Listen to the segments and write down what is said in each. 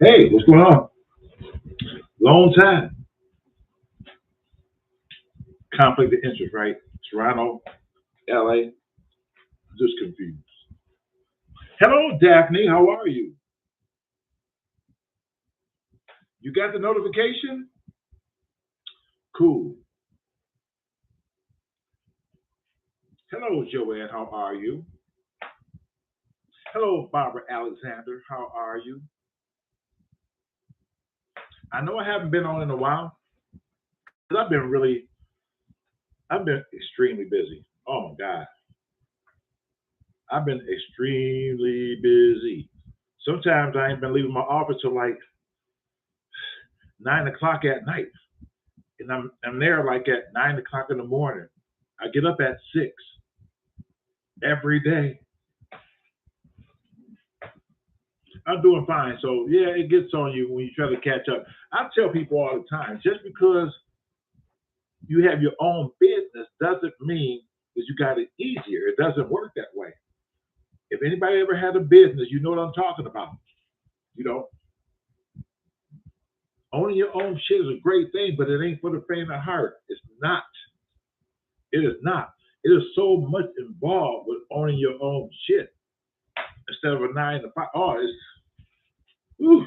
Hey, what's going on? Long time. Conflict of interest, right? Toronto, LA, just confused. Hello, Daphne. How are you? You got the notification? Cool. Hello, Joanne. How are you? Hello, Barbara Alexander. How are you? I know I haven't been on in a while because I've been extremely busy. Oh my God. I've been extremely busy. Sometimes I ain't been leaving my office till like 9 o'clock at night. And I'm there like at 9 o'clock in the morning. I get up at 6 every day. I'm doing fine. So yeah, it gets on you when you try to catch up. I tell people all the time, just because you have your own business doesn't mean that you got it easier. It doesn't work that way. If anybody ever had a business, you know what I'm talking about. You know, owning your own shit is a great thing, but it ain't for the faint of heart. It's not. It is not. It is so much involved with owning your own shit instead of a 9 to 5. Oh, it's whew,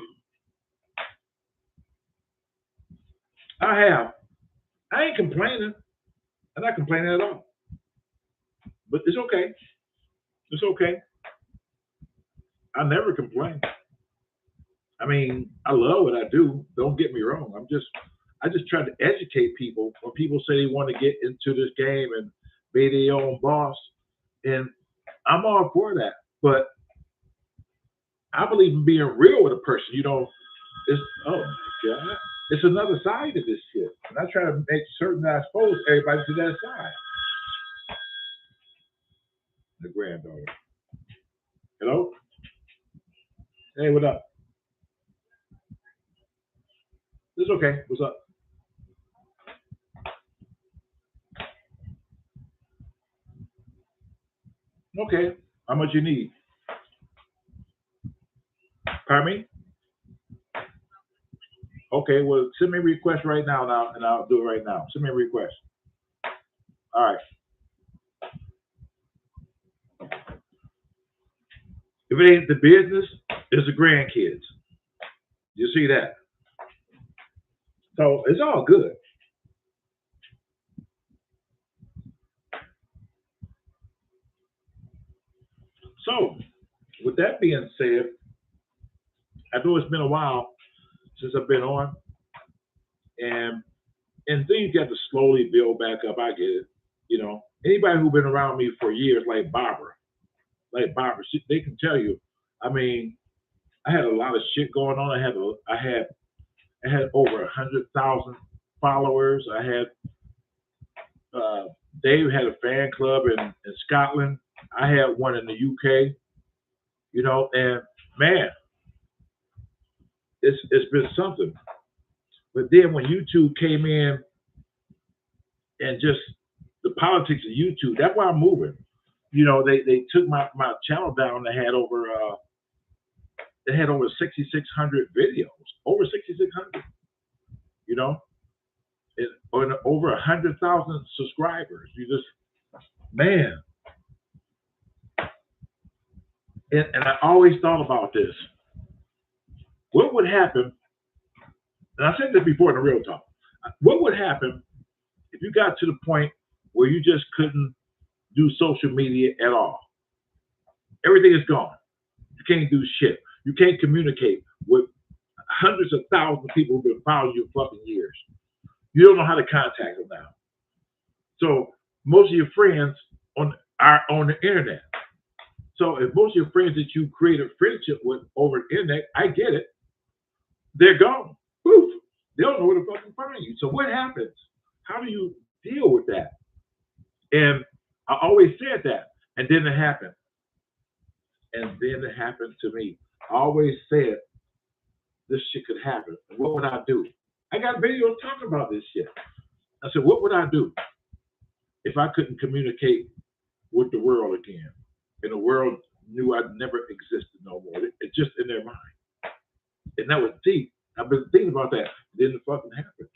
I have. I ain't complaining. I'm not complaining at all. But it's okay. It's okay. I never complain. I mean, I love what I do. Don't get me wrong. I just try to educate people when people say they want to get into this game and be their own boss. And I'm all for that. But I believe in being real with a person. You know, it's oh my God. It's another side of this shit. And I try to make certain that I expose everybody to that side. The granddaughter. Hello? Hey, what up? It's okay. What's up? Okay. How much you need? Pardon me? Okay, well, send me a request right now, and I'll do it right now. Send me a request. All right. If it ain't the business, it's the grandkids. You see that? So it's all good. So, with that being said, I know it's been a while since I've been on, and things got to slowly build back up. I get it. You know, anybody who's been around me for years, like Barbara, they can tell you. I mean, I had a lot of shit going on. I had over 100,000 followers. I had uh, Dave had a fan club in Scotland. I had one in the UK. You know, and man, it's been something. But then when YouTube came in and just the politics of YouTube, that's why I'm moving. You know, they took my channel down. They had over 6,600 videos, over 6,600. You know, and over 100,000 subscribers. You just man, and I always thought about this. What would happen? And I said this before in the real talk. What would happen if you got to the point where you just couldn't do social media at all? Everything is gone. You can't do shit. You can't communicate with hundreds of thousands of people who've been following you for fucking years. You don't know how to contact them now. So most of your friends are on the internet. So if most of your friends that you created friendship with over the internet, I get it, they're gone. Poof. They don't know where to fucking find you. So what happens? How do you deal with that? And I always said that. And then it happened. And then it happened to me. I always said this shit could happen. What would I do? I got videos talking about this shit. I said, what would I do if I couldn't communicate with the world again? And the world knew I'd never existed no more. It's just in their mind. And that was deep. I've been thinking about that. It didn't fucking happen.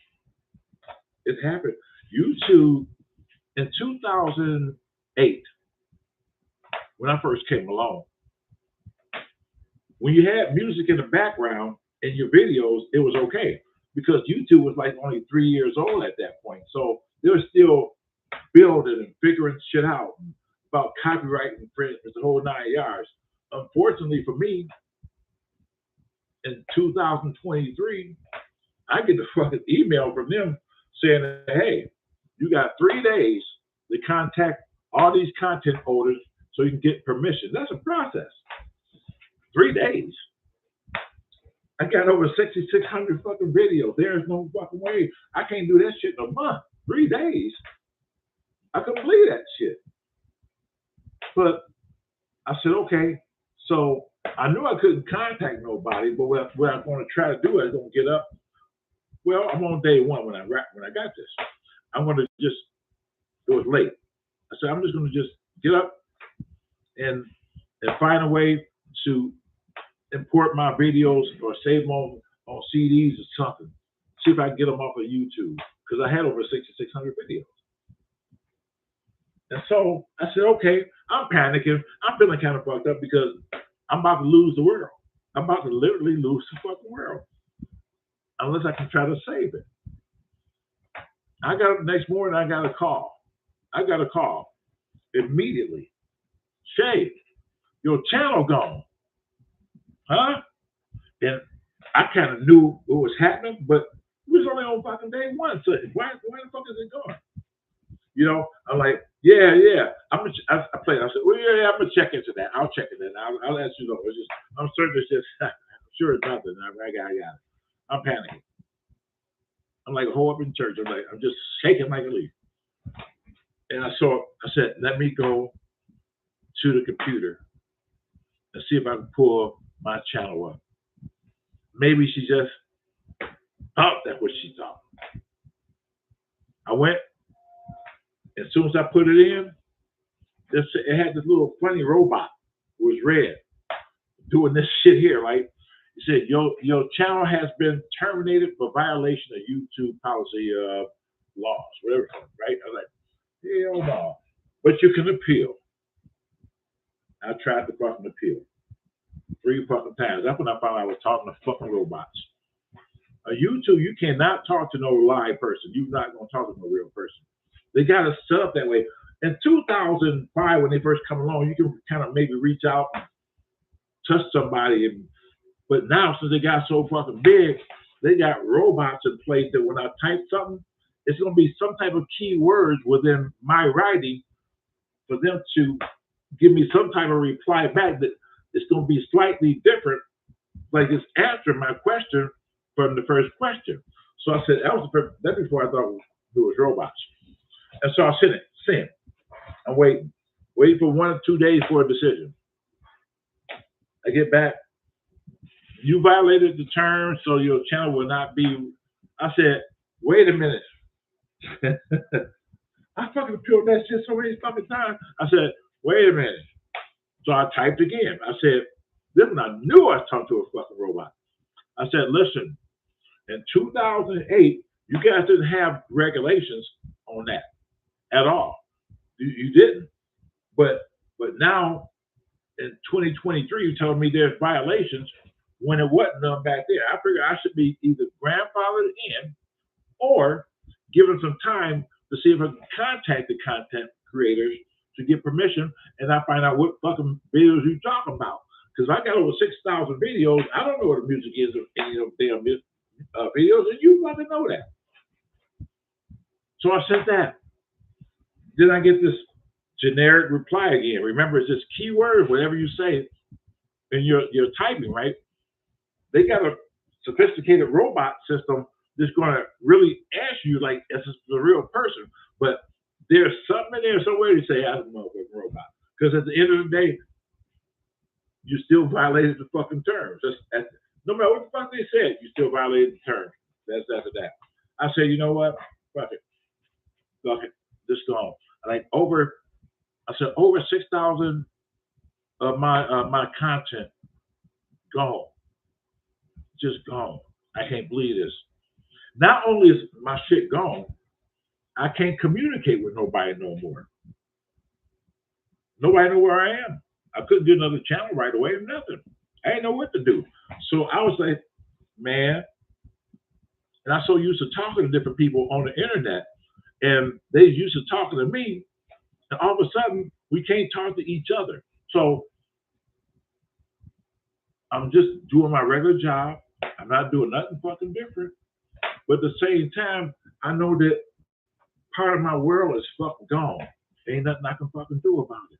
It happened. YouTube in 2008, when I first came along, when you had music in the background in your videos, it was okay because YouTube was like only 3 years old at that point. So they were still building and figuring shit out about copyright infringement, the whole 9 yards. Unfortunately for me, in 2023, I get the fucking email from them saying, hey, you got 3 days to contact all these content holders so you can get permission. That's a process. 3 days. I got over 6,600 fucking videos. There's no fucking way. I can't do that shit in a month. 3 days. I can believe that shit. But I said, okay. So I knew I couldn't contact nobody, but what I'm going to try to do is I'm going to get up. Well, I'm on day one when I got this. I'm going to just, it was late. I said, I'm just going to just get up and find a way to import my videos or save them on CDs or something. See if I can get them off of YouTube because I had over 6,600 videos. And so I said, okay, I'm panicking. I'm feeling kind of fucked up because I'm about to lose the world. I'm about to literally lose the fucking world unless I can try to save it. I got up the next morning. I got a call. Immediately. Shay, your channel gone. Huh? And I kind of knew what was happening, but it was only on fucking day one. So why the fuck is it gone? You know, I'm like, yeah. I played. I said, well, yeah, I'm gonna check into that. I'll check it in. I'll let you know. It's just, I'm certain it's just, I'm sure it's nothing. I got it. I'm panicking. I'm like a whole up in church. I'm just shaking like a leaf. And I said, let me go to the computer and see if I can pull my channel up. Maybe she just thought that's what she thought. I went. As soon as I put it in, it had this little funny robot. It was red, doing this shit here, right? It said, your channel has been terminated for violation of YouTube policy laws, whatever, right? I was like, hell no. But you can appeal. I tried to fucking appeal 3 fucking times. That's when I found out I was talking to fucking robots. YouTube, you cannot talk to no live person. You're not going to talk to no real person. They got it set up that way. In 2005, when they first come along, you can kind of maybe reach out, touch somebody. But now, since they got so fucking big, they got robots in place that when I type something, it's going to be some type of keywords within my writing for them to give me some type of reply back that it's going to be slightly different, like it's answering my question from the first question. So I said, that before I thought it was robots. And so I sent. I'm waiting for 1 or 2 days for a decision. I get back. You violated the terms, so your channel will not be. I said, wait a minute. I fucking appealed that shit so many fucking times. I said, wait a minute. So I typed again. I said, this one I knew I was talking to a fucking robot. I said, listen, in 2008, you guys didn't have regulations on that at all. You didn't. But now in 2023, you told me there's violations when it wasn't done back there. I figured I should be either grandfathered in or given some time to see if I can contact the content creators to get permission and I find out what fucking videos you're talking about. Because I got over 6,000 videos. I don't know what the music is of any of them damn videos, and you fucking know that. So I said that. Then I get this generic reply again. Remember, it's just keywords, whatever you say in your typing, right? They got a sophisticated robot system that's going to really ask you like as a real person. But there's something in there somewhere to say, I don't know if it's a robot. Because at the end of the day, you still violated the fucking terms. No matter what the fuck they said, you still violated the terms. That's after that. I said, you know what? Fuck it. Just go on. Like over 6,000 of my content gone. just gone. I can't believe this. Not only is my shit gone, I can't communicate with nobody no more. Nobody know where I am. I couldn't get another channel right away, nothing. I didn't know what to do. So I was like, man, and I so used to talking to different people on the internet, and they used to talking to me, and all of a sudden we can't talk to each other. So I'm just doing my regular job. I'm not doing nothing fucking different. But at the same time, I know that part of my world is fucking gone. There ain't nothing I can fucking do about it.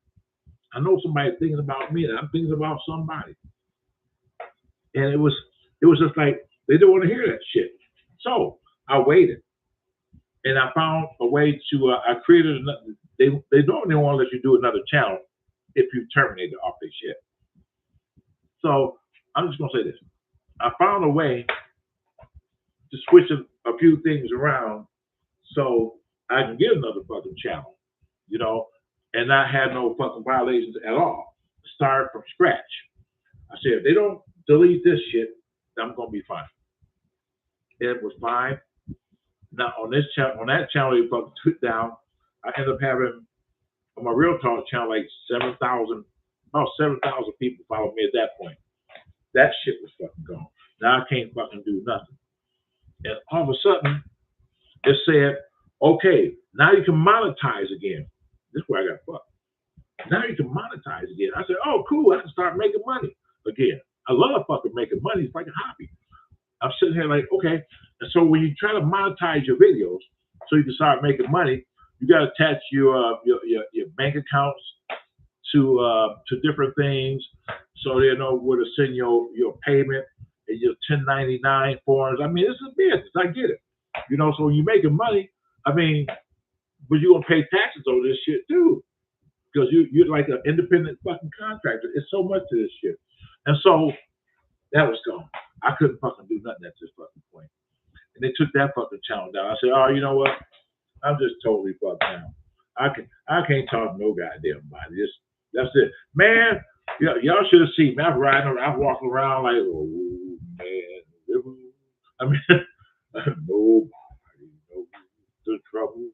I know somebody's thinking about me, and I'm thinking about somebody. And it was just like they didn't want to hear that shit. So I waited, and I found a way to. I created another. They normally want to let you do another channel if you terminate it off their shit. So I'm just gonna say this. I found a way to switch a few things around so I can get another fucking channel, you know, and not have no fucking violations at all. Start from scratch. I said, if they don't delete this shit, I'm gonna be fine. And it was fine. Now on this channel, on that channel they fucking took down, I ended up having on my Real Talk channel like 7,000, about 7,000 people followed me at that point. That shit was fucking gone. Now I can't fucking do nothing. And all of a sudden, it said, okay, now you can monetize again. This is where I got fucked. Now you can monetize again. I said, oh, cool, I can start making money again. I love fucking making money. It's like a hobby. I'm sitting here like, okay. And so when you try to monetize your videos so you can start making money, you got to attach your bank accounts to different things so they know where to send your payment and your 1099 forms. I mean, this is business. I get it. You know, so when you're making money, I mean, but you're going to pay taxes on this shit too. Because you're like an independent fucking contractor. It's so much to this shit. And so that was gone. I couldn't fucking do nothing at this fucking point. And they took that fucking channel down. I said, oh, you know what? I'm just totally fucked down. I can't talk to no goddamn body. That's it. Man, y'all should have seen me. I'm walking around like, oh man. I mean, nobody knows the trouble.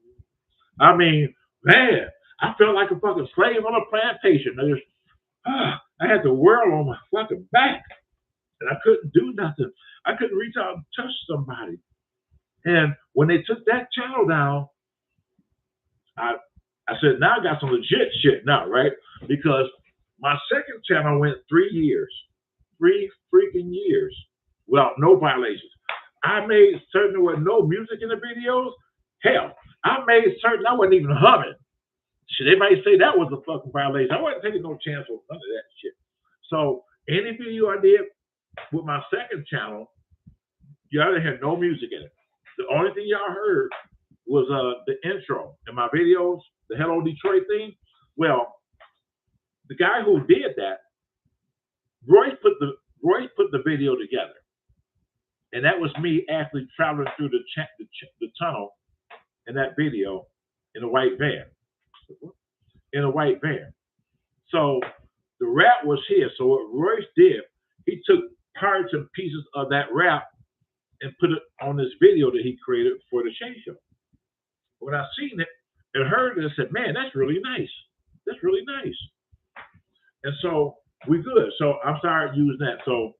I mean, man, I felt like a fucking slave on a plantation. I had the world on my fucking back, and I couldn't do nothing. I couldn't reach out and touch somebody. And when they took that channel down, I said, now I got some legit shit now, right? Because my second channel went 3 years, 3 freaking years without no violations. I made certain there was no music in the videos. Hell, I made certain I wasn't even humming. Shit, they might say that was a fucking violation. I wasn't taking no chance on none of that shit. So any video I did with my second channel, y'all didn't hear no music in it. The only thing y'all heard was the intro in my videos, the Hello Detroit thing. Well, the guy who did that, Royce put the video together, and that was me actually traveling through the tunnel in that video in a white van. So the rap was here. So what Royce did, he took parts and pieces of that rap and put it on this video that he created for the Shay Show. When I seen it and heard it, I said, man, that's really nice. That's really nice. And so we good. So I started using that. So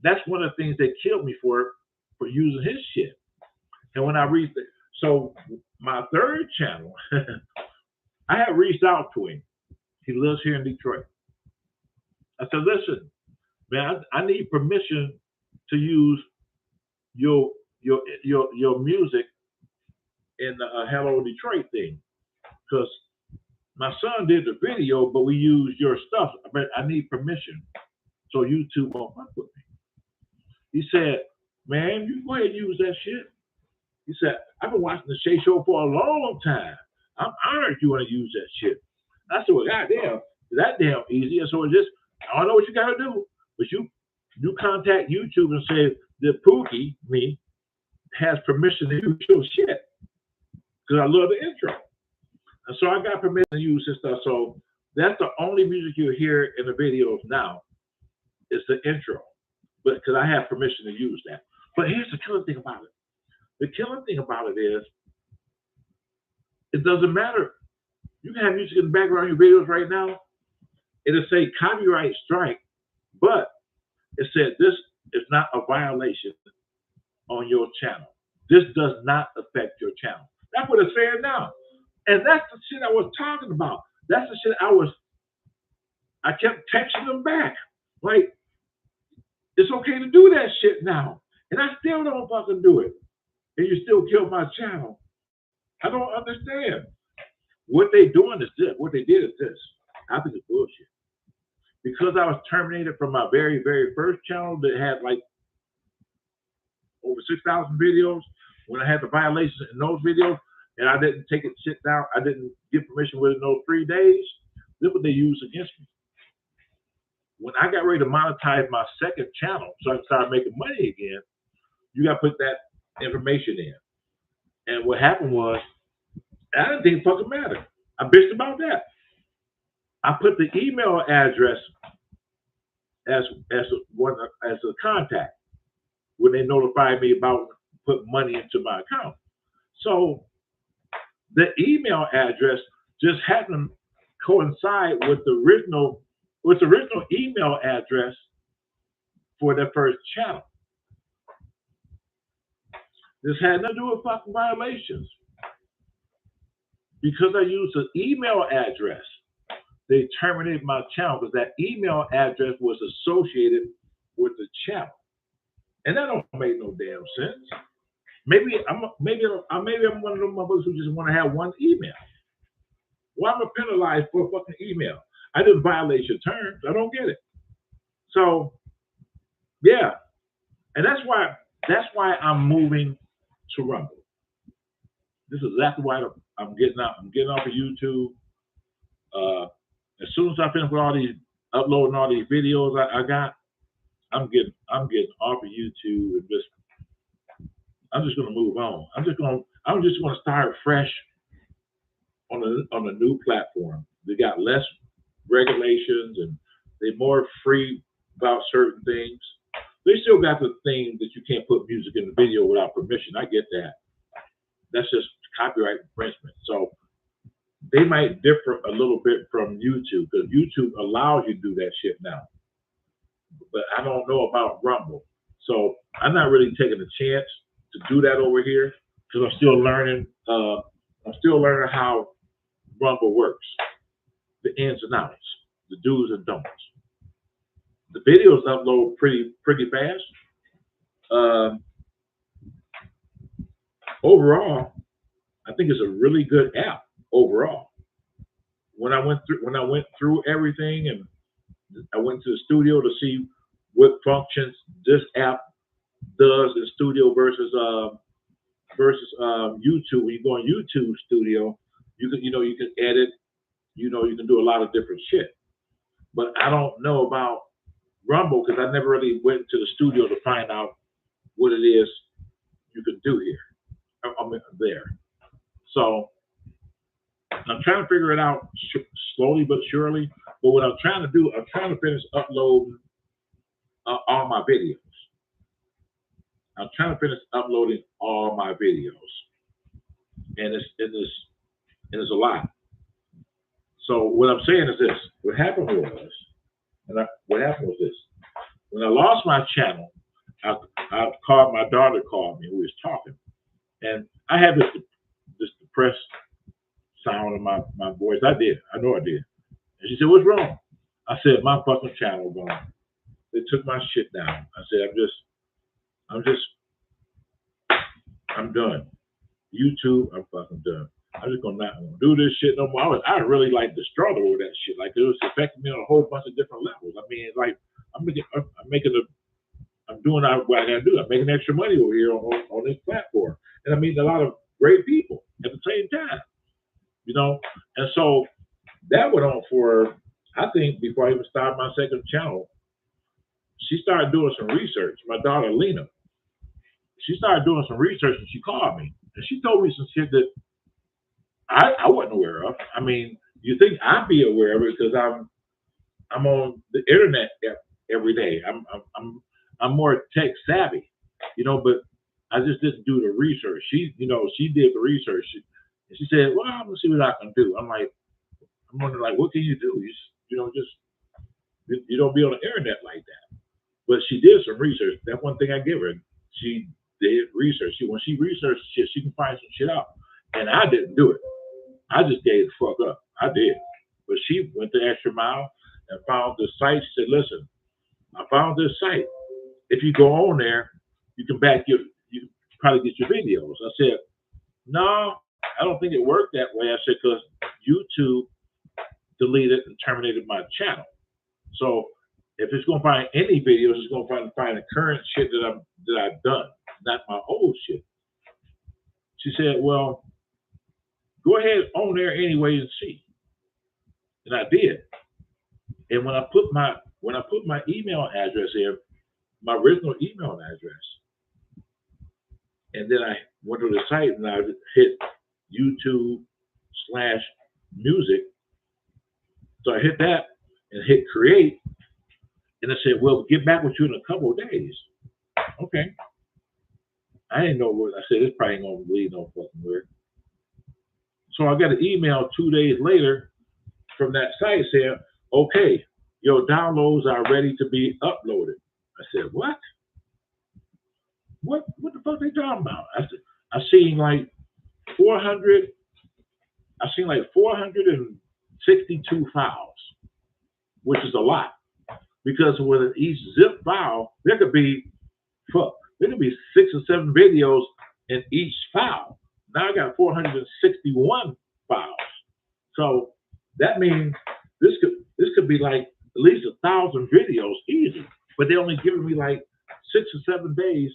that's one of the things they killed me for using his shit. And when I reached it, so my third channel, I had reached out to him. He lives here in Detroit. I said, listen, man, I need permission to use your music in the Hello Detroit thing, because my son did the video, but we used your stuff. But I need permission, so YouTube won't fuck with me. He said, man, you go ahead and use that shit. He said, I've been watching the Shay Show for a long time. I'm honored you want to use that shit. I said, well, goddamn, that damn easy. And so it's just, I don't know what you got to do, but you contact YouTube and say that Pookie, me, has permission to use your shit, because I love the intro. And so I got permission to use this stuff. So that's the only music you hear in the videos now is the intro. but because I have permission to use that. But here's the killer thing about it. The killer thing about it is, it doesn't matter. You can have music in the background of your videos right now. It'll say copyright strike, but it said this is not a violation on your channel. This does not affect your channel. That's what it's saying now. And that's the shit I was talking about. That's the shit I kept texting them back. Like, it's okay to do that shit now. And I still don't fucking do it. And you still kill my channel. I don't understand. What they doing is this. What they did is this. I think it's bullshit. Because I was terminated from my very, very first channel that had like over 6,000 videos, when I had the violations in those videos, and I didn't take it shit down, I didn't give permission within those 3 days, look what they used against me. When I got ready to monetize my second channel so I could start making money again, you got to put that information in. And what happened was, I didn't think it fucking mattered. I bitched about that. I put the email address as a contact when they notified me about putting money into my account. So the email address just happened to coincide with the original email address for their first channel. This had nothing to do with fucking violations. Because I used an email address, they terminated my channel because that email address was associated with the channel. And that don't make no damn sense. Maybe I'm one of them motherfuckers who just want to have one email. Why am I penalized for a fucking email? I didn't violate your terms. I don't get it. So, yeah, and that's why I'm moving to Rumble. This is exactly why I'm getting out. I'm getting off of YouTube. As soon as I finish with all these uploading all these videos I got, I'm getting off of YouTube and I'm just gonna move on. I'm just gonna start fresh on a new platform. They got less regulations and they're more free about certain things. They still got the thing that you can't put music in the video without permission. I get that. That's just copyright infringement. So they might differ a little bit from YouTube because YouTube allows you to do that shit now. But I don't know about Rumble. So I'm not really taking a chance to do that over here because I'm still learning. I'm still learning how Rumble works, the ins and outs, the do's and don'ts. The videos upload pretty fast. Overall, I think it's a really good app. Overall, when I went through everything and I went to the studio to see what functions this app does in studio versus YouTube. When you go on YouTube Studio, you can edit, you can do a lot of different shit. But I don't know about Rumble because I never really went to the studio to find out what it is you can do here. I mean, there. So I'm trying to figure it out slowly but surely. But what I'm trying to do, I'm trying to finish uploading all my videos. I'm trying to finish uploading all my videos, and it's a lot. So what I'm saying is this: what happened was this: when I lost my channel, my daughter called me. We was talking, and I had this depressed sound in my voice. I know I did. And she said, "What's wrong?" I said, "My fucking channel gone. They took my shit down." I said, I'm done. YouTube, I'm fucking done. I'm just not gonna do this shit no more. I really like distraught over that shit. Like it was affecting me on a whole bunch of different levels. I mean, like I'm doing what I gotta do. I'm making extra money over here on this platform, and I meet a lot of great people at the same time. And so that went on for, I think, before I even started my second channel. She started doing some research. My daughter Lena, she started doing some research and she called me and she told me some shit that I wasn't aware of. I mean, you think I'd be aware of it because I'm on the internet every day. I'm more tech savvy, but I just didn't do the research. She did the research. And she said, "Well, I'm gonna see what I can do." I'm wondering, like, what can you do? Just you don't be on the internet like that. But she did some research. That's one thing I give her. She did research. When she researched shit, she can find some shit out. And I didn't do it. I just gave the fuck up. I did. But she went the extra mile and found the site. She said, "Listen, I found this site. If you go on there, you can you can probably get your videos." I said, "No, I don't think it worked that way." I said, "Because YouTube deleted and terminated my channel. So if it's gonna find any videos, it's gonna find the current shit that I've done, not my old shit." She said, "Well, go ahead on there anyway and see." And I did. And when I put my email address in, my original email address, and then I went to the site and I hit YouTube/music. So I hit that and hit create, and it said, "We'll get back with you in a couple of days." Okay. I didn't know what I said. This probably ain't gonna lead no fucking where. So I got an email 2 days later from that site saying, "Okay, your downloads are ready to be uploaded." I said, "What? What the fuck they talking about?" I seen like 400. I seen like 462 files, which is a lot because with each zip file there could be there could be 6 or 7 videos in each file. Now I got 461 files. So that means this could be like at least 1,000 videos easy. But they only giving me like 6 or 7 days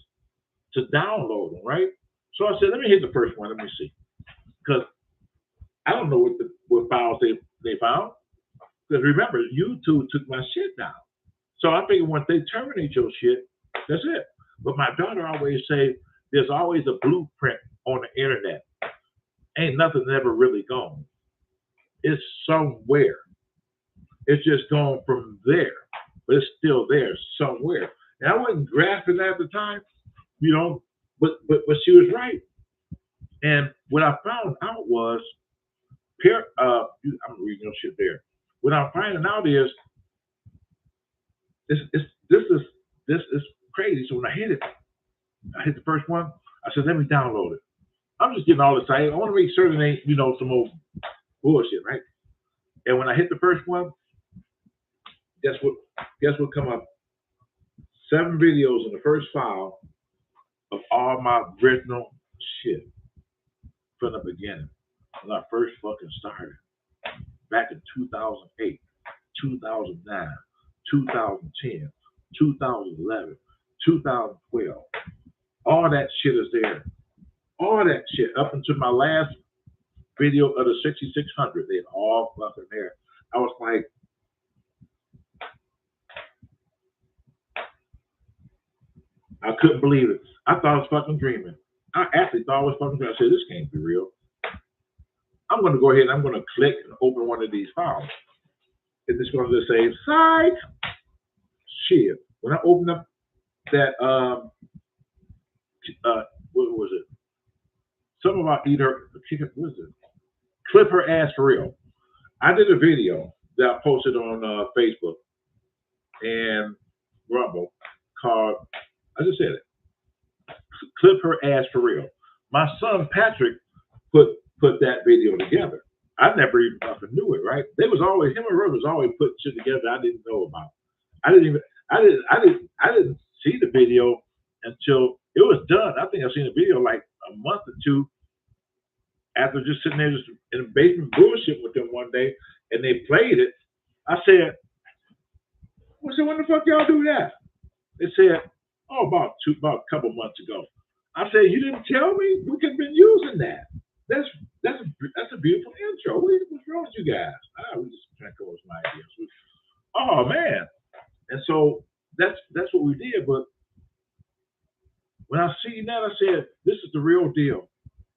to download them, right? So I said, let me hit the first one. Let me see, because I don't know what files they found. Because remember, YouTube took my shit down. So I figured once they terminate your shit, that's it. But my daughter always say there's always a blueprint on the internet. Ain't nothing ever really gone. It's somewhere. It's just gone from there, but it's still there somewhere. And I wasn't grasping that at the time, but she was right. And what I found out was, I'm reading your shit there. What I'm finding out is this is crazy. So when I hit the first one. I said, let me download it. I'm just getting all excited. I want to make sure it ain't, some old bullshit, right? And when I hit the first one, guess what come up? 7 videos in the first file of all my original shit from the beginning. When I first fucking started. Back in 2008, 2009, 2010, 2011, 2012. All that shit is there. All that shit up until my last video of the 6600. They all fucking there. I was like, I couldn't believe it. I thought I was fucking dreaming. I actually thought I was fucking dreaming. I said, this can't be real. I'm going to go ahead and I'm going to click and open one of these files. And it's going to just say, site. Shit. When I open up that, what was it? Something about what is it? Clip her ass for real. I did a video that I posted on Facebook and Rumble called, I just said it, Clip Her Ass for Real. My son Patrick put that video together. I never even fucking knew it, right? Him and Rose was always putting shit together I didn't know about. I didn't see the video until it was done. I think I seen the video like a month or two after just sitting there just in the basement bullshit with them one day, and they played it. I said, when the fuck y'all do that? They said, oh, about a couple months ago. I said, you didn't tell me? We could have been using that. That's a beautiful intro. What's wrong with you guys? We just trying to come up with some ideas. Oh man. And so that's what we did. But when I seen that, I said, this is the real deal.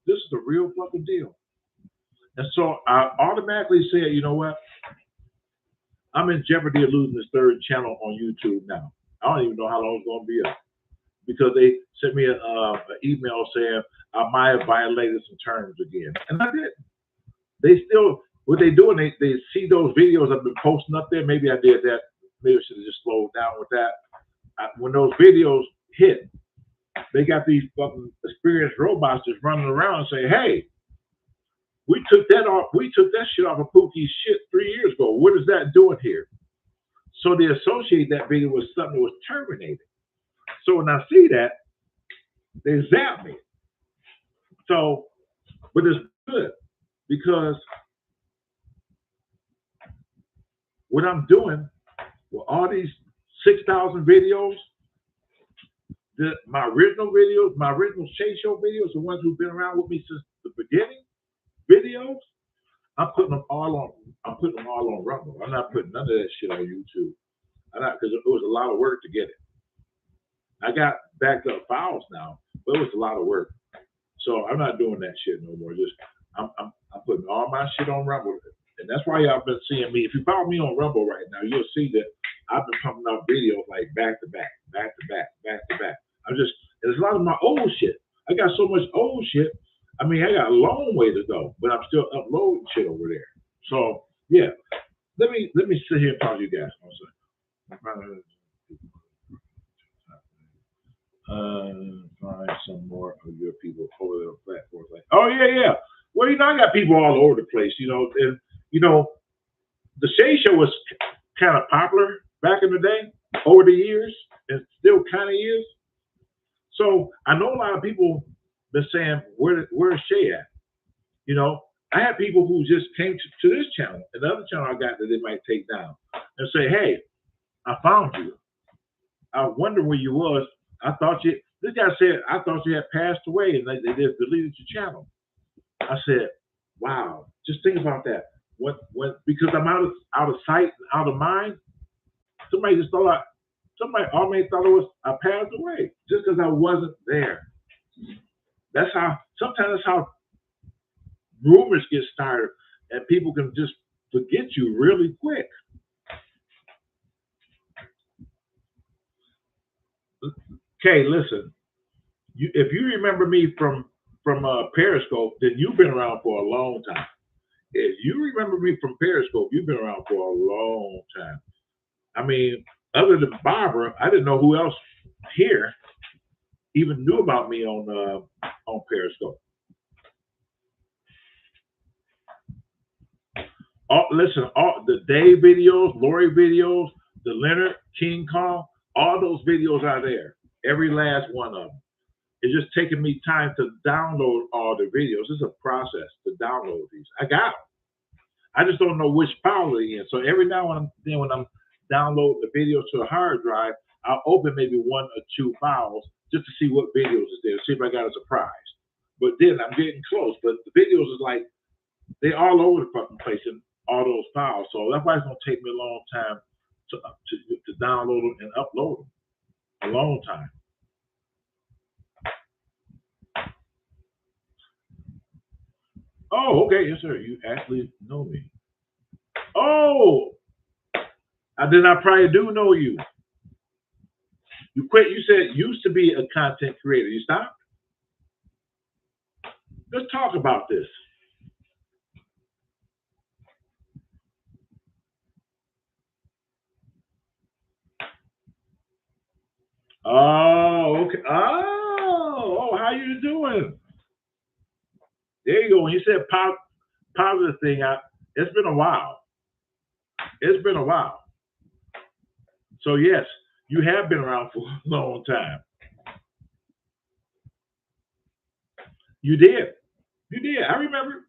This is the real fucking deal. And so I automatically said, you know what? I'm in jeopardy of losing this third channel on YouTube now. I don't even know how long it's going to be up because they sent me an email saying I might have violated some terms again, and I did. They still what they doing? They see those videos I've been posting up there. Maybe I did that. Maybe I should have just slowed down with that. When those videos hit, they got these fucking experienced robots just running around and say, "Hey, we took that off. We took that shit off of Pookie's shit 3 years ago. What is that doing here?" So they associate that video with something that was terminated. So when I see that, they zap me. So, but it's good because what I'm doing with all these 6,000 videos, my original videos, my original Shay Show videos, the ones who've been around with me since the beginning videos, I'm putting them all on Rumble. I'm not putting none of that shit on YouTube. I'm not because it was a lot of work to get it. I got backed up files now, but it was a lot of work. So I'm not doing that shit no more. Just I'm putting all my shit on Rumble. And that's why y'all been seeing me. If you follow me on Rumble right now, you'll see that I've been pumping out videos like back to back, back to back, back to back. There's a lot of my old shit. I got so much old shit. I mean, I got a long way to go, but I'm still uploading shit over there. So yeah, let me sit here and talk to you guys. Find some more of your people over the platforms. Like, oh yeah. Well, I got people all over the place, and the Shay Show was kind of popular back in the day, over the years, and still kind of is. So I know a lot of people been saying, where's Shay at? I had people who just came to this channel and the other channel I got that they might take down and say, hey, I found you. I wonder where you was. This guy said, I thought you had passed away and they just deleted your channel. I said, wow, just think about that. Because I'm out of sight, out of mind, somebody already thought I passed away just because I wasn't there. Sometimes that's how rumors get started and people can just forget you really quick. Okay, listen. If you remember me from Periscope, then you've been around for a long time. If you remember me from Periscope, you've been around for a long time. I mean, other than Barbara, I didn't know who else here even knew about me on Periscope. All the Dave videos, Lori videos, the Leonard King Kong, all those videos are there. Every last one of them. It's just taking me time to download all the videos. It's a process to download these. I got them. I just don't know which file they're in. So every now and then when I'm downloading the videos to a hard drive, I'll open maybe one or two files just to see what videos is there, see if I got a surprise. But then I'm getting close. But the videos is like, they're all over the fucking place in all those files. So that's why it's going to take me a long time to download them and upload them. A long time. Oh, okay. Yes, sir. You actually know me. Oh, then I probably do know you. You quit. You said used to be a content creator. You stopped? Let's talk about this. Oh, okay. Oh, how you doing? There you go. When you said positive thing, it's been a while. It's been a while. So yes, you have been around for a long time. You did. You did. I remember.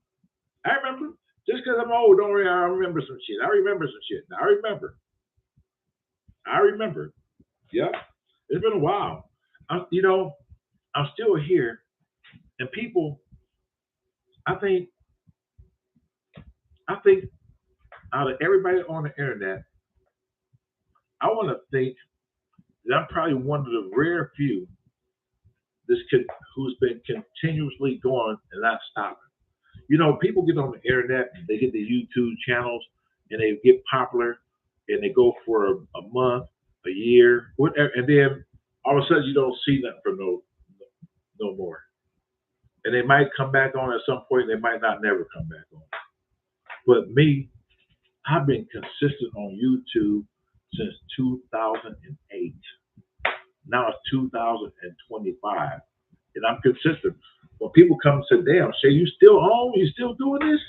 Just because I'm old, don't worry. I remember some shit. I remember some shit. I remember. Yeah. It's been a while. I'm still here, and people. I think out of everybody on the internet, I want to think that I'm probably one of the rare few who's been continuously going and not stopping. People get on the internet, they get the YouTube channels, and they get popular, and they go for a month, a year, whatever, and then all of a sudden you don't see nothing for no more. And they might come back on at some point. They might not never come back on. But me, I've been consistent on YouTube since 2008. Now it's 2025, and I'm consistent. When people come and say, "Damn, Shay, you still on? You still doing this?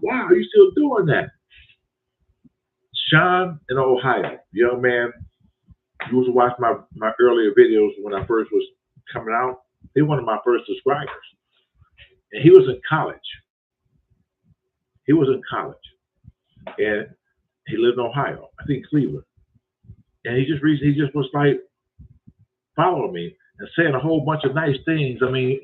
Wow, you still doing that?" Sean in Ohio, young man, you was to watch my earlier videos when I first was coming out. He was one of my first subscribers, and he was in college. He was in college, and he lived in Ohio, I think Cleveland. And he just was like following me and saying a whole bunch of nice things. I mean,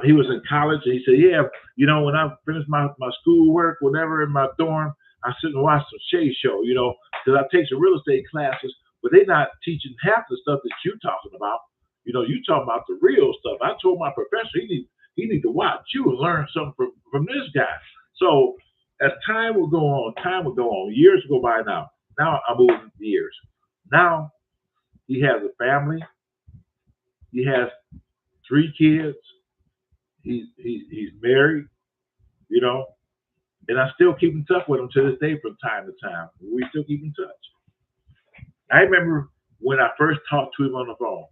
he was in college, and he said, "Yeah, when I finish my schoolwork, whatever, in my dorm, I sit and watch some Shay Show, because I take some real estate classes, but they're not teaching half the stuff that you talking about. You talking about the real stuff. I told my professor he need to watch you and learn something from this guy." So as time will go on, years go by now. Now I'm moving years. Now he has a family. He has 3 kids. He's married, you know, and I still keep in touch with him to this day from time to time. We still keep in touch. I remember when I first talked to him on the phone,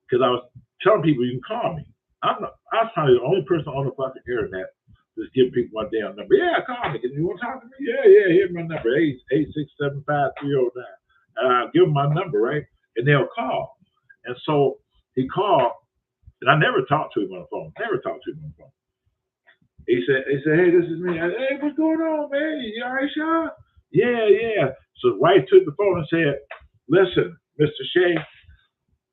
because I was telling people you can call me. I was probably the only person on the fucking internet that's giving people my damn number. Yeah, call me. You want to talk to me? Yeah. Here's my number: 8675309. Give them my number, right? And they'll call. And so he called, and I never talked to him on the phone. Never talked to him on the phone. He said, "Hey, this is me." "Hey, what's going on, man? You all right, Sean?" Yeah. So White took the phone and said, "Listen, Mr. Shay,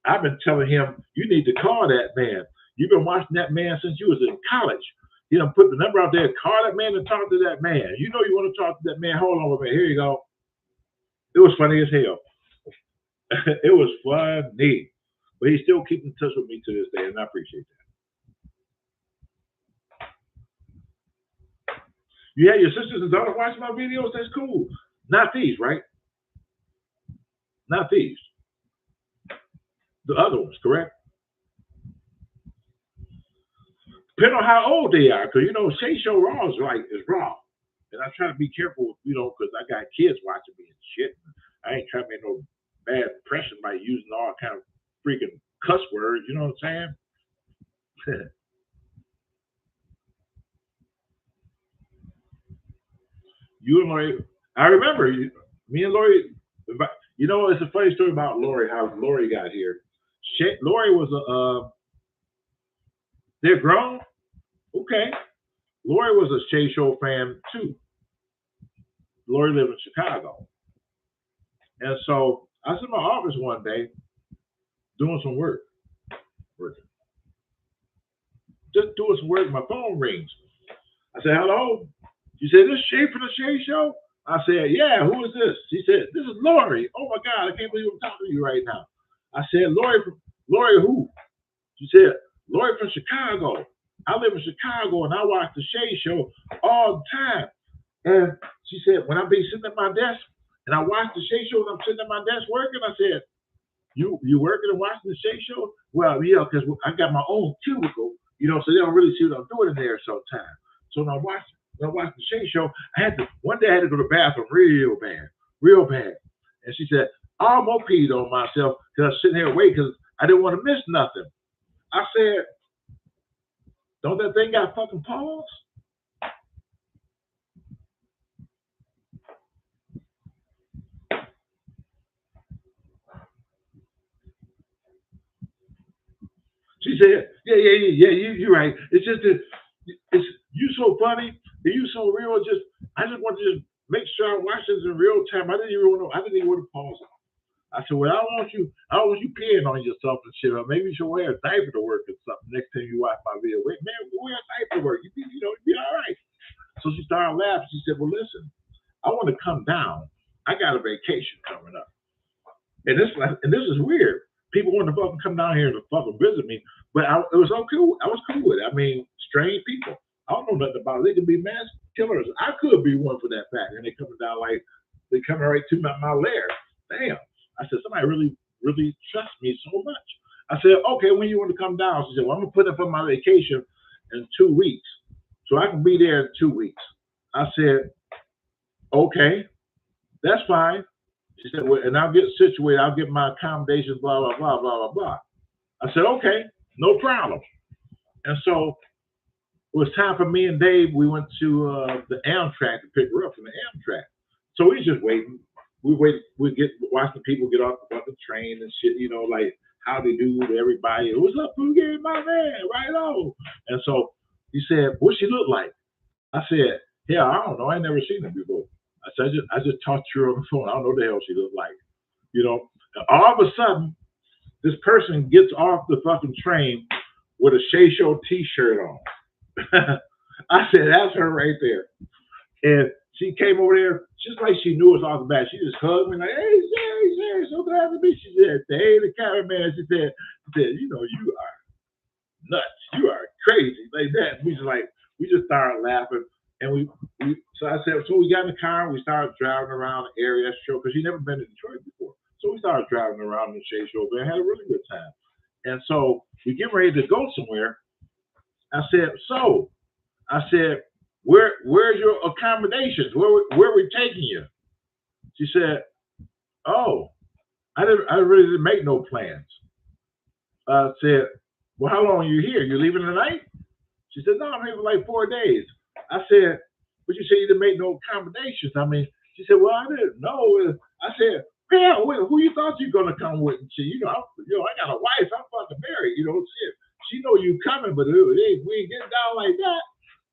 I've been telling him you need to call that man. You've been watching that man since you was in college. You done put the number out there. Call that man and talk to that man. You know you want to talk to that man. Hold on a minute. Here you go." It was funny as hell. It was funny. But he still keeps in touch with me to this day, and I appreciate that. You had your sisters and daughters watching my videos? That's cool. Not these, right? Not these. The other ones, correct? Depending on how old they are, because Shay Show Raw is raw, and I try to be careful, because I got kids watching me and shit. I ain't trying to make no bad impression by using all kind of freaking cuss words. You know what I'm saying? You and Lori, I remember me and Lori. It's a funny story about Lori. How Lori got here. Lori was they're grown. Okay. Lori was a Shay Show fan too. Lori lived in Chicago. And so I was in my office one day doing some work. Just doing some work. My phone rings. I said, "Hello." She said, "This Shay from the Shay Show?" I said, "Yeah, who is this?" She said, "This is Lori." "Oh my God, I can't believe I'm talking to you right now." I said, Lori who?" She said, "Lori from Chicago. I live in Chicago and I watch the Shay Show all the time." And she said, "When I be sitting at my desk and I watch the Shay Show and I'm sitting at my desk working," I said, You working and watching the Shay Show?" "Well, yeah, because I got my own cubicle, so they don't really see what I'm doing in there sometimes. So when I watch the Shay Show, one day I had to go to the bathroom real bad. And she said, I almost peed on myself because I was sitting here waiting because I didn't want to miss nothing. I said, don't that thing got fucking paws? She said, yeah, you're right. It's just that you so funny and you so real. I just want to just make sure I watch this in real time. I didn't even want to pause it. I said, well, I don't want you peeing on yourself and shit. Or maybe you should wear a diaper to work or something next time you watch my video. Wait, man, wear a diaper to work. You'd be all right. So she started laughing. She said, well, listen, I want to come down. I got a vacation coming up. And this is weird. People want to fucking come down here to fucking visit me, but it was okay. I was cool with it. I mean, strange people. I don't know nothing about it. They can be mass killers. I could be one for that fact. And they coming down like they coming right to my lair. Damn. I said, somebody really, really trusts me so much. I said, okay, when you want to come down? She said, well, I'm going to put up on my vacation in 2 weeks. So I can be there in 2 weeks. I said, okay, that's fine. She said, well, and I'll get situated. I'll get my accommodations, blah, blah, blah, blah, blah, blah. I said, okay, no problem. And so it was time for me and Dave. We went to the Amtrak to pick her up from the Amtrak. So we just waiting. We wait. We get watch the people get off the fucking train and shit. You know, like how they do to everybody. What's up, Poogie, my man? Right on. And so he said, "What she look like?" I said, "Hell, I don't know. I ain't never seen her before." I said, "I just talked to her on the phone. I don't know the hell she looked like." You know. And all of a sudden, this person gets off the fucking train with a Shay Show T-shirt on. I said, that's her right there. And she came over there just like she knew us off the bat. She just hugged me like, hey, Sherry, Sherry, so glad to meet you. She said, hey, the cameraman. She said, you know, you are nuts. You are crazy. Like that. We just started laughing. And so I said, so we got in the car and we started driving around the area show because she'd never been to Detroit before. So we started driving around the Shay Show and had a really good time. And so we get ready to go somewhere. I said, where's your accommodations? Where are we taking you? She said, oh, I really didn't make no plans. I said, well, how long are you here? You leaving tonight? She said, no, I'm here for like 4 days. I said, but you said you didn't make no accommodations. I mean, she said, well, I didn't know. I said, man, who you thought you were gonna come with? And she, I got a wife. I'm fucking married. Shit. She know you coming, but we ain't getting down like that.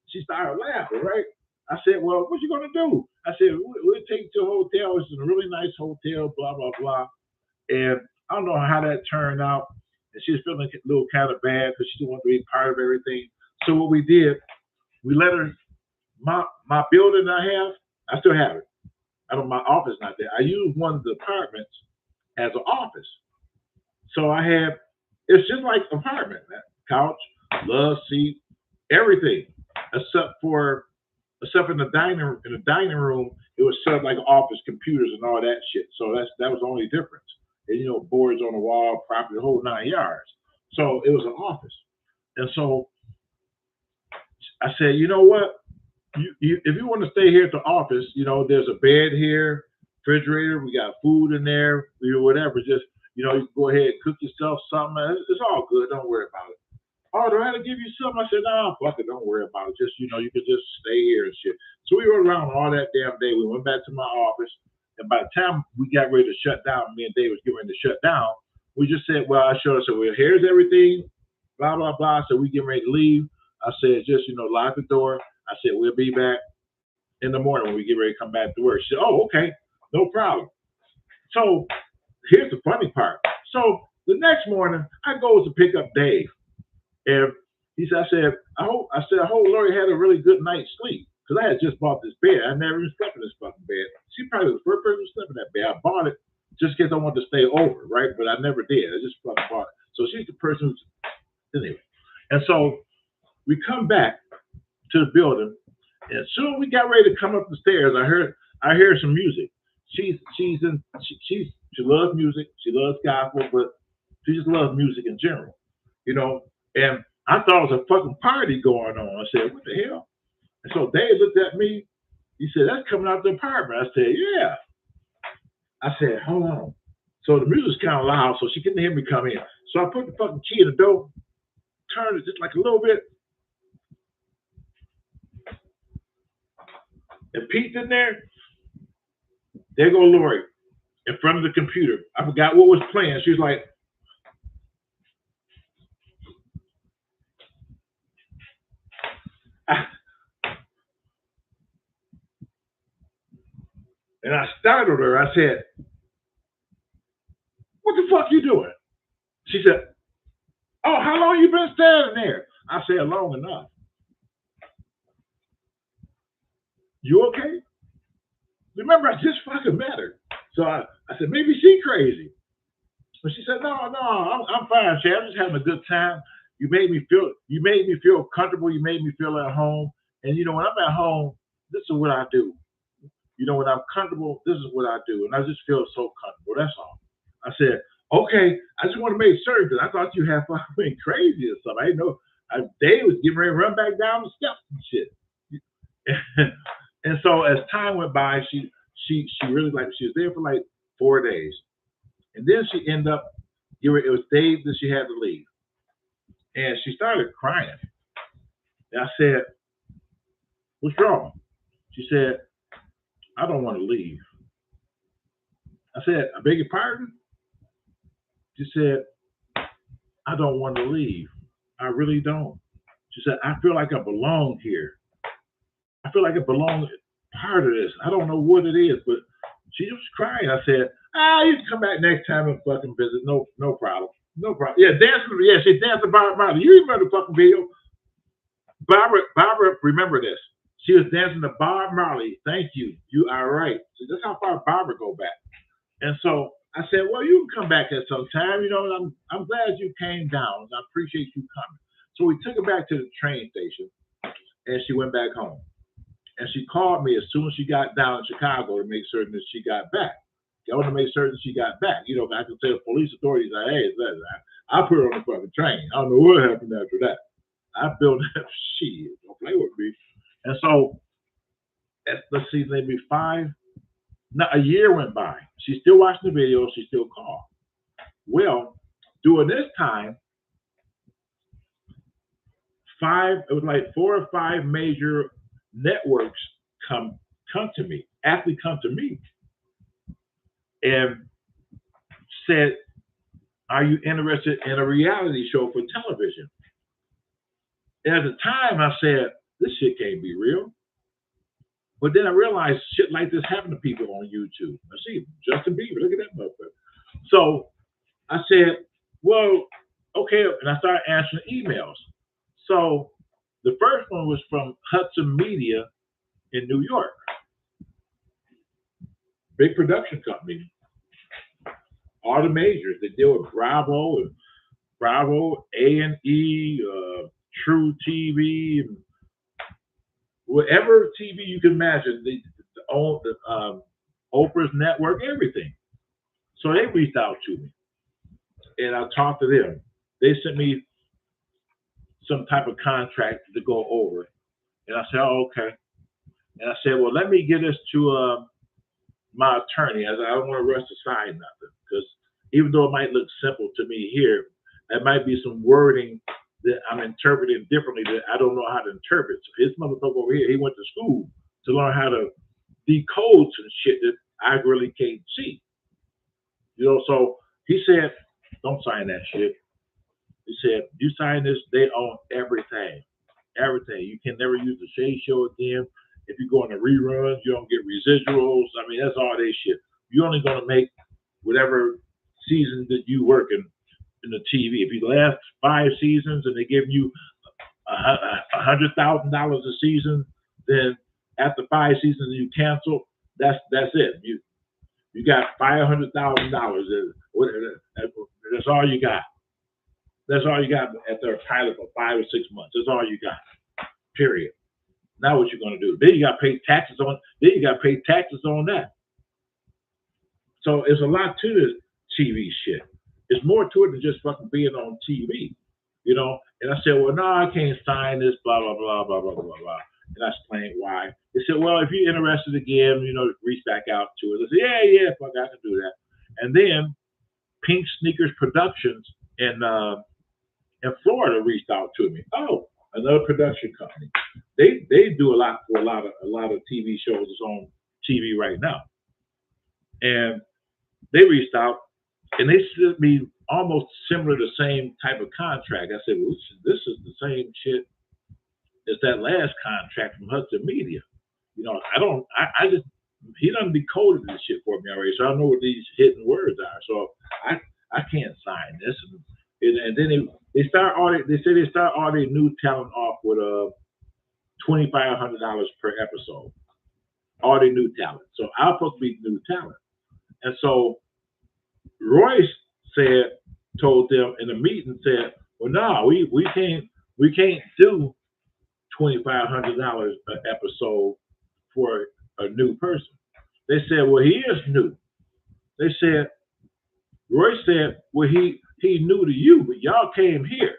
She started laughing, right? I said, well, what you gonna do? I said, we'll take you to a hotel. It's a really nice hotel, blah, blah, blah. And I don't know how that turned out. And she was feeling a little kind of bad because she didn't want to be part of everything. So what we did, we let her, my building I still have it. My office not there. I use one of the apartments as an office. So it's just like an apartment, man. Couch, love seat, everything, except in the dining room, it was set up like office, computers and all that shit. So that was the only difference. And boards on the wall, property, the whole 9 yards. So it was an office. And so I said, you know what? If you want to stay here at the office, there's a bed here, refrigerator, we got food in there, whatever. Just, you can go ahead and cook yourself something. It's all good. Don't worry about it. Oh, do I have to give you something? I said, no, fuck it. Don't worry about it. Just, you could just stay here and shit. So we rode around all that damn day. We went back to my office. And by the time we got ready to shut down, me and Dave was getting ready to shut down, we just said, well, I showed her, I said, well, here's everything, blah, blah, blah. So we getting ready to leave. I said, just, lock the door. I said, we'll be back in the morning when we get ready to come back to work. She said, oh, okay, no problem. So here's the funny part. So the next morning, I go to pick up Dave. And I said, I hope Lori had a really good night's sleep. Because I had just bought this bed. I never even slept in this fucking bed. She probably was the first person who slept in that bed. I bought it just in case I wanted to stay over, right? But I never did. I just fucking bought it. So she's the person who's, anyway. And so we come back to the building. And as soon as we got ready to come up the stairs, I heard some music. She loves music. She loves gospel, but she just loves music in general, And I thought it was a fucking party going on. I said, what the hell? And so Dave looked at me. He said, that's coming out the apartment. I said, yeah. I said, hold on. So the music's kind of loud, so she couldn't hear me come in. So I put the fucking key in the door, turned it just like a little bit, and peeked in there. There go Lori in front of the computer. I forgot what was playing. She was like, and I startled her. I said, what the fuck you doing? She said, oh, how long you been standing there? I said, long enough. You okay? Remember, I just fucking met her. So I said, maybe she crazy. But she said, no, I'm fine, Chad. I'm just having a good time. You made me feel comfortable. You made me feel at home. And when I'm at home, this is what I do. When I'm comfortable, this is what I do. And I just feel so comfortable. That's all. I said, okay, I just want to make certain because I thought you had fucking crazy or something. I didn't know. Dave was getting ready to run back down the steps and shit. And so as time went by, she really she was there for like 4 days, and then she ended up. It was Dave that she had to leave, and she started crying. And I said, "What's wrong?" She said, "I don't want to leave." I said, "I beg your pardon?" She said, "I don't want to leave. I really don't." She said, "I feel like I belong here. I feel like I belong part of this. I don't know what it is," but she was crying. I said, you can come back next time and fucking visit. No problem. No problem. Yeah, dancing. Yeah, she danced to Bob Marley. You remember the fucking video? Barbara, remember this. She was dancing to Bob Marley. Thank you. You are right. So that's how far Barbara go back. And so I said, well, you can come back at some time. You know, I'm glad you came down. I appreciate you coming. So we took her back to the train station, and she went back home. And she called me as soon as she got down in Chicago to make certain that she got back. I want to make certain she got back. You know, I can tell police authorities, hey, I put her on the fucking train. I don't know what happened after that. I built that shit. Don't play with me. And so, let's see, maybe a year went by. She's still watching the videos. She still called. Well, during this time, it was like 4 or 5 major networks come to me, actually come to me, and said, are you interested in a reality show for television? And at the time, I said, this shit can't be real. But then I realized shit like this happened to people on YouTube. I see Justin Bieber, look at that motherfucker. So I said, well, okay. And I started answering emails. So the first one was from Hudson Media in New York. Big production company. All the majors. They deal with Bravo, A&E, True TV, and whatever TV you can imagine. They own Oprah's network, everything. So they reached out to me, and I talked to them. They sent me some type of contract to go over, and I said, oh, okay. And I said, well, let me get this to my attorney. I don't want to rush to sign nothing, because even though it might look simple to me here, there might be some wording that I'm interpreting differently that I don't know how to interpret. So his motherfucker over here, he went to school to learn how to decode some shit that I really can't see. You know, so he said, don't sign that shit. He said, you sign this, they own everything. Everything. You can never use the Shay Show again. If you go on the reruns, you don't get residuals. I mean, that's all they shit. You're only going to make whatever season that you work in the TV. If you last 5 seasons and they give you $100,000 a season, then after 5 seasons you cancel, that's it. You got $500,000. That's all you got. That's all you got at their pilot for 5 or 6 months. That's all you got. Period. Now what you're going to do? Then you got to pay taxes on. Then you got to pay taxes on that. So it's a lot to this TV shit. It's more to it than just fucking being on TV, you know. And I said, well, no, I can't sign this, blah blah blah blah blah blah blah. And I explained why. They said, well, if you're interested again, you know, reach back out to it. I said, yeah, fuck, I can do that. And then Pink Sneakers Productions in Florida reached out to me. Oh, another production company. They do a lot for a lot of TV shows that's on TV right now. And they reached out and they sent me almost similar to the same type of contract. I said, well, this is the same shit as that last contract from Hudson Media. You know, he done decoded this shit for me already, so I know what these hidden words are. So I can't sign this. And then they start auditing new talent off with $2,500 per episode. Auditing new talent. So I'm supposed to be new talent. And so Royce told them in a meeting, said, well, no, we can't do $2,500 an episode for a new person. They said, well, he is new. They said, Roy said, well, he knew to you, but y'all came here.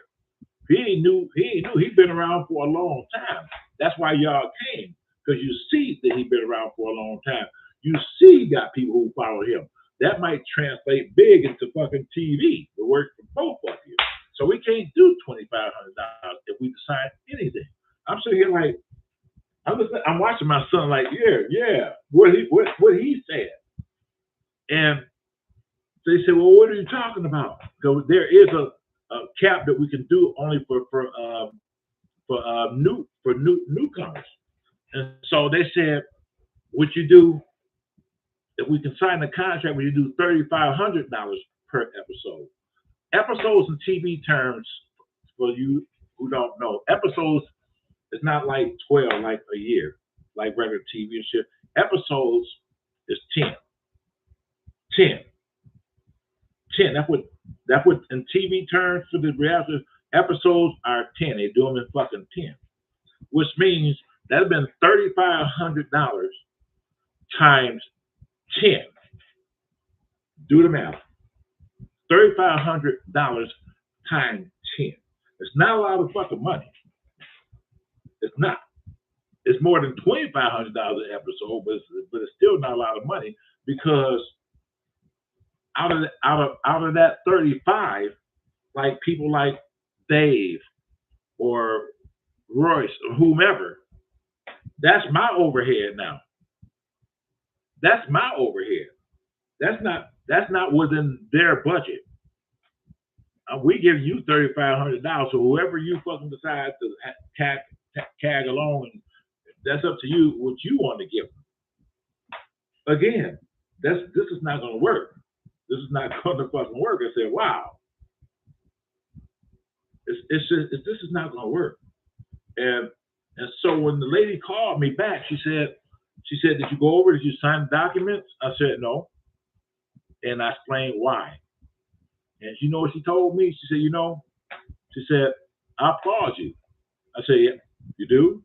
He knew he'd been around for a long time. That's why y'all came. Because you see that he'd been around for a long time. You see he got people who follow him. That might translate big into fucking TV. The work for both of you. So we can't do $2,500 if we decide anything. I'm sitting here like I'm watching my son like, yeah, what he said. And they said, well, what are you talking about? So there is a cap that we can do only for newcomers. And so they said, would you do if we can sign the contract? Would you do $3,500 per episode? Episodes in TV terms, for you who don't know, episodes is not like 12 like a year, like regular TV and shit. Episodes is 10. 10. 10. That's what in TV terms for the reality episodes are 10. They do them in fucking 10. Which means that'd have been $3,500 times 10. Do the math. $3,500 times 10. It's not a lot of fucking money. It's not. It's more than $2,500 an episode, but it's still not a lot of money because out of that 35, like people like Dave or Royce or whomever, that's my overhead now. That's my overhead. That's not within their budget. We give you $3,500, so whoever you fucking decide to tag along, and that's up to you what you want to give them. Again, this is not going to work. This is not going to fucking work. I said, wow, it's just this is not going to work. And so when the lady called me back, she said, did you go over? Did you sign the documents? I said no, and I explained why. And you know what she told me? She said, I applaud you. I said, yeah, you do?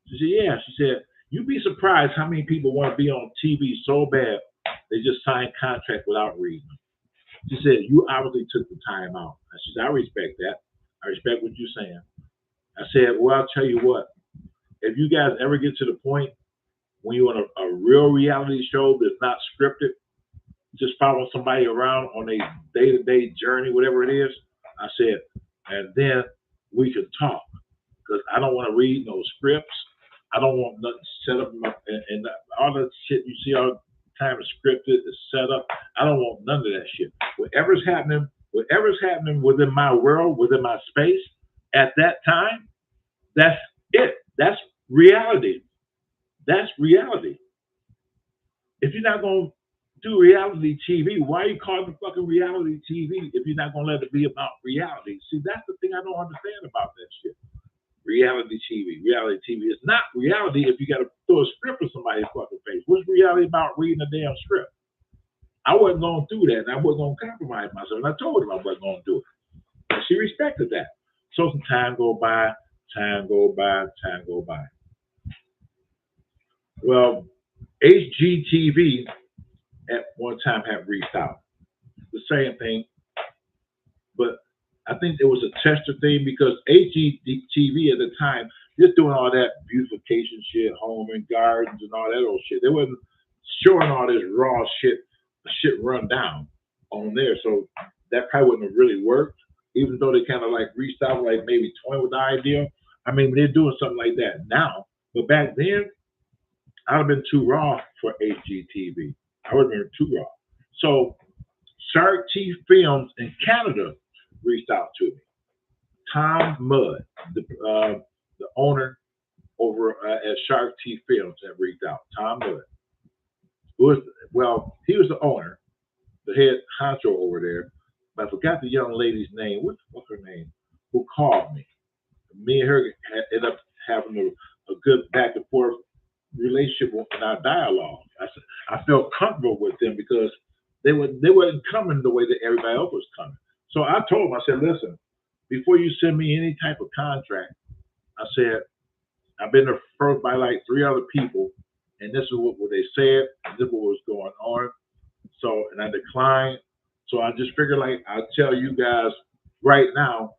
She said, yeah. She said, you'd be surprised how many people want to be on TV so bad they just sign contracts without reading them. She said, you obviously took the time out. She said, I respect that. I respect what you're saying. I said, well, I'll tell you what. If you guys ever get to the point when you're on a real reality show that's not scripted, just following somebody around on a day-to-day journey, whatever it is, I said, and then we could talk. Because I don't want to read no scripts. I don't want nothing set up and all that shit you see all the time is scripted, is set up. I don't want none of that shit. Whatever's happening within my world, within my space, at that time, that's it. That's reality. That's reality. If you're not going to do reality TV, why are you calling it fucking reality TV if you're not going to let it be about reality? See, that's the thing I don't understand about that shit. Reality TV. Reality TV is not reality if you got to throw a script in somebody's fucking face. What's reality about reading a damn script? I wasn't going to do that, and I wasn't going to compromise myself, and I told her I wasn't going to do it. And she respected that. So some time go by. Well, HGTV at one time had reached out. The same thing, but I think it was a tester thing because HGTV at the time, just doing all that beautification shit, home and gardens and all that old shit. They wasn't showing all this raw shit run down on there. So that probably wouldn't have really worked, even though they kind of like reached out, like maybe toying with the idea. I mean, they're doing something like that now. But back then, I'd have been too raw for HGTV. I would have been too raw. So Shark Teeth Films in Canada reached out to me. Tom Mudd, the owner over at Shark Teeth Films, had reached out. Tom Mudd, he was the owner, the head honcho over there, but I forgot the young lady's name. What's her name? Who called me? Me and her ended up having a good back and forth relationship in our dialogue. I felt comfortable with them because they wasn't coming the way that everybody else was coming. So I told them, I said, listen, before you send me any type of contract, I said, I've been approached by like 3 other people, and this is what they said, and this is what was going on. So, and I declined. So I just figured, like, I'll tell you guys right now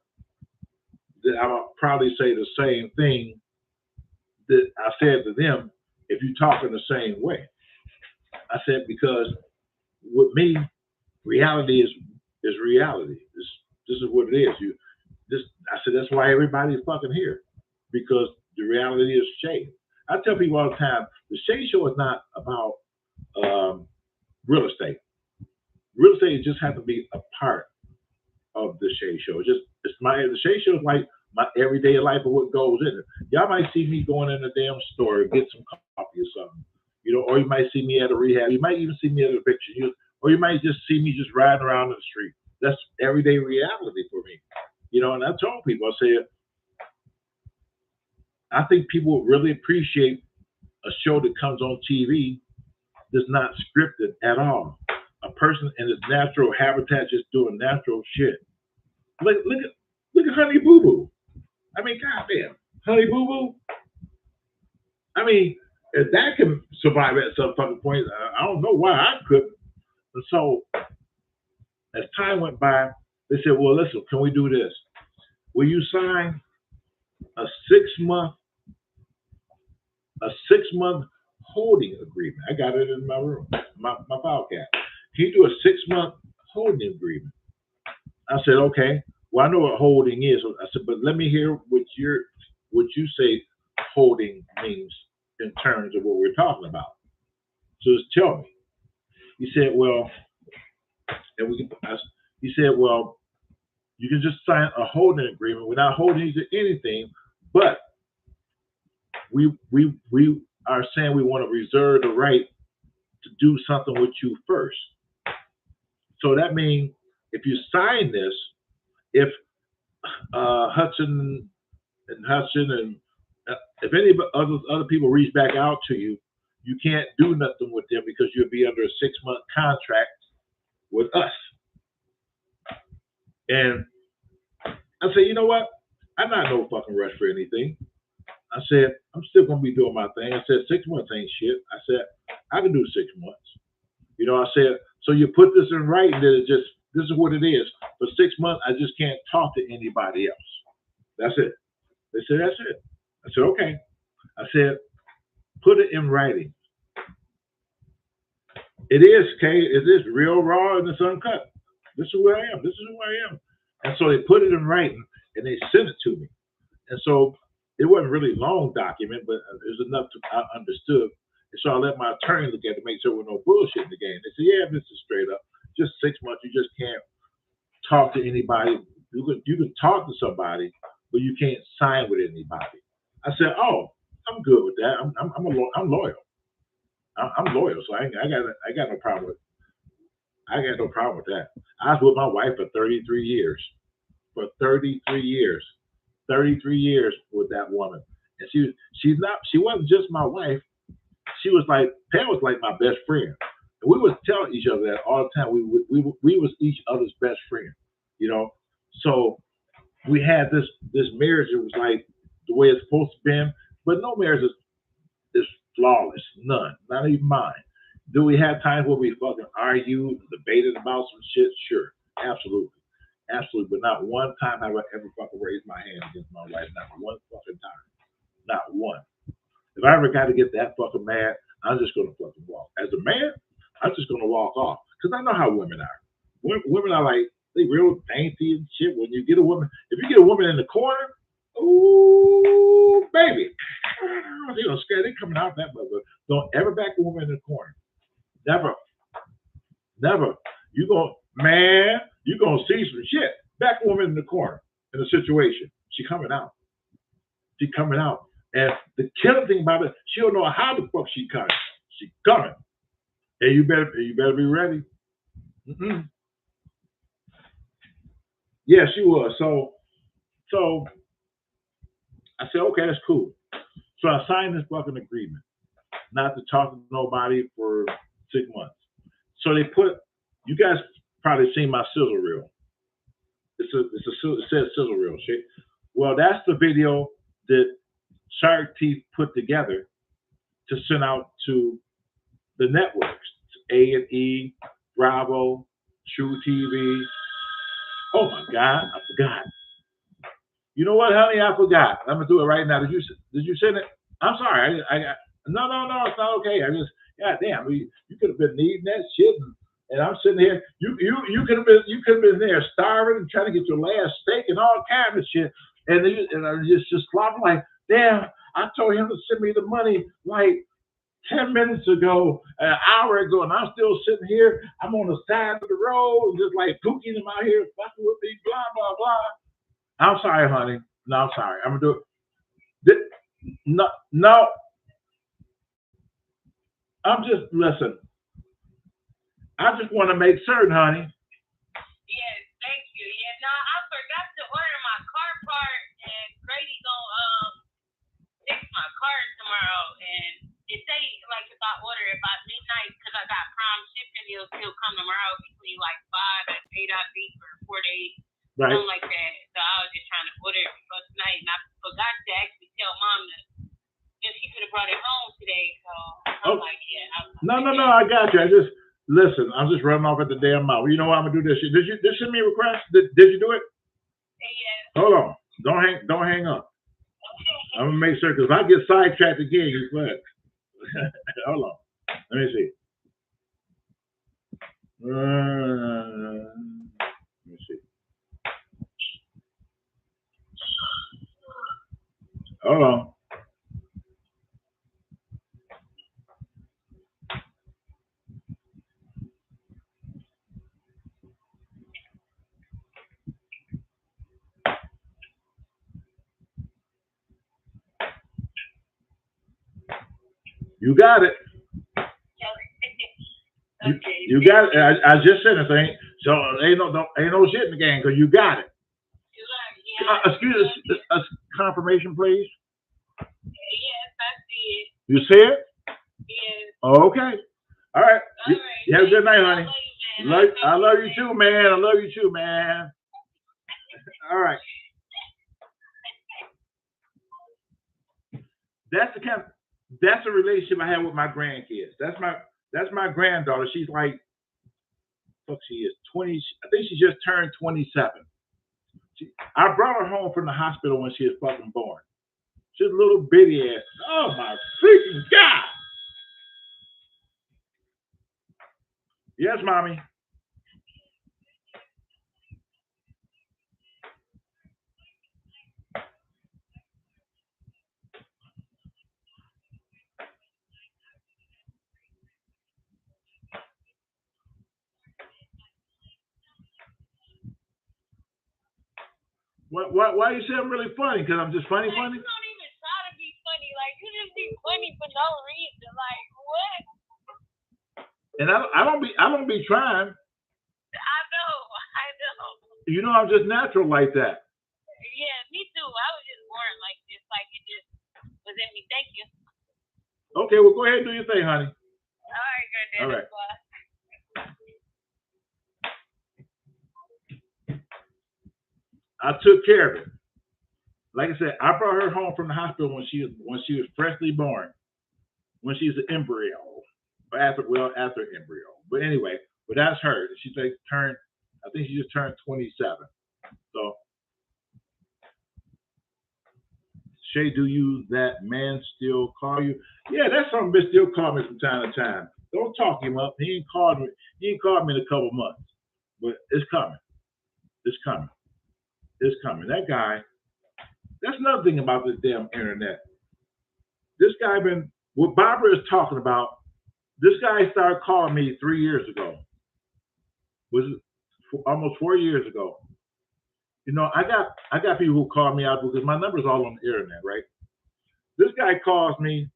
that I'll probably say the same thing that I said to them if you talk in the same way. I said, because with me, reality is reality. This is what it is. This I said that's why everybody's fucking here, because the reality is shade. I tell people all the time, the Shade Show is not about um, real estate. Real estate just has to be a part of the Shade Show. It's my the Shade Show is like my everyday life of what goes in it. Y'all might see me going in a damn store and get some coffee or something, or you might see me at a rehab. You might even see me at a picture. Or you might just see me just riding around in the street. That's everyday reality for me. And I told people, I said, I think people really appreciate a show that comes on TV that's not scripted at all. A person in his natural habitat just doing natural shit. Look at Honey Boo Boo. I mean, goddamn, Honey Boo Boo. I mean, if that can survive at some fucking point, I don't know why I couldn't. And so, as time went by, they said, "Well, listen, can we do this? Will you sign a 6 month a 6 month holding agreement?" I got it in my room, my file cabinet. Can you do a 6 month holding agreement? I said, okay. Well, I know what holding is. I said, but let me hear what you say holding means in terms of what we're talking about. So just tell me. He said, well, and we can. He said, well, you can just sign a holding agreement without holding you to anything, but we are saying we want to reserve the right to do something with you first. So that means if you sign this, if Hudson and if any other people reach back out to you, you can't do nothing with them because you'll be under a 6 month contract with us. And I said, you know what? I'm not no fucking rush for anything. I said, I'm still gonna be doing my thing. I said 6 months ain't shit. I said, I can do 6 months. I said, so you put this in writing that this is what it is. For 6 months, I just can't talk to anybody else. That's it. They said, that's it. I said, okay. I said, put it in writing. It is, Kay. It is real raw and it's uncut. This is who I am. This is who I am. And so they put it in writing and they sent it to me. And so it wasn't really a long document, but it was enough to I understood. And so I let my attorney look at it to make sure there was no bullshit in the game. They said, yeah, this is straight up. Just 6 months. You just can't talk to anybody. You can talk to somebody, but you can't sign with anybody. I said, oh, I'm good with that. I'm loyal. I'm loyal, so I got no problem with. I got no problem with that. I was with my wife for 33 years. For 33 years. 33 years with that woman. And she wasn't just my wife. She was like, Pam was like my best friend. And we would tell each other that all the time. We was each other's best friend, So we had this marriage. It was like the way it's supposed to be, but no marriage is flawless. None, not even mine. Do we have times where we fucking argue, debated about some shit? Sure, absolutely. Absolutely, but not one time have I ever fucking raised my hand against my wife. Not one fucking time. Not one. If I ever got to get that fucking mad, I'm just gonna fucking walk. As a man, I'm just gonna walk off because I know how women are. Women are like they real dainty and shit. When you get a woman, if you get a woman in the corner, ooh baby, scared. They coming out that mother. Don't ever back a woman in the corner. Never, never. You gonna see some shit. Back a woman in the corner in a situation. She coming out. She coming out. And the killing thing about it, she don't know how the fuck she coming. She coming. And you better be ready. Mm-mm. Yeah, she was. So I said, okay, that's cool. So I signed this fucking agreement not to talk to nobody for 6 months. So they put, you guys probably seen my sizzle reel. It says sizzle reel shit. Well, that's the video that Shark Teeth put together to send out to the networks, A&E, Bravo, True TV. Oh my God, I forgot. You know what, honey? I forgot. I'm gonna do it right now. Did you send it? I'm sorry. No. It's not okay. I just God damn. You could have been needing that shit, and I'm sitting here. You could have been there starving and trying to get your last steak and all kinds of shit, and I just flopping like damn. I told him to send me the money like 10 minutes ago, an hour ago, and I'm still sitting here. I'm on the side of the road, just like Pookie them out here fucking with me, blah blah blah. I'm sorry, honey. No, I'm sorry. I'm gonna do it. No, no. I'm just listen. I just want to make certain, honey. Yes, thank you. Yeah, no, I forgot to order my car part, and Grady gonna fix my car tomorrow. And it say like if I order it by midnight, because I got prime shipping, it'll still come tomorrow between like 5 and 8, I think, or 4 days, Right. something like that. So I was just trying to order it before tonight, and I forgot to actually tell Mom that if she could have brought it home today. So I'm Oh, like, yeah, no. I got you. I just listen. I'm just running off at the damn mouth. You know what? I'm gonna do this shit. Did you send me a request? Did you do it? yeah. Hold on. Don't hang up. I'm gonna make sure because if I get sidetracked again, you what? Hold on. Let me see. Let me see. Hold on. You got it. Okay. You got it. I just said it. So ain't no shit in the game because you got it. Yeah. Excuse us. Confirmation, please. Yes, I see it. You see it? Yes. Okay. All right. All right. You have a good night, honey. I love you man. too, man. I love you too, man. All right. That's the kind. That's the relationship I have with my grandkids. That's my granddaughter. She's like, fuck, she is 20. I think she just turned 27. I brought her home from the hospital when she was fucking born. She's a little bitty ass. Oh my freaking god! Yes, mommy. Why you say I'm really funny? Because I'm just funny. You don't even try to be funny. Like, you just be funny for no reason. Like, what? And I don't be trying. I know. You know I'm just natural like that. Yeah, me too. I was just born like this. Like, it just was in me. Thank you. Okay, well go ahead and do your thing, honey. All right, good. All right. I took care of it. Like I said, I brought her home from the hospital when she was freshly born, when she's an embryo, or after embryo. But anyway, but that's her. She like turned. I think she just turned 27. So, Shay, do you that man still call you? Yeah, that's something bitch still call me from time to time. Don't talk him up. He ain't called me. He ain't called me in a couple months, but it's coming. It's coming. It's coming. That guy. That's another thing about this damn internet. This guy been what Barbara is talking about. This guy started calling me 3 years ago. Was almost 4 years ago. You know, I got people who call me out because my number's all on the internet, right? This guy calls me.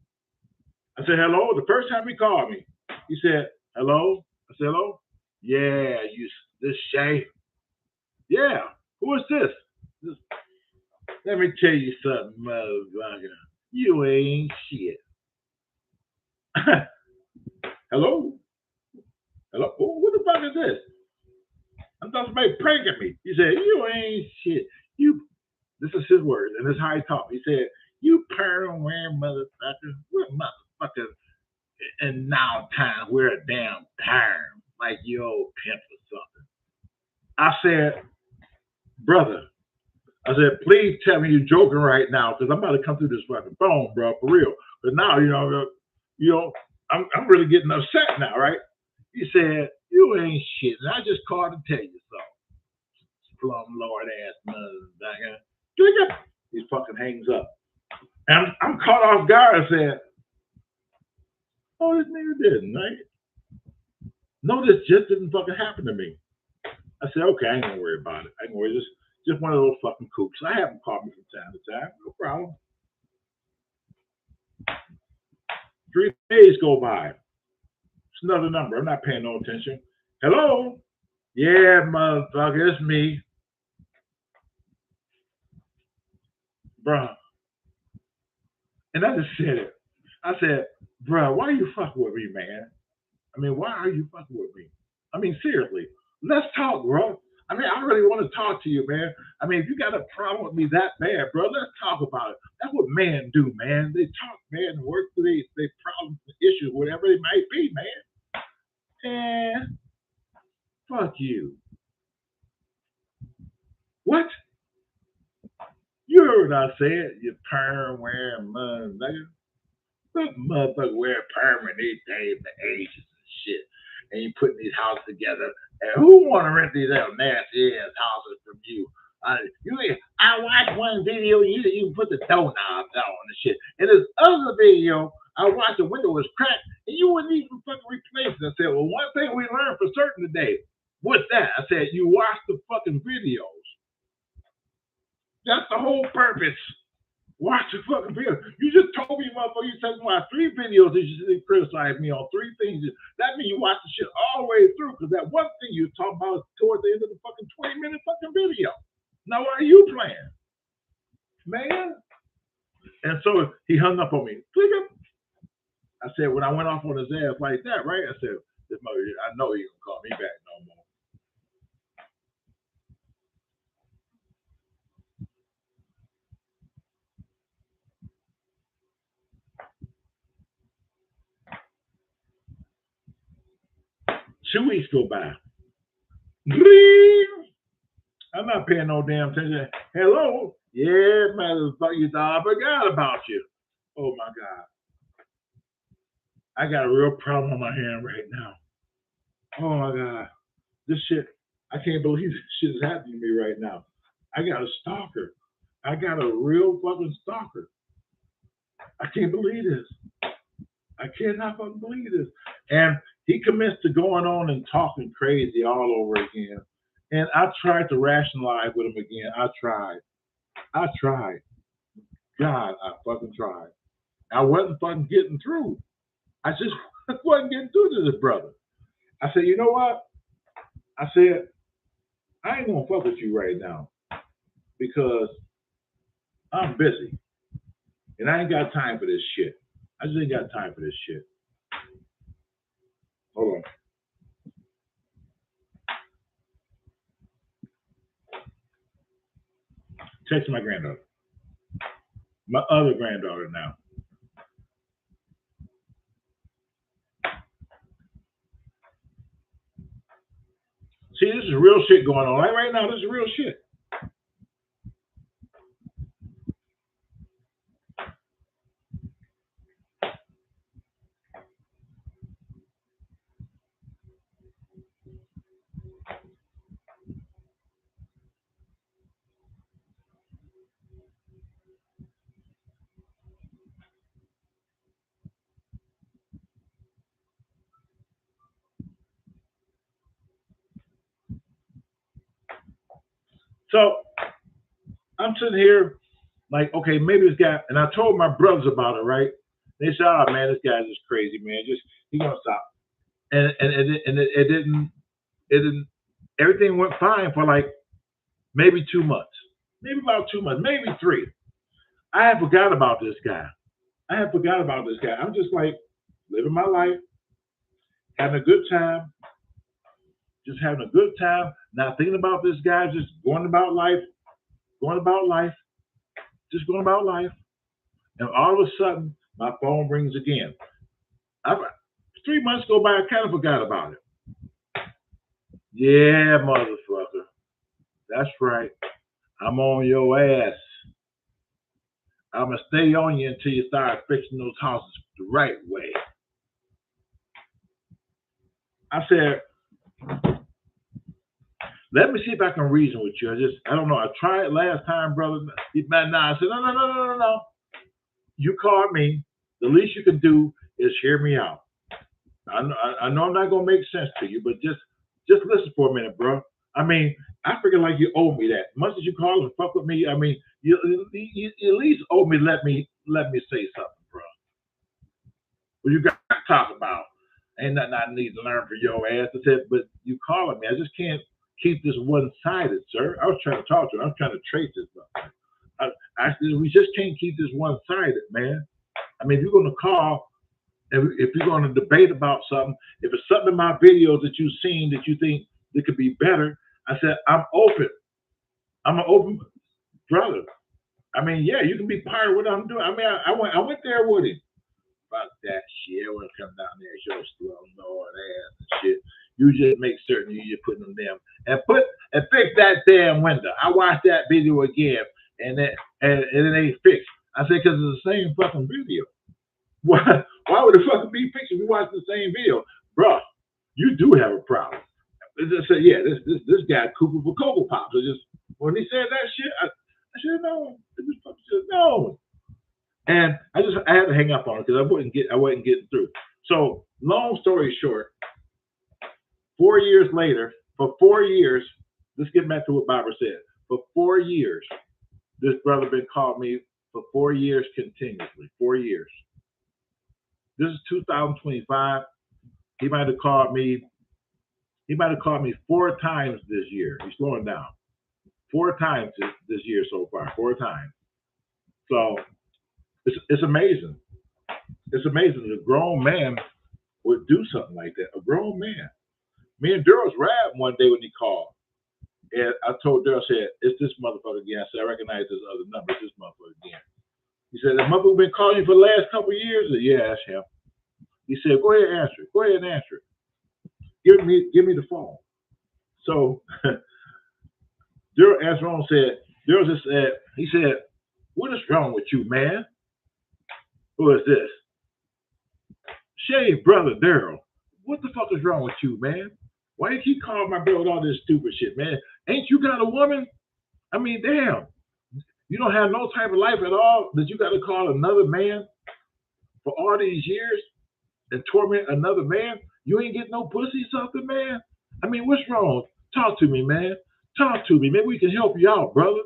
I said hello. The first time he called me, he said hello. I said hello. Yeah, this Shay. Yeah. Who is this? Let me tell you something, motherfucker. You ain't shit. Hello? Hello? What the fuck is this? I thought somebody pranking me. He said, you ain't shit. This is his words, and this is how he talked. He said, you perm wearing motherfucker. What motherfucker in now time wear a damn perm like you old pimp or something. I said, brother, I said, please tell me you're joking right now because I'm about to come through this fucking phone, bro, for real. But now, I'm really getting upset now, right? He said, you ain't shit. And I just called to tell you so. Plum lord ass motherfucker. He fucking hangs up. And I'm caught off guard. I said, oh, this nigga didn't, right? No, this just didn't fucking happen to me. I said, okay, I ain't gonna worry about it. I ain't gonna worry. Just one of those fucking kooks. I have them call me from time to time. No problem. 3 days go by. It's another number. I'm not paying no attention. Hello? Yeah, motherfucker, it's me. Bruh. And I just said it. I said, bruh, why are you fucking with me, man? I mean, why are you fucking with me? I mean, seriously. Let's talk, bro. I mean, I really want to talk to you, man. I mean, if you got a problem with me that bad, bro, let's talk about it. That's what men do, man. They talk, man, and work through their problems, issues, whatever they might be, man. And fuck you. What? You heard what I said, you perm wearing motherfucker. That motherfucker wear perm in these days, the ages and shit. And you putting these houses together. And who want to rent these little nasty ass houses from you? I watched one video, you put the doorknob down and shit. And this other video, I watched the window was cracked, and you wouldn't even fucking replace it. I said, well, one thing we learned for certain today, what's that? I said, you watch the fucking videos. That's the whole purpose. Watch the fucking video. You just told me, motherfucker, you said about 3 videos that you criticize me on 3 things. That means you watch the shit all the way through because that one thing you talking about is towards the end of the fucking 20-minute fucking video. Now, why are you playing? Man. And so he hung up on me. I said, when I went off on his ass like that, right? I said, this mother, I know he gonna call me back no more. Two weeks go by. I'm not paying no damn attention. Hello? Yeah, motherfucker, you thought I forgot about you. Oh my God. I got a real problem on my hand right now. Oh my God. This shit, I can't believe this shit is happening to me right now. I got a stalker. I got a real fucking stalker. I can't believe this. I cannot fucking believe this. And he commenced to going on and talking crazy all over again. And I tried to rationalize with him again. I tried. God, I fucking tried. I wasn't fucking getting through. I just wasn't getting through to this brother. I said, you know what? I said, I ain't gonna fuck with you right now because I'm busy. And I ain't got time for this shit. I just ain't got time for this shit. Hold on. Text my granddaughter. My other granddaughter now. See, this is real shit going on. Right now, this is real shit. So I'm sitting here like, okay, maybe this guy, and I told my brothers about it, right? They said, oh man, this guy's just crazy, man. He's gonna stop. And it didn't. Everything went fine for like maybe 2 months, maybe about 2 months, maybe 3. I had forgot about this guy. I'm just like living my life, having a good time, not thinking about this guy, just going about life. And all of a sudden, my phone rings again. 3 months go by, I kind of forgot about it. Yeah, motherfucker. That's right. I'm on your ass. I'm going to stay on you until you start fixing those houses the right way. I said, let me see if I can reason with you. I don't know. I tried last time, brother. Now I said, no. You called me. The least you can do is hear me out. I know I'm not gonna make sense to you, but just listen for a minute, bro. I mean, I figure like you owe me that. Much as you call and fuck with me, I mean, you at least owe me. Let me say something, bro. What you got to talk about? Ain't nothing I need to learn for your ass. I said, but you calling me. I just can't keep this one-sided, sir. I was trying to talk to you. I was trying to trace this stuff. I said, we just can't keep this one-sided, man. I mean, if you're going to call, if you're going to debate about something, if it's something in my videos that you've seen that you think that could be better, I said, I'm open. I'm an open brother. I mean, yeah, you can be part of what I'm doing. I mean, I went there with him. Fuck that shit. I want to come down there and show slow Lord ass and shit. You just make certain you just put them damn and fix that damn window. I watched that video again and it ain't fixed. I said, because it's the same fucking video. Why would the fucking be fixed if we watch the same video? Bruh, you do have a problem. I said, yeah, this guy Cooper for Cocoa Pops. So just when he said that shit, I should have known. I just fucking should have known. And I had to hang up on it because I wasn't getting through. So long story short, 4 years later, for 4 years, let's get back to what Barbara said. For 4 years, this brother been calling me for 4 years continuously. 4 years. This is 2025. He might have called me 4 times this year. He's slowing down. 4 times this year so far. 4 times. So it's amazing. It's amazing that a grown man would do something like that. A grown man. Me and Daryl was riding one day when he called. And I told Daryl, I said, it's this motherfucker again. I said, I recognize this other number. It's this motherfucker again. He said, the motherfucker been calling you for the last couple of years? I said, yeah, that's him. He said, go ahead and answer it. Go ahead and answer it. Give me the phone. So Daryl answered on he said, what is wrong with you, man? Who is this? Shave brother Daryl. What the fuck is wrong with you, man? Why you keep calling my brother with all this stupid shit, man? Ain't you got a woman? I mean, damn. You don't have no type of life at all that you got to call another man for all these years and torment another man? You ain't getting no pussy or something, man? I mean, what's wrong? Talk to me, man. Talk to me. Maybe we can help you out, brother.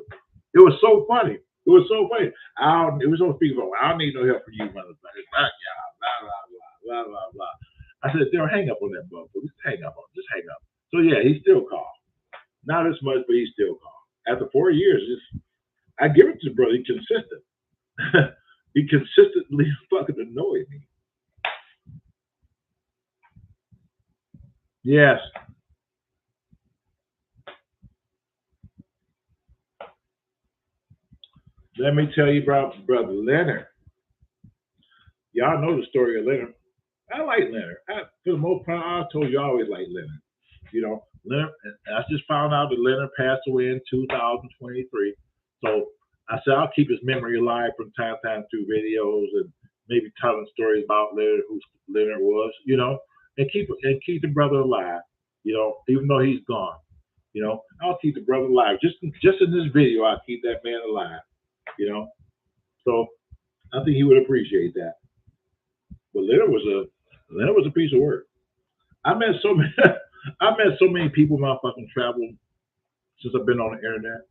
It was so funny. It was so funny. It was on speakerphone. I don't need no help from you, motherfucker. Blah, blah, blah, blah, blah, blah. I said, Daryl, hang up on that motherfucker. Just hang up on it. Just hang up. So, yeah, he still called. Not as much, but he still called. After 4 years, I give it to the brother. He's consistent. He consistently fucking annoyed me. Yes. Let me tell you about Brother Leonard. Y'all know the story of Leonard. I like Leonard. For the most part, I told you I always like Leonard. You know, Leonard. I just found out that Leonard passed away in 2023. So I said I'll keep his memory alive from time to time through videos and maybe telling stories about Leonard, who Leonard was. You know, and keep the brother alive. You know, even though he's gone. You know, I'll keep the brother alive. Just in this video, I'll keep that man alive. You know, so I think he would appreciate that. But Leonard was a piece of work. I met so many people in my fucking travel since I've been on the internet.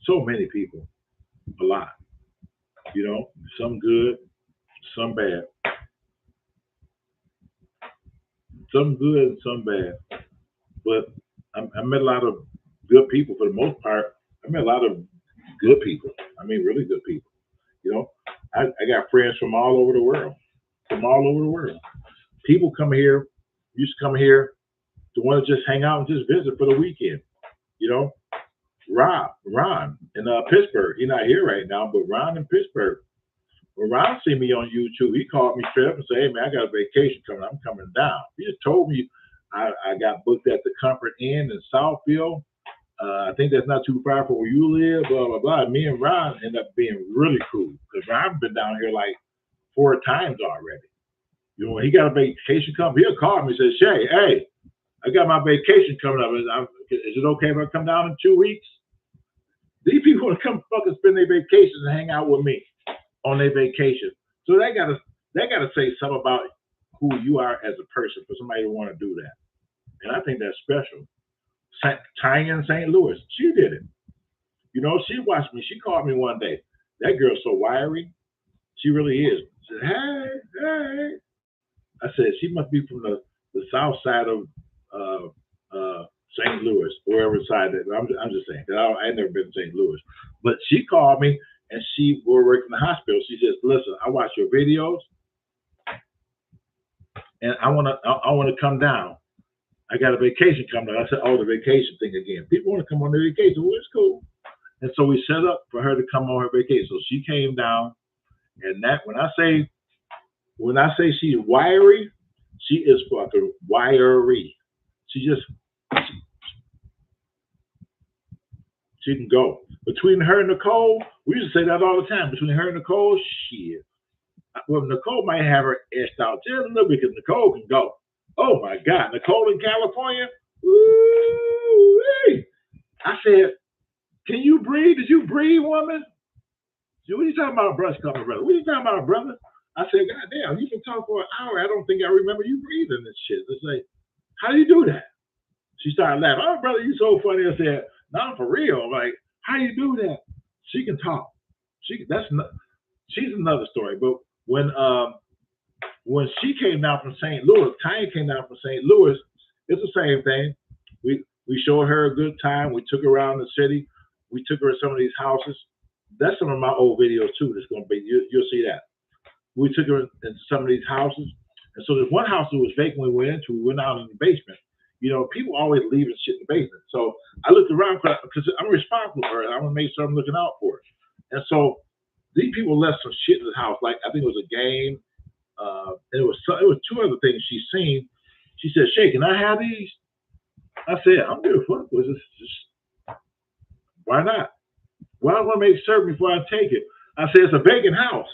So many people, a lot. You know, some good, some bad. Some good and some bad. But I met a lot of good people for the most part. I met a lot of good people. I mean, really good people. You know, I got friends from all over the world. People used to come here to want to just hang out and just visit for the weekend. You know, Ron in Pittsburgh. He's not here right now, but Ron in Pittsburgh. When Ron see me on YouTube, he called me straight up and said, hey, man, I got a vacation coming. I'm coming down. He just told me I got booked at the Comfort Inn in Southfield. I think that's not too far from where you live, blah, blah, blah. Me and Ron end up being really cool because Ron's been down here like 4 times already. You know, when he got a vacation coming, he'll call me and say, Shay, hey, I got my vacation coming up. Is it okay if I come down in 2 weeks? These people want to come fucking spend their vacations and hang out with me on their vacation. So they gotta say something about who you are as a person for somebody to want to do that. And I think that's special. Tanya in St. Louis, she did it. You know, she watched me. She called me one day. That girl's so wiry. She really is. She said, hey. I said, she must be from the south side of St. Louis, wherever side that. I'm just saying, because I ain't never been to St. Louis. But she called me, and she worked in the hospital. She says, listen, I watch your videos, and I want to come down. I got a vacation coming up. I said, oh, the vacation thing again. People want to come on their vacation. Well, it's cool. And so we set up for her to come on her vacation. So she came down, and that when I say she's wiry, she is fucking wiry. She can go. Between her and Nicole, we used to say that all the time. Between her and Nicole, shit. Well, Nicole might have her asked out just a little bit because Nicole can go. Oh my God, Nicole in California. Woo-wee. I said, can you breathe? Did you breathe, woman? What are you talking about, brother? What are you talking about, brother? I said, God damn, you can talk for an hour. I don't think I remember you breathing this shit. It's like, how do you do that? She started laughing. Oh, brother, you so funny. I said, no, for real. I'm like, how you do that? She can talk. She's another story. But when she came down from St. Louis, Tanya came down from St. Louis, it's the same thing. We showed her a good time. We took her around the city. We took her to some of these houses. That's some of my old videos too. That's gonna be you'll see that. We took her into some of these houses, and so there's one house that was vacant. We went out in the basement. You know, people always leaving shit in the basement. So I looked around because I'm responsible for it. I want to make sure I'm looking out for it. And so these people left some shit in the house. Like I think it was a game. And it was 2 other things she seen. She said, Shay, can I have these? I said, I'm good. What was this? Why not? Well, I want to make certain before I take it. I said, it's a vacant house.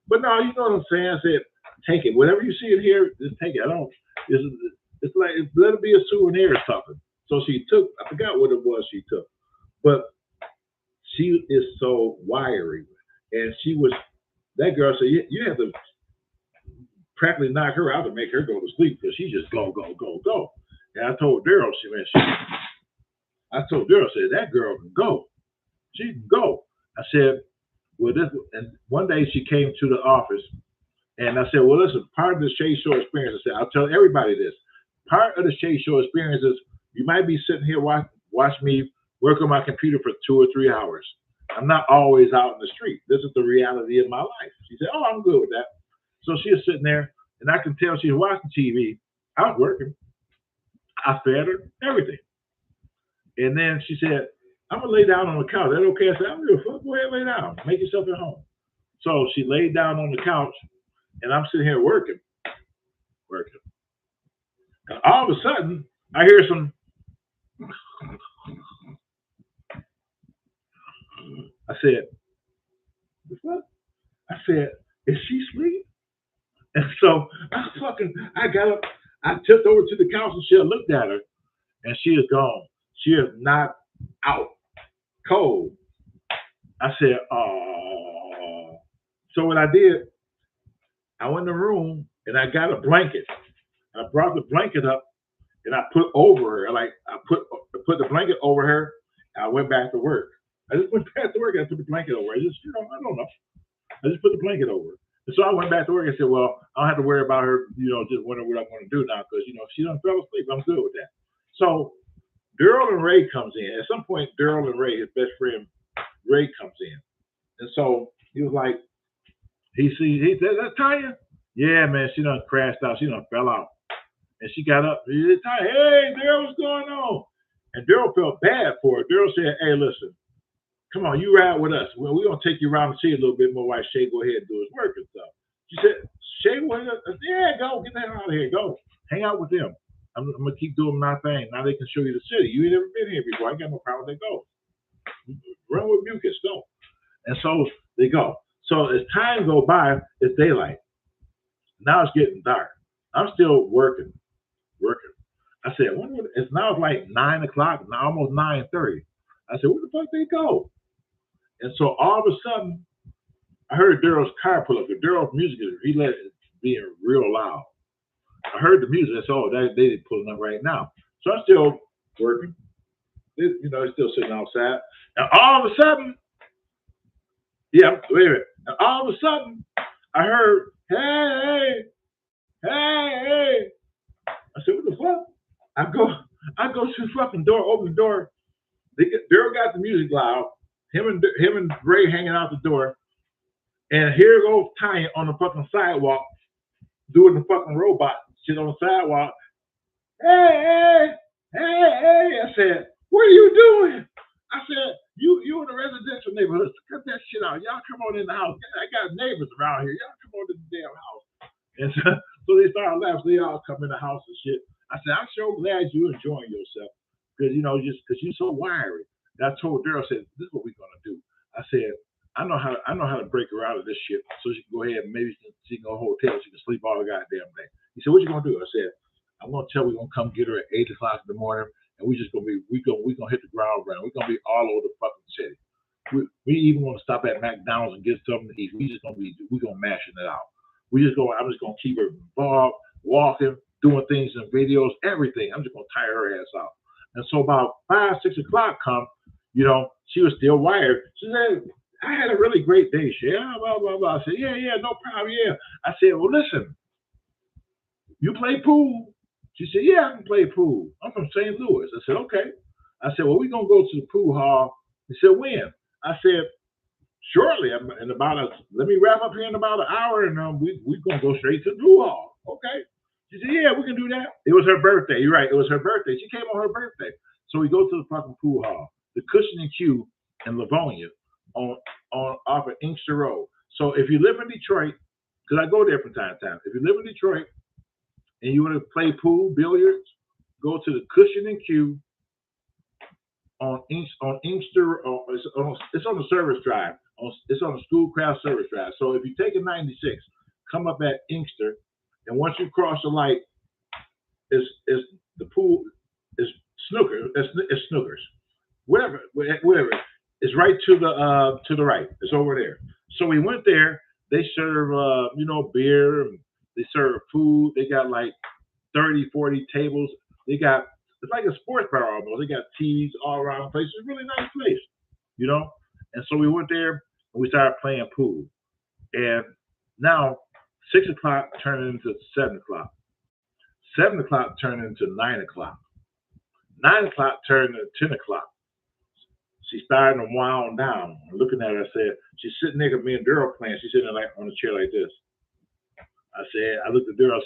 But no, you know what I'm saying? I said, take it. Whatever you see in here, just take it. It's like, let it be a souvenir or something. So she took, I forgot what it was she took. But she is so wiry. And that girl said, you have to practically knock her out to make her go to sleep because she just go. And I told Daryl, said, that girl can go. She can go. I said, well, and one day she came to the office and I said, well, listen, part of the Shay Show experience, I said, I'll tell everybody this. Part of the Shay Show experience is you might be sitting here watch me work on my computer for 2 or 3 hours. I'm not always out in the street. This is the reality of my life. She said, oh, I'm good with that. So she was sitting there, and I can tell she was watching TV. I was working. I fed her, everything. And then she said, I'm going to lay down on the couch. Is that okay? I said, I don't give a fuck. Go ahead and lay down. Make yourself at home. So she laid down on the couch, and I'm sitting here working. And all of a sudden, I hear some. I said, what? I said, is she asleep? And so I got up, I tipped over to the couch and she looked at her and she is gone. She is knocked out cold. I said, oh. So what I did, I went in the room and I got a blanket. I brought the blanket up and I put over her. Like I put the blanket over her. And I went back to work. I just went back to work and I put the blanket over her. I don't know. I just put the blanket over her. And so I went back to work and said, well, I don't have to worry about her, just wondering what I'm going to do now because, if she done fell asleep, I'm good with that. So Daryl and Ray comes in. At some point, Daryl and Ray, his best friend, Ray comes in. And so he was like, he said, that's Tanya? Yeah, man, she done crashed out. She done fell out. And she got up. He said, Tanya, hey, Daryl, what's going on? And Daryl felt bad for her. Daryl said, hey, listen, come on, you ride with us. Well, we're going to take you around and see a little bit more while Shay go ahead and do his work and stuff. She said, Shay, yeah, go. Get the hell out of here. Go. Hang out with them. I'm gonna keep doing my thing. Now they can show you the city. You ain't never been here before. I got no problem. They go. Run with mucus, go. And so they go. So as time go by, it's daylight. Now it's getting dark. I'm still working. I said, it's now like 9 o'clock, now almost 9:30. I said, where the fuck they go? And so all of a sudden, I heard Daryl's car pull up. Daryl's music he let it being real loud. I heard the music. I said, oh, they pulling up right now. So I'm still working. They're still sitting outside. And all of a sudden, wait a minute. And all of a sudden, I heard, hey. I said, what the fuck? I go to the fucking door, open the door. Daryl got the music loud. Him and Ray hanging out the door. And here goes Tanya on the fucking sidewalk doing the fucking robot shit on the sidewalk. Hey. I said, what are you doing? I said, you in a residential neighborhood. Cut that shit out. Y'all come on in the house. I got neighbors around here. Y'all come on in the damn house. And so they started laughing. They all come in the house and shit. I said, I'm so glad you're enjoying yourself. Because, just because you're so wiry. And I told Daryl, I said, this is what we're going to do. I said, I know how to break her out of this shit so she can go ahead and maybe she can go to a hotel. She can sleep all the goddamn day. He said, what you going to do? I said, I'm going to tell her we're going to come get her at 8 o'clock in the morning. And we just going to be, we're going to hit the ground running. We're going to be all over the fucking city. We even want to stop at McDonald's and get something to eat. We're going to mashing it out. I'm just going to keep her involved, walking, doing things in videos, everything. I'm just going to tire her ass out. And so about 5, 6 o'clock come, she was still wired. She said, I had a really great day, yeah, blah, blah, blah. I said, yeah, no problem, yeah. I said, well, listen, you play pool? She said, yeah, I can play pool. I'm from St. Louis. I said, okay. I said, well, we're going to go to the pool hall. He said, when? I said, shortly, let me wrap up here in about an hour, and we're going to go straight to the pool hall. Okay. She said, yeah, we can do that. It was her birthday. You're right. It was her birthday. She came on her birthday. So we go to the fucking pool hall, the Cushing & Q in Livonia on off of Inkster Road. So if you live in Detroit, because I go there from time to time, if you live in Detroit and you want to play pool, billiards, go to the Cushing & Q on Inkster. It's on the service drive. It's on the Schoolcraft service drive. So if you take a 96, come up at Inkster, and once you cross the light, is the pool is snooker. It's snookers. Whatever. It's right to the right. It's over there. So we went there. They serve beer. They serve food. They got like 30, 40 tables. It's like a sports bar almost. They got TVs all around the place. It's a really nice place, And so we went there and we started playing pool. And now 6 o'clock turned into 7 o'clock. 7 o'clock turned into 9 o'clock. 9 o'clock turned into 10 o'clock. She started to wound down. I'm looking at her, I said, she's sitting there with me and Daryl playing. She's sitting there on a chair like this. I looked at Daryl,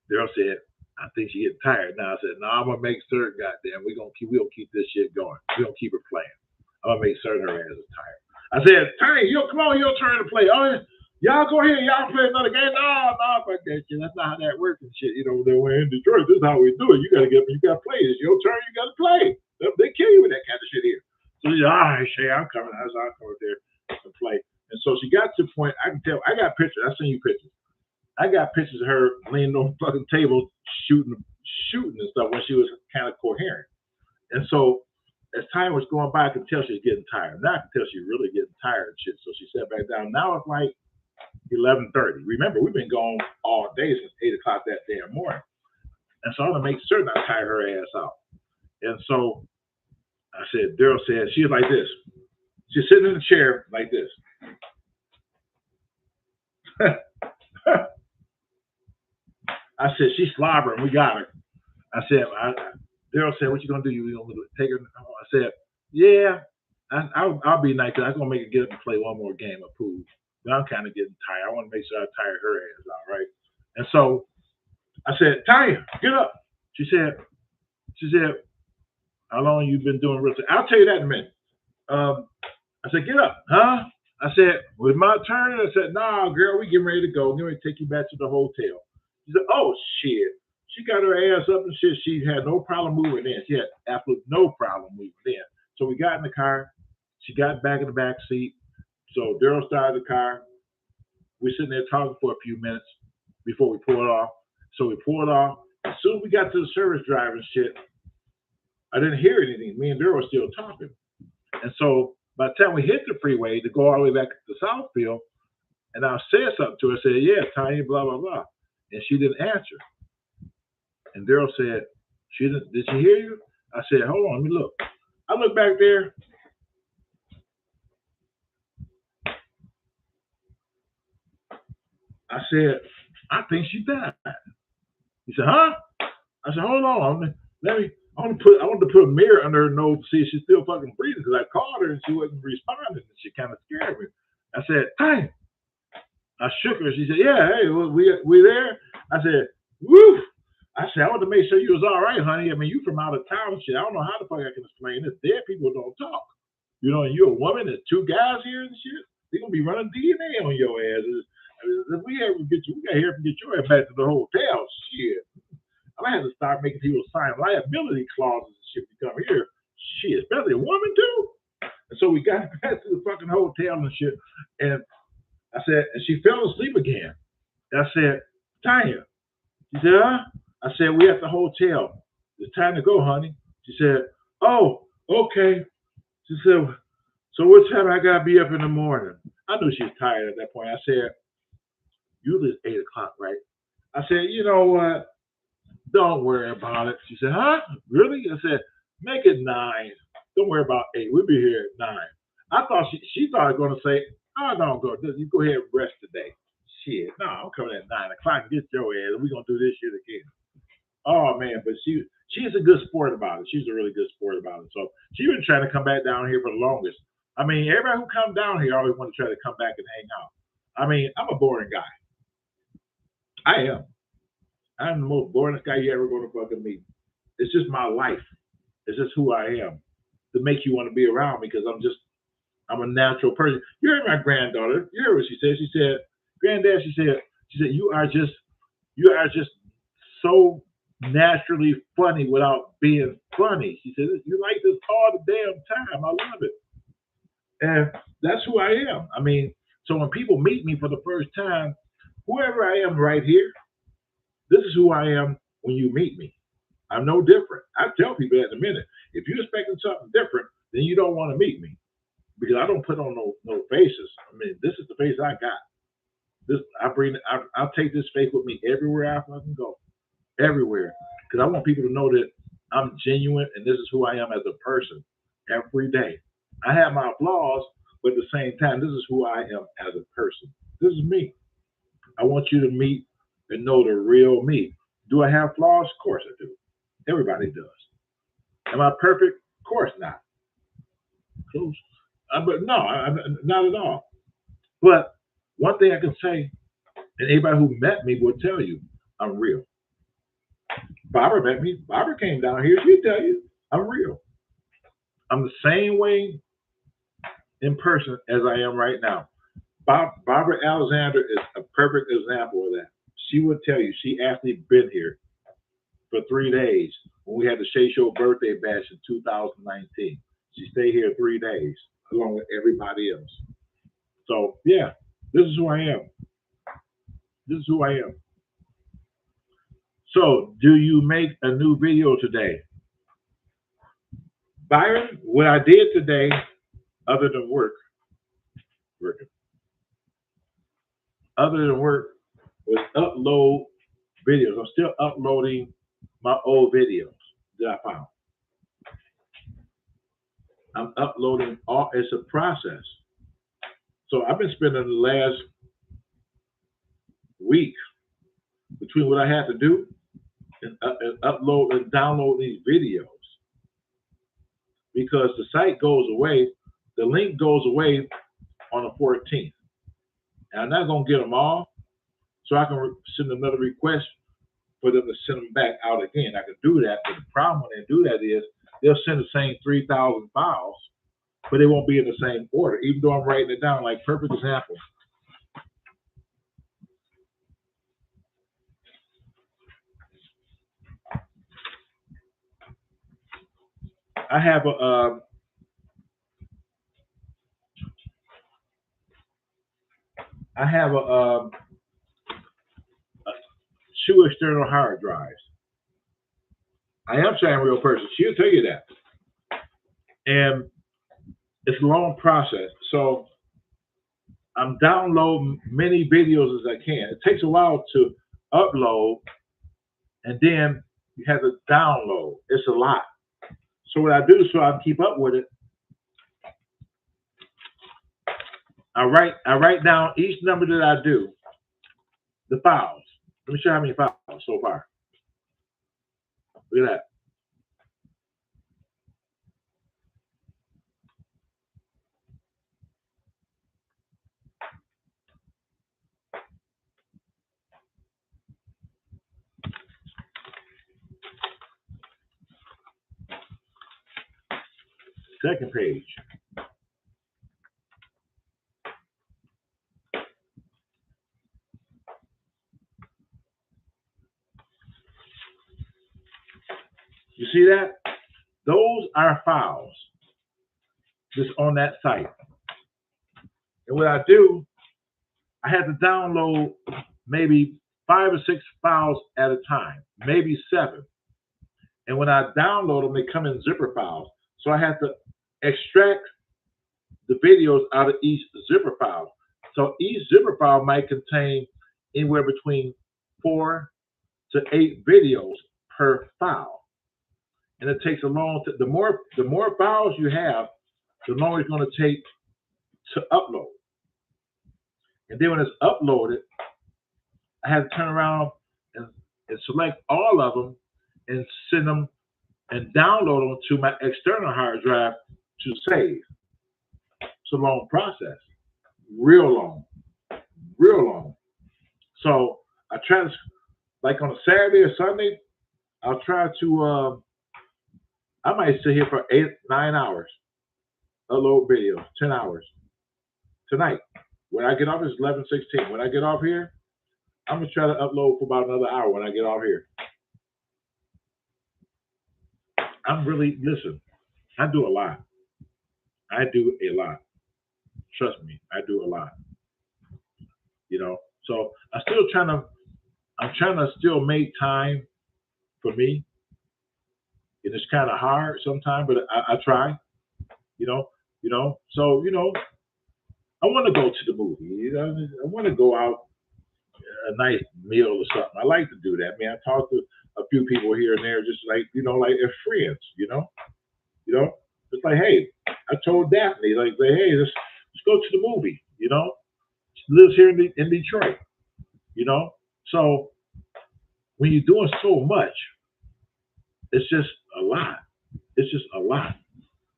Daryl said, I think she's getting tired now. I said, no, I'm going to make certain, goddamn, we'll keep this shit going. We're going to keep her playing. I'm going to make certain her ass is tired. I said, Tiny, come on, your turn to play. Oh, y'all go ahead. Y'all play another game. No, fuck that shit. That's not how that works and shit. We're in Detroit. This is how we do it. You got to play. It's your turn. You got to play. They kill you with that kind of shit here. So she said, all right, Shay, I'm coming. I'll come up there and play. And so she got to the point, I can tell, I got pictures. I seen you pictures. I got pictures of her leaning on the fucking table shooting and stuff when she was kind of coherent. And so as time was going by, I could tell she was getting tired. Now I could tell she's really getting tired and shit. So she sat back down. Now it's like 11:30. Remember, we've been gone all day since 8 o'clock that damn morning. And so I'm going to make certain I tire her ass out. And so I said, Daryl said, she was like this. She's sitting in the chair like this. I said, she's slobbering. We got her. I said, Daryl said, what you going to do? You going to take her? I said, yeah, I'll be nice. I'm going to make her get up and play one more game of pool. But I'm kind of getting tired. I want to make sure I tire her ass out, right? And so I said, Tanya, get up. She said, how long you been doing real estate? I'll tell you that in a minute. I said, get up, huh? I said, was my turn? I said, nah, girl, we getting ready to go. We're going to take you back to the hotel. She said, oh, shit. She got her ass up and shit. She had no problem moving in. She had absolutely no problem moving in. So we got in the car. She got back in the back seat. So Daryl started the car. We're sitting there talking for a few minutes before we pulled off. So we pulled off. As soon as we got to the service driver and shit, I didn't hear anything. Me and Daryl were still talking. And so by the time we hit the freeway to go all the way back to Southfield, and I said something to her, I said, yeah, Tanya, blah, blah, blah. And she didn't answer. And Daryl said, did she hear you? I said, hold on, let me look. I look back there. I said, I think she died. He said, huh? I said, hold on. I want to put a mirror under her nose to see if she's still fucking breathing, because I called her and she wasn't responding, and she kind of scared me. I said, hey. I shook her. She said, yeah, hey, we there? I said, woo. I said, I want to make sure you was all right, honey. I mean, you from out of town and shit. I don't know how the fuck I can explain this. Dead people don't talk. You know, and you're a woman, there's two guys here and shit. They're going to be running DNA on your ass. If we ever get you, we got to hear get your ass back to the hotel. Shit. I'm going to have to start making people sign liability clauses and shit to come here. Shit, especially a woman, too. And so we got back to the fucking hotel and shit. And I said, and she fell asleep again. I said, Tanya. She said, huh? I said, we at the hotel. It's time to go, honey. She said, oh, okay. She said, so what time I got to be up in the morning? I knew she was tired at that point. I said, usually it's 8 o'clock, right? I said, you know what? Don't worry about it. She said, huh? Really? I said, make it 9. Don't worry about 8. We'll be here at 9. I thought she thought I was going to say, oh, don't go. You go ahead and rest today. Shit. No, I'm coming at 9 o'clock and get your ass. We're going to do this shit again. Oh, man. But she's a good sport about it. She's a really good sport about it. So she's been trying to come back down here for the longest. I mean, everybody who comes down here always want to try to come back and hang out. I mean, I'm a boring guy. I am. I'm the most boringest guy you're ever going to fucking meet. It's just my life. It's just who I am to make you want to be around me, because I'm a natural person. You heard my granddaughter. You heard what she said. She said, Granddad, she said, you are just so naturally funny without being funny. She said, you like this all the damn time. I love it. And that's who I am. I mean, so when people meet me for the first time, whoever I am right here, this is who I am when you meet me. I'm no different. I tell people that in a minute. If you're expecting something different, then you don't want to meet me, because I don't put on no faces. I mean, this is the face I got. I'll take this face with me everywhere I fucking go. Everywhere. Because I want people to know that I'm genuine and this is who I am as a person every day. I have my flaws, but at the same time, this is who I am as a person. This is me. I want you to meet and know the real me. Do I have flaws? Of course I do. Everybody does. Am I perfect? Of course not. Close. But no, not at all. But one thing I can say, and anybody who met me will tell you, I'm real. Barbara met me. Barbara came down here. She'll tell you, I'm real. I'm the same way in person as I am right now. Barbara Alexander is a perfect example of that. She would tell you, she actually been here for 3 days when we had the Shay Show birthday bash in 2019. She stayed here 3 days along with everybody else. So yeah, this is who I am. This is who I am. So do you make a new video today? Byron, what I did today, other than working, was upload videos. I'm still uploading my old videos that I found. I'm uploading it's a process. So I've been spending the last week between what I have to do and upload and download these videos, because the site goes away, the link goes away on the 14th. And I'm not going to get them all, so I can send another request for them to send them back out again. I can do that, but the problem when they do that is they'll send the same 3,000 files, but they won't be in the same order, even though I'm writing it down. Like, perfect example. I have a two external hard drives. I am saying real person. She'll tell you that, and it's a long process. So I'm downloading many videos as I can. It takes a while to upload, and then you have to download. It's a lot. So what I do, so I can keep up with it, I write down each number that I do, the files. Let me show you how many files so far. Look at that. Second page. You see that? Those are files just on that site. And what I do, I have to download maybe 5 or 6 files at a time, maybe 7. And when I download them, they come in zipper files. So I have to extract the videos out of each zipper file. So each zipper file might contain anywhere between 4 to 8 videos per file. And it takes a long time. The more files you have, the longer it's going to take to upload. And then when it's uploaded, I have to turn around and select all of them and send them and download them to my external hard drive to save. It's a long process, real long. So I try to, like on a Saturday or Sunday, I'll try to, I might sit here for 8, 9 hours, upload videos, 10 hours. Tonight, when I get off, it's 11:16. When I get off here, I'm gonna try to upload for about another hour when I get off here. Listen, I do a lot. Trust me, I do a lot. So I'm trying to still make time for me. And it's kind of hard sometimes, but I try, So, I want to go to the movie. I want to go out a nice meal or something. I like to do that. I mean, I talk to a few people here and there, just like, like as friends, It's like, hey, I told Daphne, like, hey, let's go to the movie, She lives here in Detroit, So when you're doing so much, it's just a lot. It's just a lot,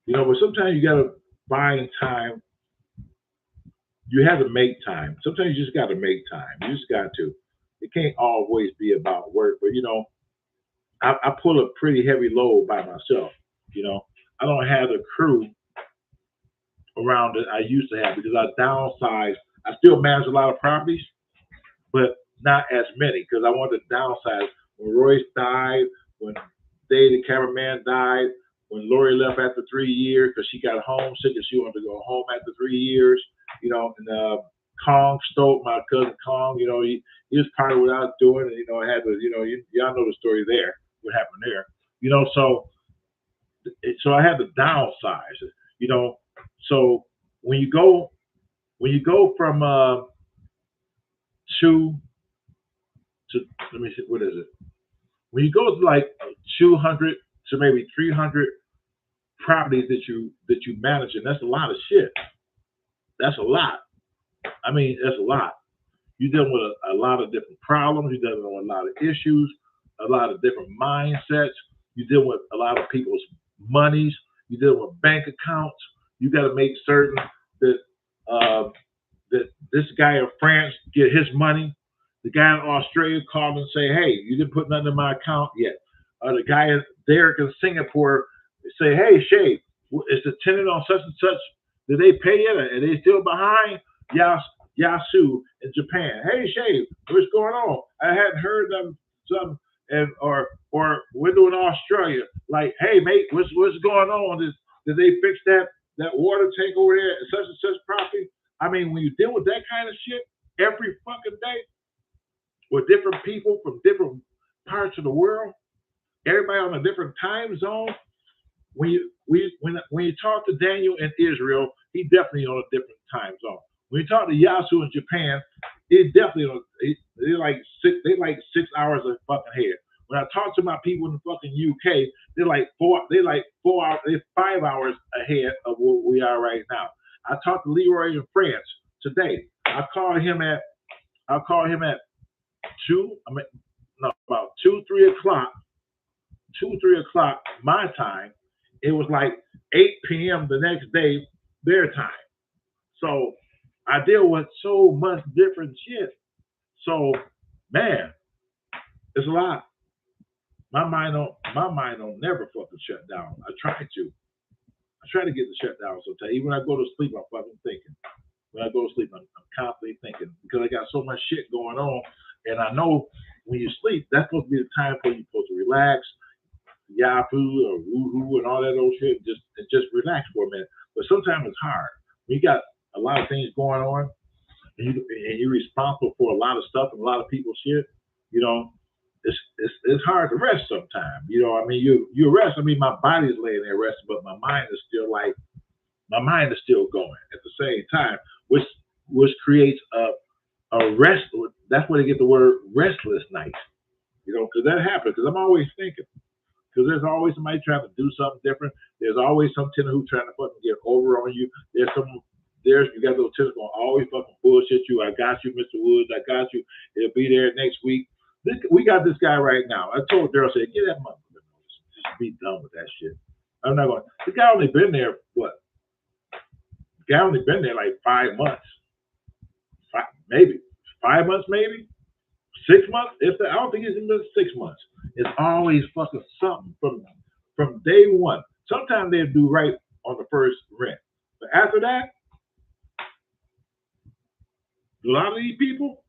But sometimes you gotta find time. You have to make time. Sometimes you just got to make time. You just got to. It can't always be about work, but I pull a pretty heavy load by myself. I don't have the crew around that I used to have because I downsized. I still manage a lot of properties, but not as many because I wanted to downsize. When Royce died, when Dave the cameraman died, when Lori left after 3 years because she got homesick and she wanted to go home after 3 years, and Kong Stoke, my cousin Kong, he was part of what I was doing, and I had to, y'all know the story there, what happened there, so I had to downsize, So when you go from 2 to, let me see, what is it? When you go to like 200 to maybe 300 properties that you manage, and that's a lot of shit. That's a lot. I mean, that's a lot. You're dealing with a lot of different problems. You're dealing with a lot of issues, a lot of different mindsets. You're dealing with a lot of people's monies. You're dealing with bank accounts. You got to make certain that that this guy in France get his money. The guy in Australia called and say, hey, you didn't put nothing in my account yet. The guy Derek in Singapore say, hey, Shay, is the tenant on such and such? Did they pay it? Are they still behind? Yasu in Japan. Hey, Shay, what's going on? I hadn't heard them some, or or window in Australia, like, hey mate, what's going on? Did they fix that water tank over there at such and such property? I mean, when you deal with that kind of shit every fucking day with different people from different parts of the world, everybody on a different time zone. When you talk to Daniel in Israel, he definitely on a different time zone. When you talk to Yasu in Japan, he definitely they like 6 hours of fucking ahead. When I talk to my people in the fucking UK, they're like 4 hours, they're 5 hours ahead of where we are right now. I talked to Leroy in France today. I'll call him at about 3 o'clock my time. It was like 8 p.m. the next day their time. So I deal with so much different shit. So man, it's a lot. My mind don't never fucking shut down. I try to get to shut down sometimes. Even when I go to sleep, I'm fucking thinking. When I go to sleep, I'm constantly thinking because I got so much shit going on. And I know when you sleep, that's supposed to be the time where you're supposed to relax, Yahoo or woohoo and all that old shit, just relax for a minute. But sometimes it's hard. When you got a lot of things going on, and you're responsible for a lot of stuff and a lot of people's shit, you know, it's hard to rest sometimes. You know, I mean, you rest. I mean, my body's laying there resting, but my mind is still going at the same time, which creates a rest. That's where they get the word restless night. You know, because that happens. Because I'm always thinking. Because there's always somebody trying to do something different. There's always some tenant who's trying to fucking get over on you. You got those tenants going to always fucking bullshit you. I got you, Mr. Woods. I got you. It'll be there next week. We got this guy right now. I told Daryl, I said, get that motherfucker. Just be done with that shit. I'm not going. The guy only been there what? The guy only been there like 5 months. Maybe 5 months, maybe 6 months. I don't think it's been 6 months. It's always fucking something from day one. Sometimes they do right on the first rent, but after that, a lot of these people,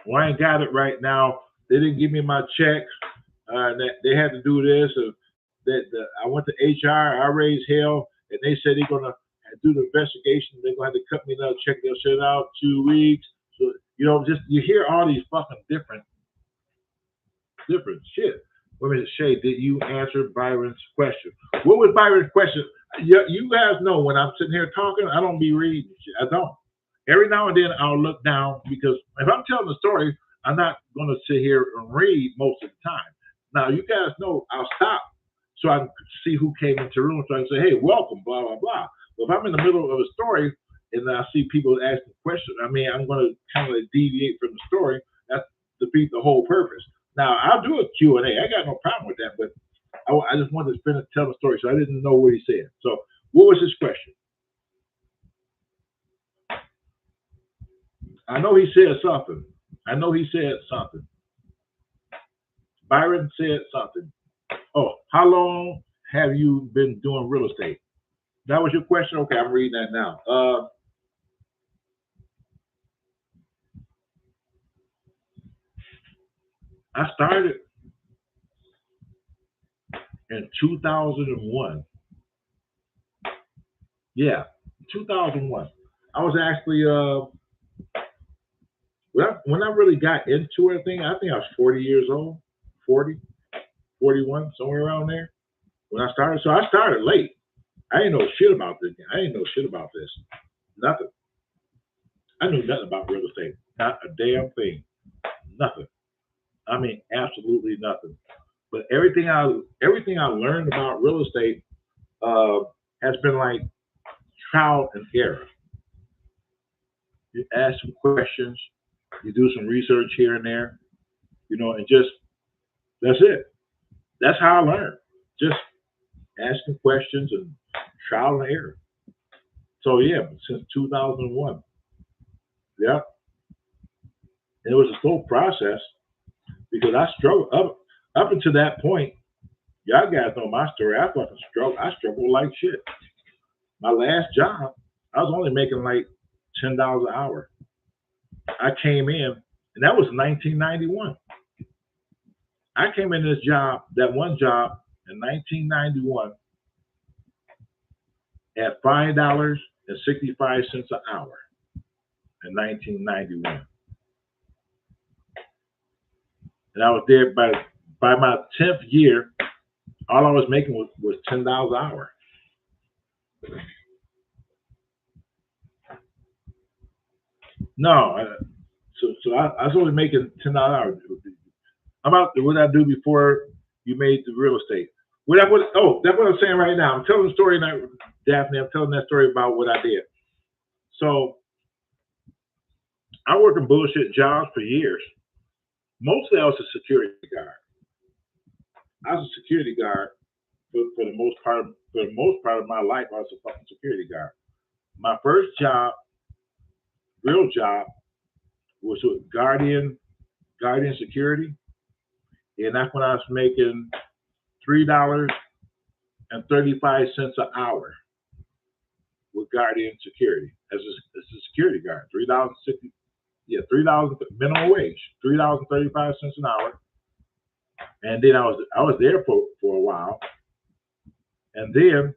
well, I ain't got it right now. They didn't give me my check. They had to do this. I went to HR. I raised hell, and they said they're gonna do the investigation. They're gonna have to cut me another check. They'll shut it out 2 weeks. So just you hear all these fucking different shit. Wait a minute, Shay, did you answer Byron's question? What was Byron's question? You guys know when I'm sitting here talking, I don't be reading shit. I don't. Every now and then I'll look down because if I'm telling a story, I'm not going to sit here and read most of the time. Now, you guys know I'll stop so I can see who came into the room so I can say, hey, welcome, blah, blah, blah. But if I'm in the middle of a story and I see people asking questions, I mean, I'm going to kind of deviate from the story. That defeats the whole purpose. Now, I'll do a Q&A. I got no problem with that, but I just wanted to tell the story, so I didn't know what he said. So what was his question? I know he said something. Byron said something. Oh, how long have you been doing real estate? That was your question? Okay, I'm reading that now. I started in 2001. Yeah, 2001. I was actually when I really got into everything, I think I was 40 years old, 40, 41, somewhere around there when I started. So I started late. I didn't know shit about this. Nothing. I knew nothing about real estate. Not a damn thing. Nothing. I mean, absolutely nothing. But everything I learned about real estate has been like trial and error. You ask some questions, you do some research here and there, and just that's it. That's how I learned. Just asking questions and trial and error. So yeah, since 2001. Yeah. And it was a slow process because I struggled up until that point. Y'all guys know my story. I fucking struggled. I struggled like shit. My last job, I was only making like $10 an hour. I came in, and that was 1991. I came in this job, that one job, in 1991 at $5.65 an hour in 1991, and I was there by my 10th year. All I was making was $10 an hour. No, I was only making $10 an hour. How about what I do before you made the real estate? That's what I'm saying right now. I'm telling the story now, Daphne. I'm telling that story about what I did. So I worked in bullshit jobs for years. Mostly I was a security guard. I was a security guard for the most part. For the most part of my life, I was a fucking security guard. My first job, real job, was with Guardian Security, and that's when I was making $3.35 an hour with Guardian Security as a security guard. $3 minimum wage, $3.35 an hour. And then I was there for a while, and then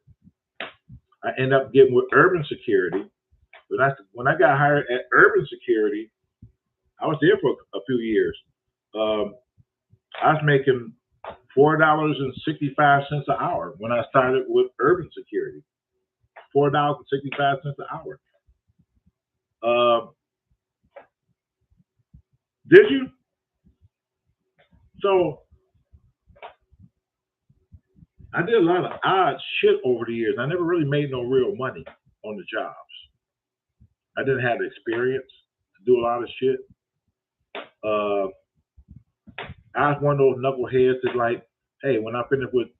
I ended up getting with Urban Security. When I got hired at Urban Security, I was there for a few years. I was making $4.65 an hour when I started with Urban Security. $4.65 an hour. Did you? So I did a lot of odd shit over the years. I never really made no real money on the jobs. I didn't have the experience to do a lot of shit. I was one of those knuckleheads that's like, hey, when I finish with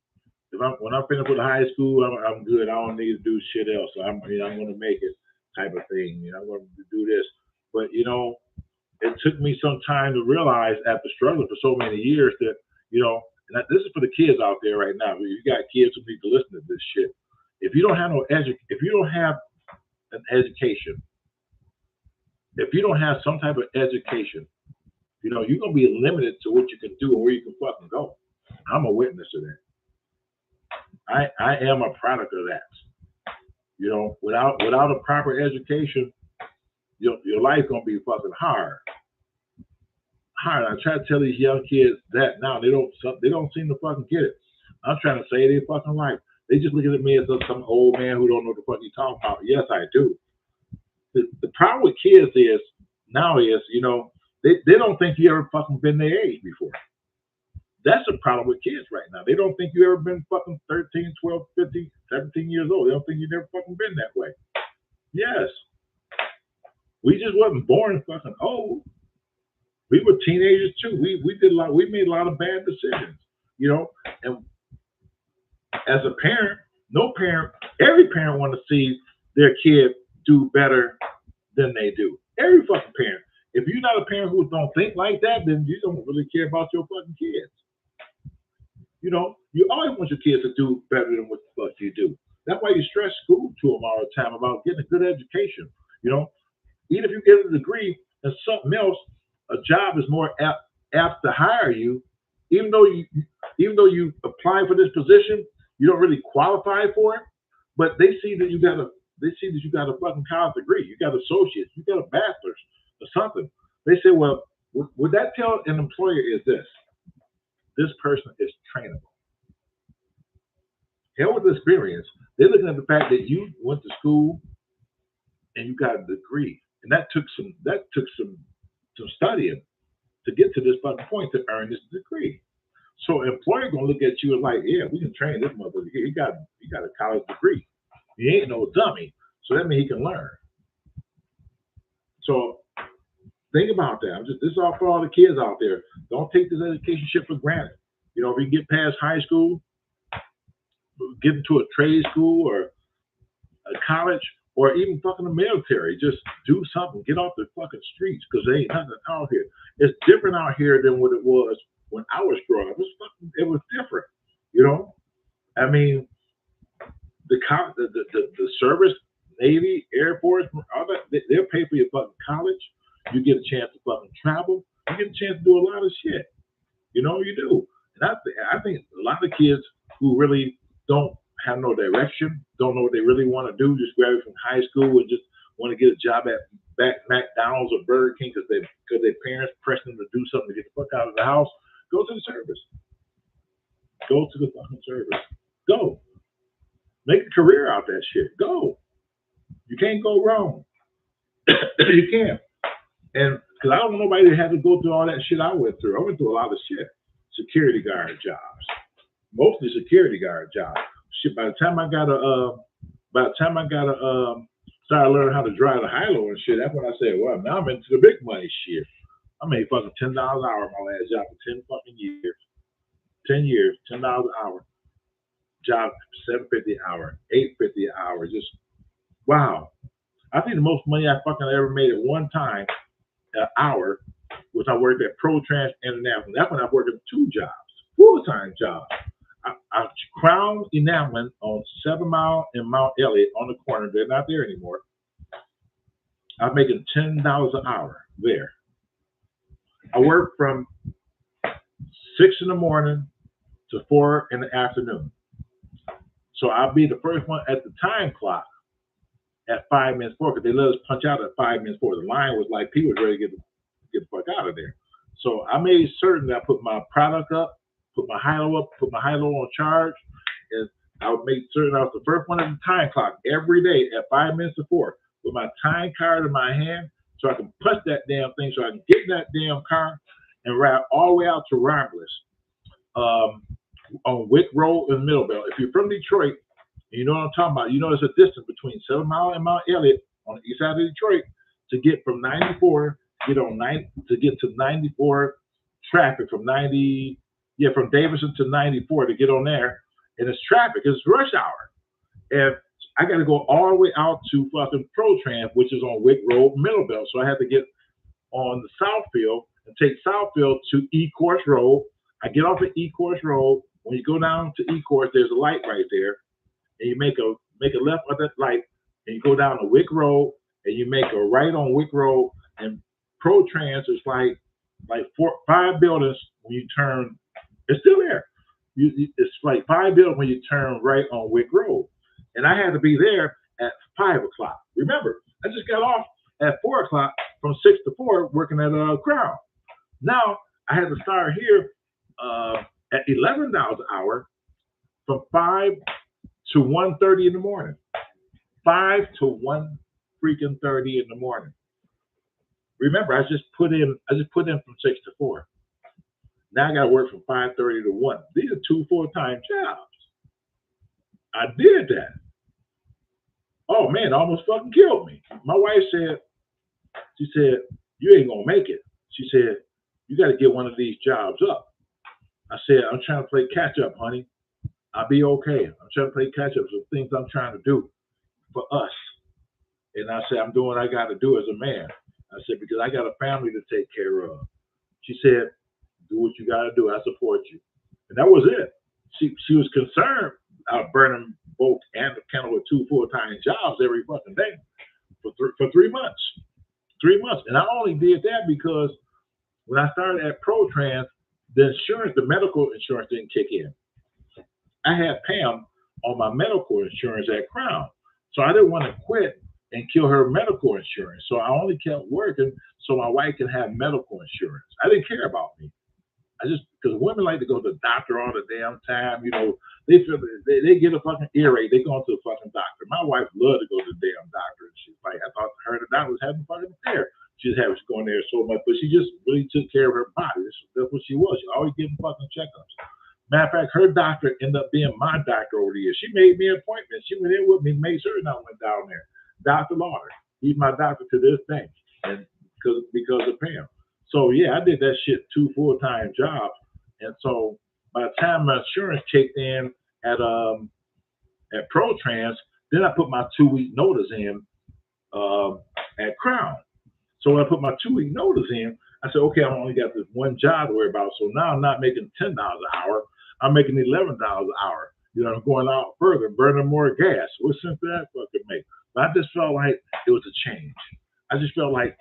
high school, I'm good. I don't need to do shit else. I'm going to make it, type of thing. I'm going to do this. But it took me some time to realize after struggling for so many years that and this is for the kids out there right now. You got kids who need to listen to this shit. If you don't have if you don't have an education, if you don't have some type of education, you're gonna be limited to what you can do and where you can fucking go. I'm a witness of that. I am a product of that. Without a proper education, your life gonna be fucking hard. I try to tell these young kids that now they don't seem to fucking get it. I'm trying to save their fucking life. They just looking at me as some old man who don't know what the fuck you talking about. Yes, I do. The problem with kids is they don't think you ever fucking been their age before. That's the problem with kids right now. They don't think you ever been fucking 13, 12, 15, 17 years old. They don't think you never fucking been that way. Yes. We just wasn't born fucking old. We were teenagers too. We did a lot. We made a lot of bad decisions, And as a parent, every parent want to see their kid do better than they do. Every fucking parent. If you're not a parent who don't think like that, then you don't really care about your fucking kids. You always want your kids to do better than what the fuck you do. That's why you stress school to them all the time about getting a good education. Even if you get a degree in something else, a job is more apt to hire you, even though you apply for this position, you don't really qualify for it. But they see that you got a fucking college degree, you got associates, you got a bachelor's or something. They say, well, would that tell an employer is this person is trainable? Hell with experience. They're looking at the fact that you went to school and you got a degree, and that took some studying to get to this fucking point to earn this degree. So employer gonna look at you and like, yeah, we can train this motherfucker. He got a college degree. He ain't no dummy. So that means he can learn. So think about that. This is all for all the kids out there. Don't take this education shit for granted. If you get past high school, get into a trade school or a college, or even fucking the military, just do something. Get off the fucking streets, because there ain't nothing out here. It's different out here than what it was when I was growing up. It was different, I mean, the service, Navy, Air Force, all that, they'll pay for your fucking college. You get a chance to fucking travel. You get a chance to do a lot of shit. You know, you do. And I think a lot of kids who really don't have no direction, don't know what they really want to do, just graduate from high school and just want to get a job at McDonald's or Burger King because their parents pressed them to do something to get the fuck out of the house. Go to the service. Go to the fucking service. Go. Make a career out of that shit. Go. You can't go wrong. You can't. And because I don't know nobody that had to go through all that shit I went through. I went through a lot of shit. Security guard jobs, mostly security guard jobs. Shit. By the time I got started learning how to drive the high-low and shit, that's when I said, well, now I'm into the big money shit. I made fucking $10 an hour my last job for 10 fucking years. 10 years, $10 an hour. Job $7.50 an hour, $8.50 an hour. Just wow. I think the most money I fucking ever made at one time, an hour, was I worked at ProTrans International. That's when I worked at 2 jobs, full-time jobs. I crowned enameling on 7 Mile and Mount Elliott on the corner. They're not there anymore. I'm making $10 an hour there. I worked from 6 in the morning to 4 in the afternoon. So I'll be the first one at the time clock at 5 minutes 4 because they let us punch out at 5 minutes 4. The line was like people were ready to get the fuck out of there. So I made certain that I put my product up, put my high-low up, put my high-low on charge, and I would make certain I was the first one at the time clock every day at 5 minutes to 4 with my time card in my hand so I can punch that damn thing so I can get in that damn car and ride all the way out to Romulus. On Wick Road in Middlebelt. If you're from Detroit, you know what I'm talking about. You know there's a distance between 7 Mile and Mount Elliott on the east side of Detroit to get from 94, get to 94 traffic from from Davidson to 94 to get on there. And it's traffic, it's rush hour. And I got to go all the way out to fucking ProTrans, which is on Wick Road, Middlebelt. So I had to get on the Southfield and take Southfield to E-Course Road. I get off at E-Course Road. When you go down to E-Course, there's a light right there, and you make a left at that light, and you go down to Wick Road, and you make a right on Wick Road, and ProTrans is like 5 buildings when you turn. It's still there. It's like 5 buildings when you turn right on Wick Road, and I had to be there at 5 o'clock. Remember, I just got off at 4 o'clock from 6 to 4 working at Crown. Now I had to start here. At $11 an hour from 5 to 1:30 in the morning. 5 to 1 freaking 30 in the morning. Remember, I just put in from 6 to 4. Now I got to work from 5:30 to 1. These are 2 full-time jobs. I did that. Oh man, it almost fucking killed me. My wife said, you ain't gonna make it. She said, you got to get one of these jobs up. I said, I'm trying to play catch up, honey. I'll be okay. I'm trying to play catch up with things I'm trying to do for us. And I said, I'm doing what I got to do as a man. I said, because I got a family to take care of. She said, do what you got to do. I support you. And that was it. She was concerned about burning both and the kennel with 2 full-time jobs every fucking day for 3 months. 3 months. And I only did that because when I started at ProTrans, the medical insurance didn't kick in. I had Pam on my medical insurance at Crown. So I didn't want to quit and kill her medical insurance. So I only kept working so my wife can have medical insurance. I didn't care about me. Because women like to go to the doctor all the damn time. You know, they feel they get a fucking earache. They go to the fucking doctor. My wife loved to go to the damn doctor. And she's like, I thought her and the doctor was having a fucking affair. She was going there so much, but she just really took care of her body. That's what she was. She always getting fucking checkups. Matter of fact, her doctor ended up being my doctor over the years. She made me an appointment. She went in with me, made certain I went down there. Dr. Lauder. He's my doctor to this day, and because of Pam. So yeah, I did that shit 2 full-time jobs, and so by the time my insurance kicked in at ProTrans, then I put my 2-week notice in at Crown. So when I put my 2-week notice in, I said, okay, I only got this one job to worry about. So now I'm not making $10 an hour. I'm making $11 an hour. You know, I'm going out further, burning more gas. What sense did that fucking make? But I just felt like it was a change. I just felt like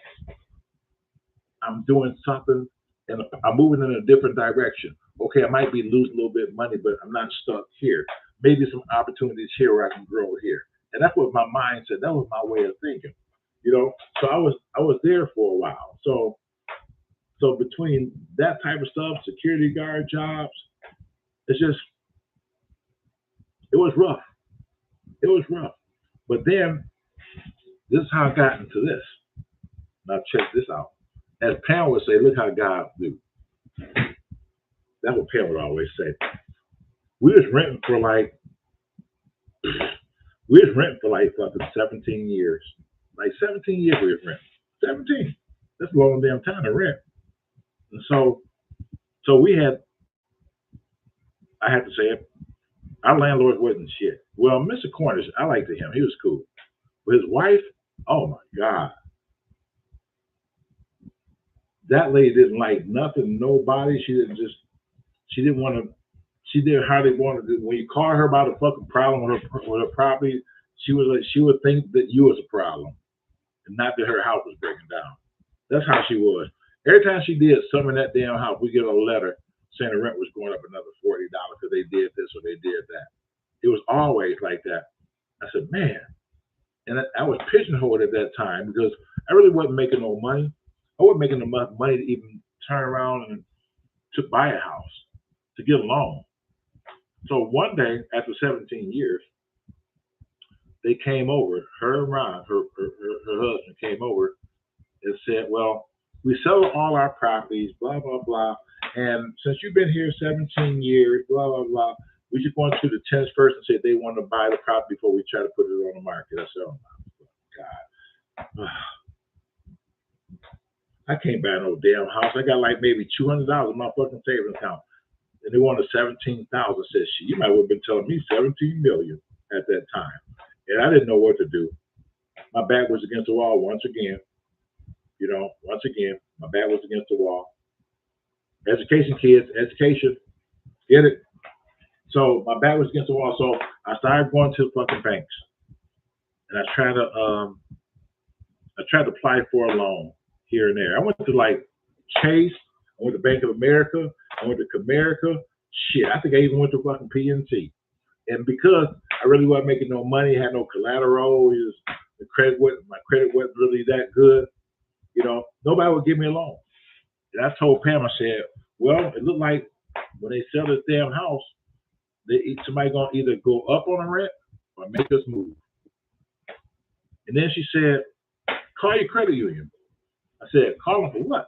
I'm doing something and I'm moving in a different direction. Okay, I might be losing a little bit of money, but I'm not stuck here. Maybe some opportunities here where I can grow here. And that's what my mind said. That was my way of thinking. You know, so I was there for a while. So between that type of stuff, security guard jobs, it's just it was rough. It was rough. But then this is how I got into this. Now check this out. As Pam would say, look how God do. That's what Pam would always say. We was renting for like fucking 17 years. Like 17 years we was renting. 17. That's a long damn time to rent. And so we had, I had to say it, our landlord wasn't shit. Well, Mr. Cornish, I liked him. He was cool. But his wife, oh my God. That lady didn't like nothing, nobody. She didn't want to, she did hardly want to, when you call her about a fucking problem with her property, she would think that you was a problem and not that her house was breaking down. That's how she was. Every time she did something in that damn house, we get a letter saying the rent was going up another $40 because they did this or they did that. It was always like that. I said, man. And I was pigeonholed at that time because I really wasn't making no money. I wasn't making enough money to even turn around and to buy a house, to get a loan. So one day, after 17 years, they came over, her and Ron, her husband came over and said, well, we sell all our properties, blah, blah, blah. And since you've been here 17 years, blah, blah, blah, we just went to the tenants first and said they want to buy the property before we try to put it on the market. I said, oh my God. I can't buy no damn house. I got like maybe $200 in my fucking savings account. And they wanted 17,000. Said she, you might have been telling me 17 million at that time. And I didn't know what to do. My back was against the wall once again. You know, once again, my back was against the wall. Education, kids, education. Get it? So my back was against the wall. So I started going to the fucking banks. And I tried to apply for a loan here and there. I went to like Chase, I went to Bank of America, I went to Comerica. Shit, I think I even went to fucking PNC. And because I really wasn't making no money, had no collateral, my credit wasn't really that good, you know, nobody would give me a loan. And I told Pam, I said, well, it looked like when they sell this damn house, somebody gonna either go up on the rent or make us move. And then she said, call your credit union. I said, call them for what?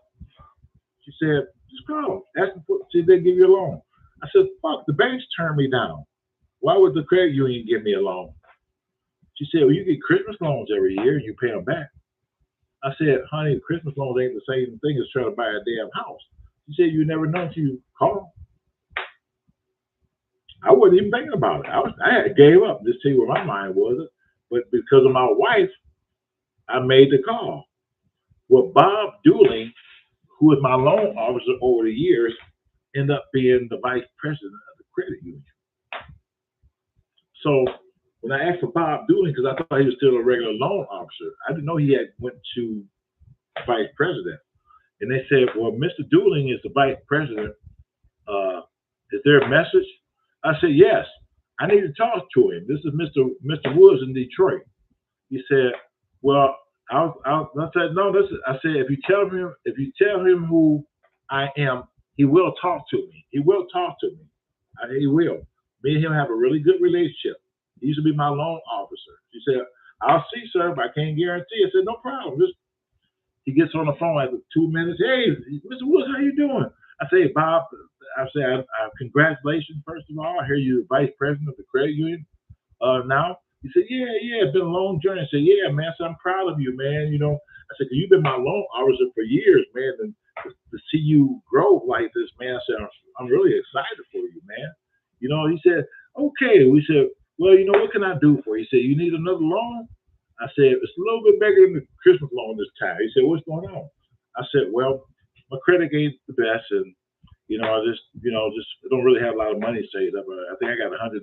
She said, just call them. Ask them see if they give you a loan. I said, fuck, the banks turned me down. Why would the credit union give me a loan? She said, well, you get Christmas loans every year and you pay them back. I said, honey, Christmas loans ain't the same thing as trying to buy a damn house. She said, you never know until you call them. I wasn't even thinking about it. I gave up. Just tell you where my mind was. But because of my wife, I made the call. Well, Bob Dooley, who was my loan officer over the years, ended up being the vice president of the credit union. So when I asked for Bob Dooley, because I thought he was still a regular loan officer, I didn't know he had went to vice president. And they said, well, Mr. Dooley is the vice president. Is there a message? I said, yes, I need to talk to him. This is Mr. Woods in Detroit. He said, well, I said, no, I said, if you tell him who I am, he will talk to me. He will talk to me. He will. Me and him have a really good relationship. He used to be my loan officer. He said, I'll see, sir, but I can't guarantee. I said, no problem. He gets on the phone after 2 minutes. Hey, Mr. Woods, how you doing? I say, Bob, I say, congratulations, first of all. I hear you're the vice president of the credit union now. He said, yeah, it's been a long journey. I said, yeah, man, I said, I'm proud of you, man. You know, I said, you've been my loan officer for years, man, and to see you grow like this, man, I said, I'm really excited for you, man. You know, he said, okay. We said, well, you know, what can I do for you? He said, you need another loan? I said, it's a little bit bigger than the Christmas loan this time. He said, what's going on? I said, well, my credit ain't the best, and I just don't really have a lot of money saved up. I think I got $100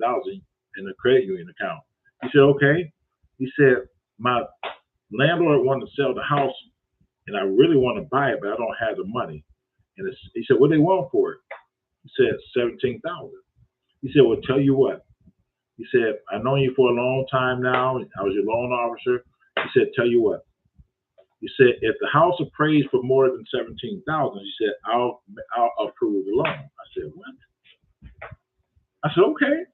in the credit union account. He said, okay. He said, my landlord wanted to sell the house, and I really want to buy it, but I don't have the money. And he said, what do they want for it? He said, 17,000. He said, well, tell you what. He said, I've known you for a long time now. I was your loan officer. He said, tell you what. He said, if the house appraised for more than 17,000, he said, I'll approve the loan. I said, what? I said, okay.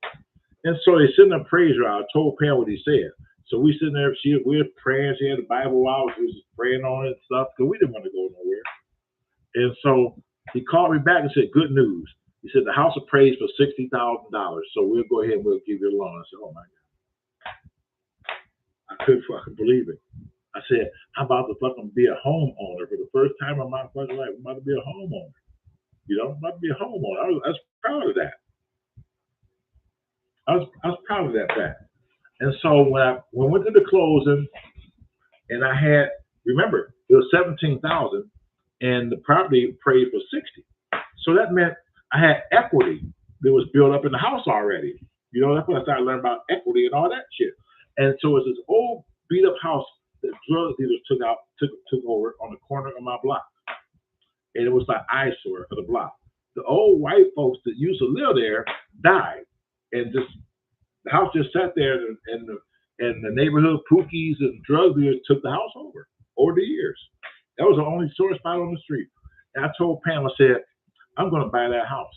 And so they sent an appraiser out. I told Pam what he said. So we sitting there, we were praying. She had the Bible out. We was just praying on it and stuff because we didn't want to go nowhere. And so he called me back and said, good news. He said, the house appraised for $60,000. So we'll go ahead and we'll give you a loan. I said, oh my God. I couldn't fucking believe it. I said, I'm about to fucking be a homeowner for the first time in my fucking life. I'm about to be a homeowner. You know, I'm about to be a homeowner. I was proud of that. I was proud of that fact. And so when we went to the closing, and I had, remember, it was 17,000, and the property appraised for 60. So that meant I had equity that was built up in the house already. You know, that's when I started learning about equity and all that shit. And so it's this old beat up house that drug dealers took over on the corner of my block. And it was like eyesore of the block. The old white folks that used to live there died. And just the house just sat there, and the neighborhood pookies and drug dealers took the house over the years. That was the only sore spot on the street. And I told Pam, I said, I'm going to buy that house.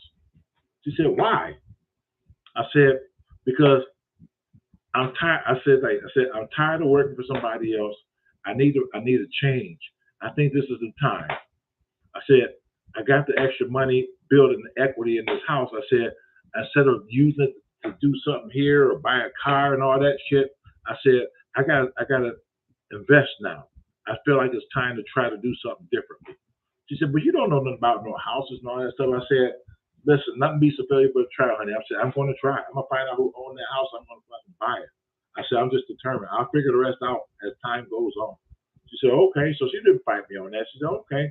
She said, why? I said, because I'm tired. I said, I'm tired of working for somebody else. I need a change. I think this is the time. I said, I got the extra money building the equity in this house. I said, instead of using it to do something here or buy a car and all that shit, I said, I gotta invest now. I feel like it's time to try to do something differently. She said, but you don't know nothing about no houses and all that stuff. I said, listen, nothing beats a failure but a try, honey. I said, I'm going to try. I'm going to find out who owns that house. I'm going to fucking buy it. I said, I'm just determined. I'll figure the rest out as time goes on. She said, okay. So she didn't fight me on that. She said, okay.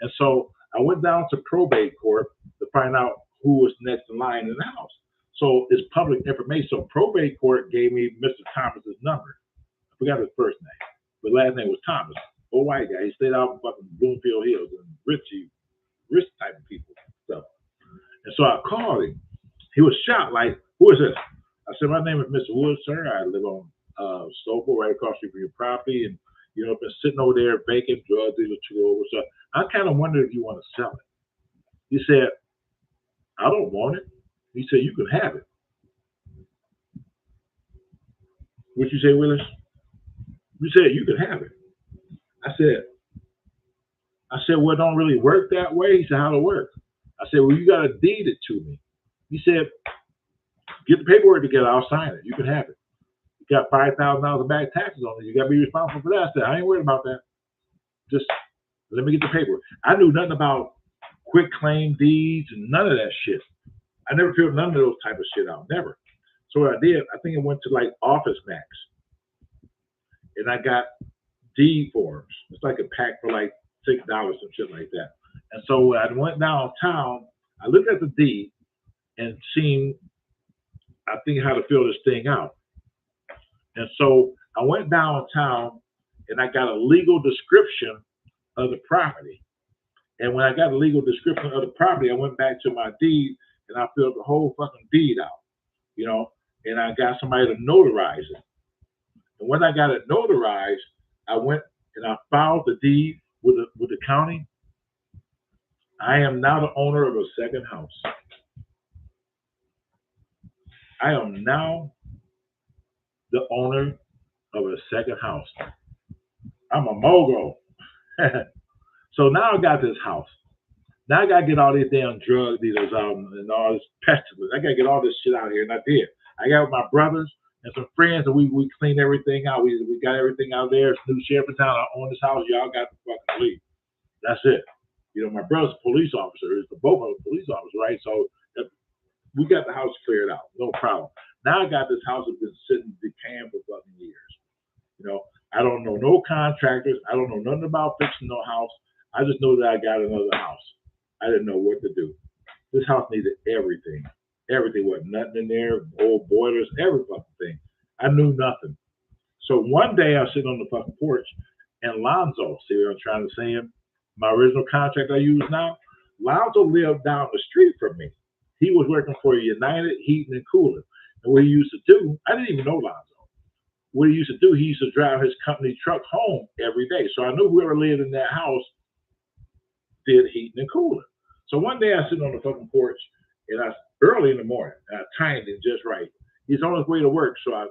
And so I went down to probate court to find out who was next in line in the house. So it's public information. So probate court gave me Mr. Thomas's number. I forgot his first name, but last name was Thomas. Old white guy. He stayed out in fucking Bloomfield Hills and rich type of people. So, and so I called him. He was shocked, like, who is this? I said, my name is Mr. Wood, sir. I live on Stouffville, right across the street from your property, and you know, been sitting over there vacant, drug dealer took over. So I kind of wondered if you want to sell it. He said, I don't want it. He said, you can have it. What you say, Willis? You said you can have it. I said, well, it don't really work that way. He said, how'd it work? I said, well, you got to deed it to me. He said, get the paperwork together. I'll sign it. You can have it. You got $5,000 of back taxes on it. You got to be responsible for that. I said, I ain't worried about that. Just let me get the paperwork. I knew nothing about quick claim deeds and none of that shit. I never filled none of those type of shit out. Never. So what I did, I think I went to like Office Max. And I got deed forms. It's like a pack for like $6, some shit like that. And so when I went downtown, I looked at the deed and seen, I think, how to fill this thing out. And so I went downtown and I got a legal description of the property. And when I got a legal description of the property, I went back to my deed and I filled the whole fucking deed out, you know, and I got somebody to notarize it. And when I got it notarized, I went and I filed the deed with the county. I am now the owner of a second house. I am now the owner of a second house. I'm a mogul. So now I got this house. Now I gotta get all these damn drug dealers out and all this pestilence. I gotta get all this shit out here, and I did. I got with my brothers and some friends, and we cleaned everything out. We got everything out there. It's new sheriff in town. I own this house. Y'all got to fucking leave. That's it. You know, my brother's a police officer. It's the both of them police officers, right? So we got the house cleared out. No problem. Now I got this house that's been sitting decaying for fucking years. You know, I don't know no contractors. I don't know nothing about fixing no house. I just know that I got another house. I didn't know what to do. This house needed everything. Everything wasn't nothing in there, old boilers, every fucking thing. I knew nothing. So one day I was sitting on the fucking porch, and Lonzo, see what I'm trying to say him? My original contract I use now, Lonzo lived down the street from me. He was working for United Heating and Cooling. And what he used to do, I didn't even know Lonzo. What he used to do, he used to drive his company truck home every day. So I knew whoever lived in that house did heating and cooling. So one day I sit on the fucking porch and early in the morning, and I timed it just right. He's on his way to work. So I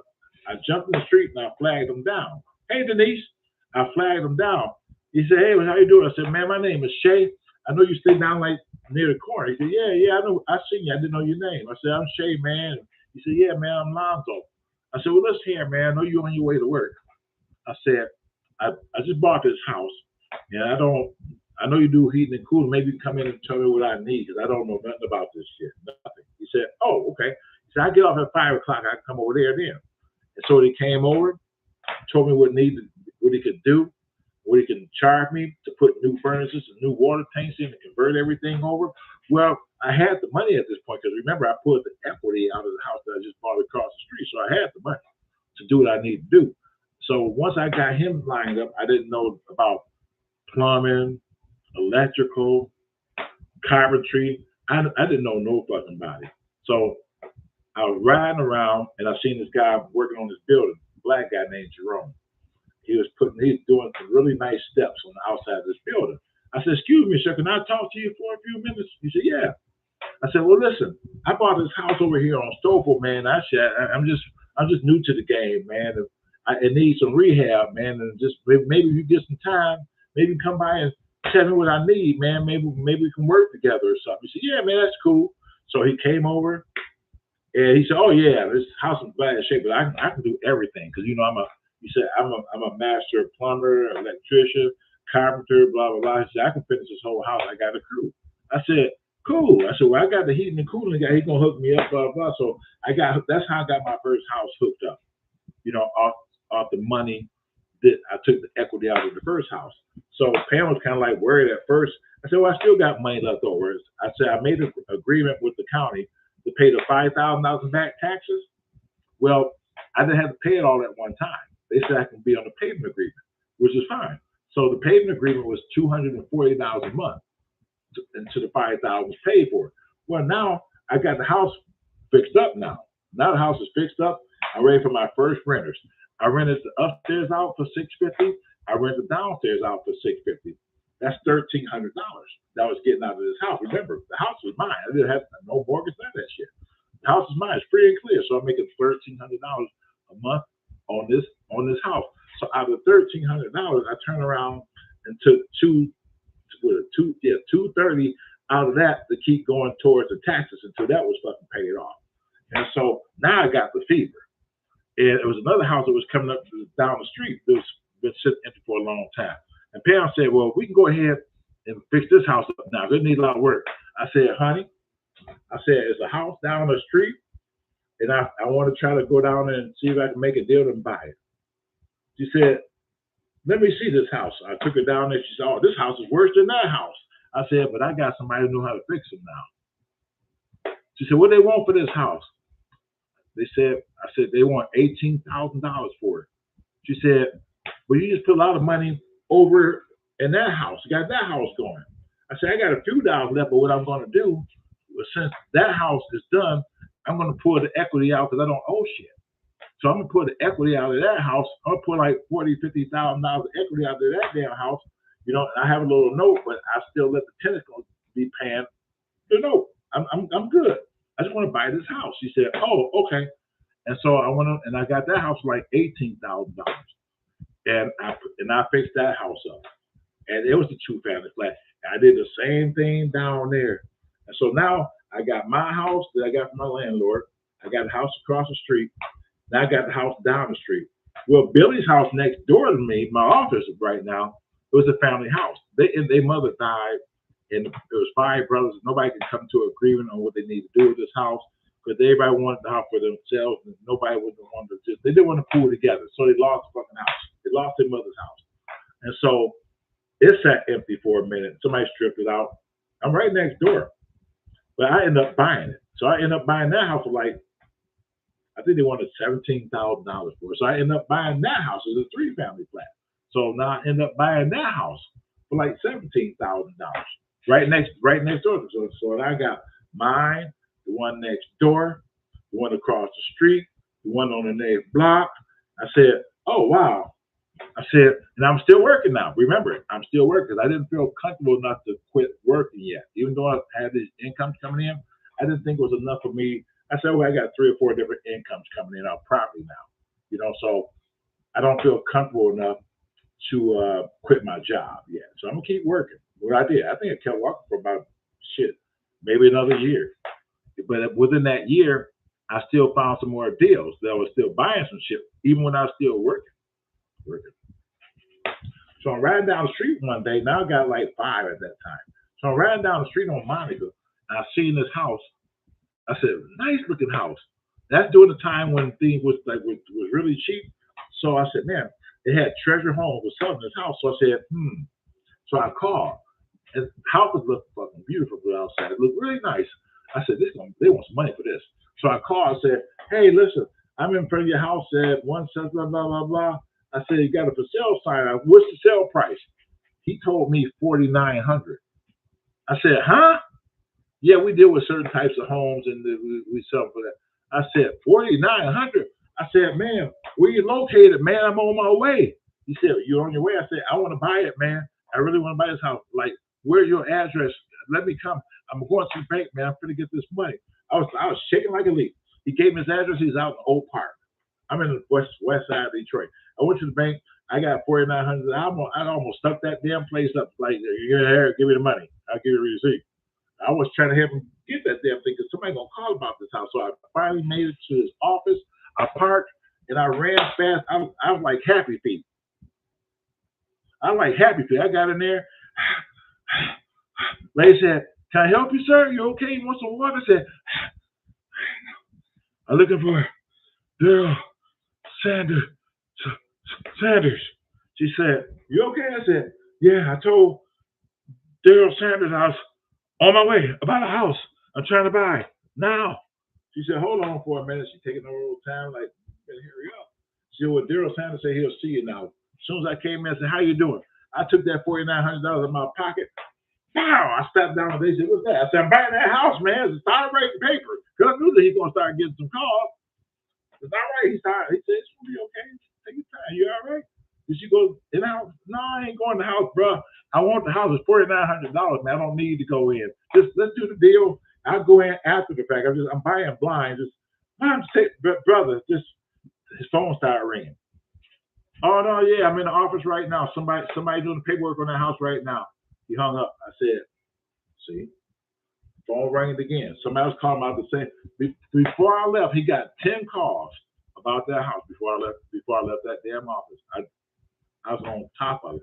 jumped in the street and I flagged him down. Hey, Denise. I flagged him down. He said, hey, how you doing? I said, man, my name is Shay. I know you stay down like near the corner. He said, yeah, I know. I seen you. I didn't know your name. I said, I'm Shay, man. He said, yeah, man, I'm Lonzo. I said, well, listen here, man. I know you're on your way to work. I said, I just bought this house, and I know you do heating and cooling. Maybe you can come in and tell me what I need, because I don't know nothing about this shit. Nothing. He said, oh, okay. He said, I get off at 5 o'clock. I can come over there then. And so he came over, told me what he could do, what he can charge me to put new furnaces and new water tanks in and convert everything over. Well, I had the money at this point, because remember, I pulled the equity out of the house that I just bought across the street. So I had the money to do what I need to do. So once I got him lined up, I didn't know about plumbing, electrical, carpentry. I didn't know no fucking body. So I was riding around and I seen this guy working on this building, a black guy named Jerome. He's doing some really nice steps on the outside of this building. I said, excuse me, sir, can I talk to you for a few minutes? He said, yeah. I said, well, listen, I bought this house over here on Stouffville, man. I said, I'm just new to the game, man. It needs some rehab, man, and just maybe you get some time, maybe come by and tell me what I need, man. Maybe we can work together or something. He said, yeah, man, that's cool. So he came over and he said, oh yeah, this house is bad shape, but I can do everything, because you know I'm a master plumber, electrician, carpenter, blah blah blah. He said, I can finish this whole house. I got a crew. I said, cool. I said, well, I got the heating and cooling guy. He's gonna hook me up, blah blah. So that's how I got my first house hooked up. You know, off the money that I took the equity out of the first house. So Pam was kind of like worried at first. I said, well, I still got money left over. I said, I made an agreement with the county to pay the $5,000 in back taxes. Well, I didn't have to pay it all at one time. They said I can be on the payment agreement, which is fine. So the payment agreement was $240 a month until the $5,000 was paid for. Well, now I got the house fixed up now. Now the house is fixed up. I'm ready for my first renters. I rented the upstairs out for $650. I rented the downstairs out for $650. That's $1,300 that I was getting out of this house. Remember, the house was mine. I didn't have no mortgage, none of that shit. The house is mine. It's free and clear. So I'm making $1,300 a month on this house. So out of $1,300, I turned around and took $230 out of that to keep going towards the taxes until that was fucking paid off. And so now I got the fever. And it was another house that was coming up down the street that was been sitting empty for a long time. And Pam said, well, we can go ahead and fix this house up now. It needs a lot of work. I said, honey, it's a house down the street, and I want to try to go down there and see if I can make a deal and buy it. She said, let me see this house. I took her down there. She said, oh, this house is worse than that house. I said, but I got somebody who knows how to fix them now. She said, what do they want for this house? I said, they want $18,000 for it. She said, well, you just put a lot of money over in that house. You got that house going. I said, I got a few dollars left, but what I'm going to do, since that house is done, I'm going to pull the equity out because I don't owe shit. So I'm going to pull the equity out of that house. I'm going to pull like $40,000, $50,000 equity out of that damn house. You know, I have a little note, but I still let the tenants be paying the note. I'm good. I just want to buy this house. She said, oh, okay. And so I went and I got that house for like $18,000. And I fixed that house up. And it was a 2-family flat. I did the same thing down there. And so now I got my house that I got from my landlord. I got a house across the street. Now I got the house down the street. Well, Billy's house next door to me, my office right now, it was a family house. Their mother died, and there was 5 brothers. Nobody could come to an agreement on what they need to do with this house, because everybody wanted the house for themselves, and nobody would want to they didn't want to pool together. So they lost the fucking house. They lost their mother's house. And so it sat empty for a minute. Somebody stripped it out. I'm right next door. But I ended up buying it. So I ended up buying that house for like, I think they wanted $17,000 for it. So I ended up buying that house. It was a 3-family flat. So now I ended up buying that house for like $17,000. right next door. So I got mine, the one next door, the one across the street, the one on the next block. I said, oh wow. I said, and I'm still working now. Remember, I'm still working. I didn't feel comfortable enough to quit working yet. Even though I had these incomes coming in, I didn't think it was enough for me. I said, well, I got 3 or 4 different incomes coming in out property now. So I don't feel comfortable enough to quit my job yet. So I'm gonna keep working. What I did, I think I kept working for about shit, maybe another year. But within that year, I still found some more deals that I was still buying some shit, even when I was still working. So I'm riding down the street one day. Now I got like 5 at that time. So I'm riding down the street on Monica, and I seen this house. I said, nice looking house. That's during the time when things was really cheap. So I said, man, it had Treasure Homes was selling this house. So I said, So I called. And the house looked fucking beautiful outside. It looked really nice. I said, they want some money for this. So I called and said, hey, listen, I'm in front of your house at one cent, blah, blah, blah, blah. I said, you got a for sale sign. What's the sale price? He told me $4,900. I said, huh? Yeah, we deal with certain types of homes and we sell for that. I said, $4,900. I said, man, where you located, man? I'm on my way. He said, you're on your way? I said, I want to buy it, man. I really want to buy this house. Like, where's your address? Let me come. I'm going to the bank, man. I'm going to get this money. I was shaking like a leaf. He gave me his address. He's out in Oak Park. I'm in the west side of Detroit. I went to the bank. I got $4,900. I almost stuck that damn place up. Like, here, give me the money. I'll give you a receipt. I was trying to help him get that damn thing because somebody gonna call about this house. So I finally made it to his office. I parked and I ran fast. I was like Happy Feet. I got in there. Lady said, can I help you, sir? You okay? You want some water? I said, I'm looking for Daryl Sanders. She said, you okay? I said, yeah, I told Daryl Sanders I was on my way about a house I'm trying to buy now. She said, hold on for a minute. She's taking her old time, like, hurry up. She said, well, Daryl Sanders said he'll see you now. As soon as I came in, I said, how you doing? I took that $4,900 out of my pocket. Wow, I stepped down and they said, what's that? I said, I'm buying that house, man. It's writing paper. Because I knew that he's going to start getting some calls. It's all right. He said, it's going to be okay. Take your time. You all right? Did she go in the house? No, I ain't going to the house, bro. I want the house. It's $4,900, man. I don't need to go in. Just let's do the deal. I'll go in after the fact. I'm buying blind. Brother, his phone started ringing. Oh no, yeah, I'm in the office right now. Somebody doing the paperwork on that house right now. He hung up. I said, see, phone rang again. Somebody was calling about the same. Before I left, he got 10 calls about that house before I left that damn office. I was on top of it,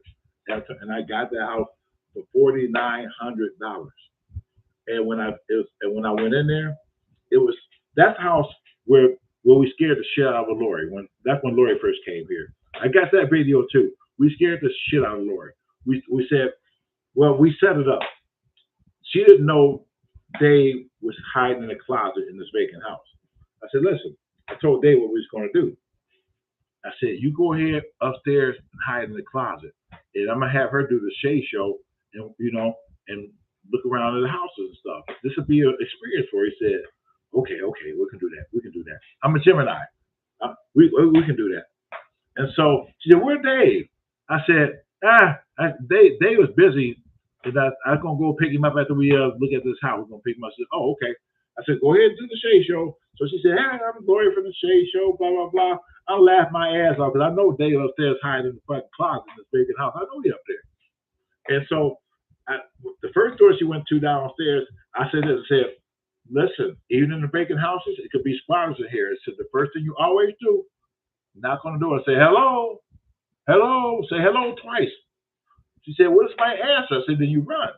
and I got that house for $4,900. And when I went in there, it was that house where we scared the shit out of Lori. That's when Lori first came here. I got that video too. We scared the shit out of Lori. We said, well, we set it up. She didn't know Dave was hiding in a closet in this vacant house. I said, listen, I told Dave what we was going to do. I said, you go ahead upstairs and hide in the closet, and I'm gonna have her do the Shay show, and and look around at the houses and stuff. This will be an experience for her. He said, okay, we can do that. I'm a Gemini. We can do that. And so she said, where's Dave? I said, Dave was busy. And I was going to go pick him up after we look at this house. We're going to pick him up. I said, oh, okay. I said, go ahead and do the Shay show. So she said, hey, I'm Gloria from the Shay show, blah, blah, blah. I laughed my ass off because I know Dave upstairs hiding in the fucking closet in this vacant house. I know he up there. And so the first door she went to downstairs, I said, listen, even in the vacant houses, it could be squatters in here. It said, the first thing you always do, knock on the door and say, hello, say hello twice. She said, what's my answer? I said, then you run.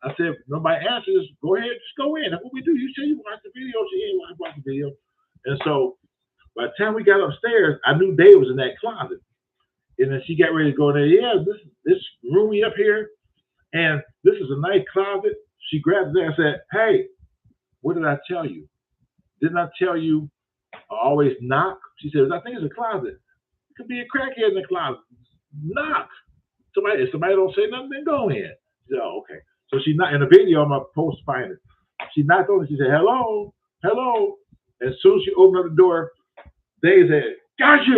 I said, nobody answers, go ahead, just go in. That's what we do. You say you watch the video. She ain't watch the video. And so by the time we got upstairs, I knew Dave was in that closet. And then she got ready to go in there. Yeah, this roomy up here. And this is a nice closet. She grabbed it there and said, hey, what did I tell you? Didn't I tell you always knock? She said, I think it's a closet. It could be a crackhead in the closet. Knock. If somebody don't say nothing, then go in. She said, oh, okay. So she not in the video. I'm gonna post find it. She knocked on it. She said, "Hello, hello." As soon as she opened up the door, they said, "Gotcha!"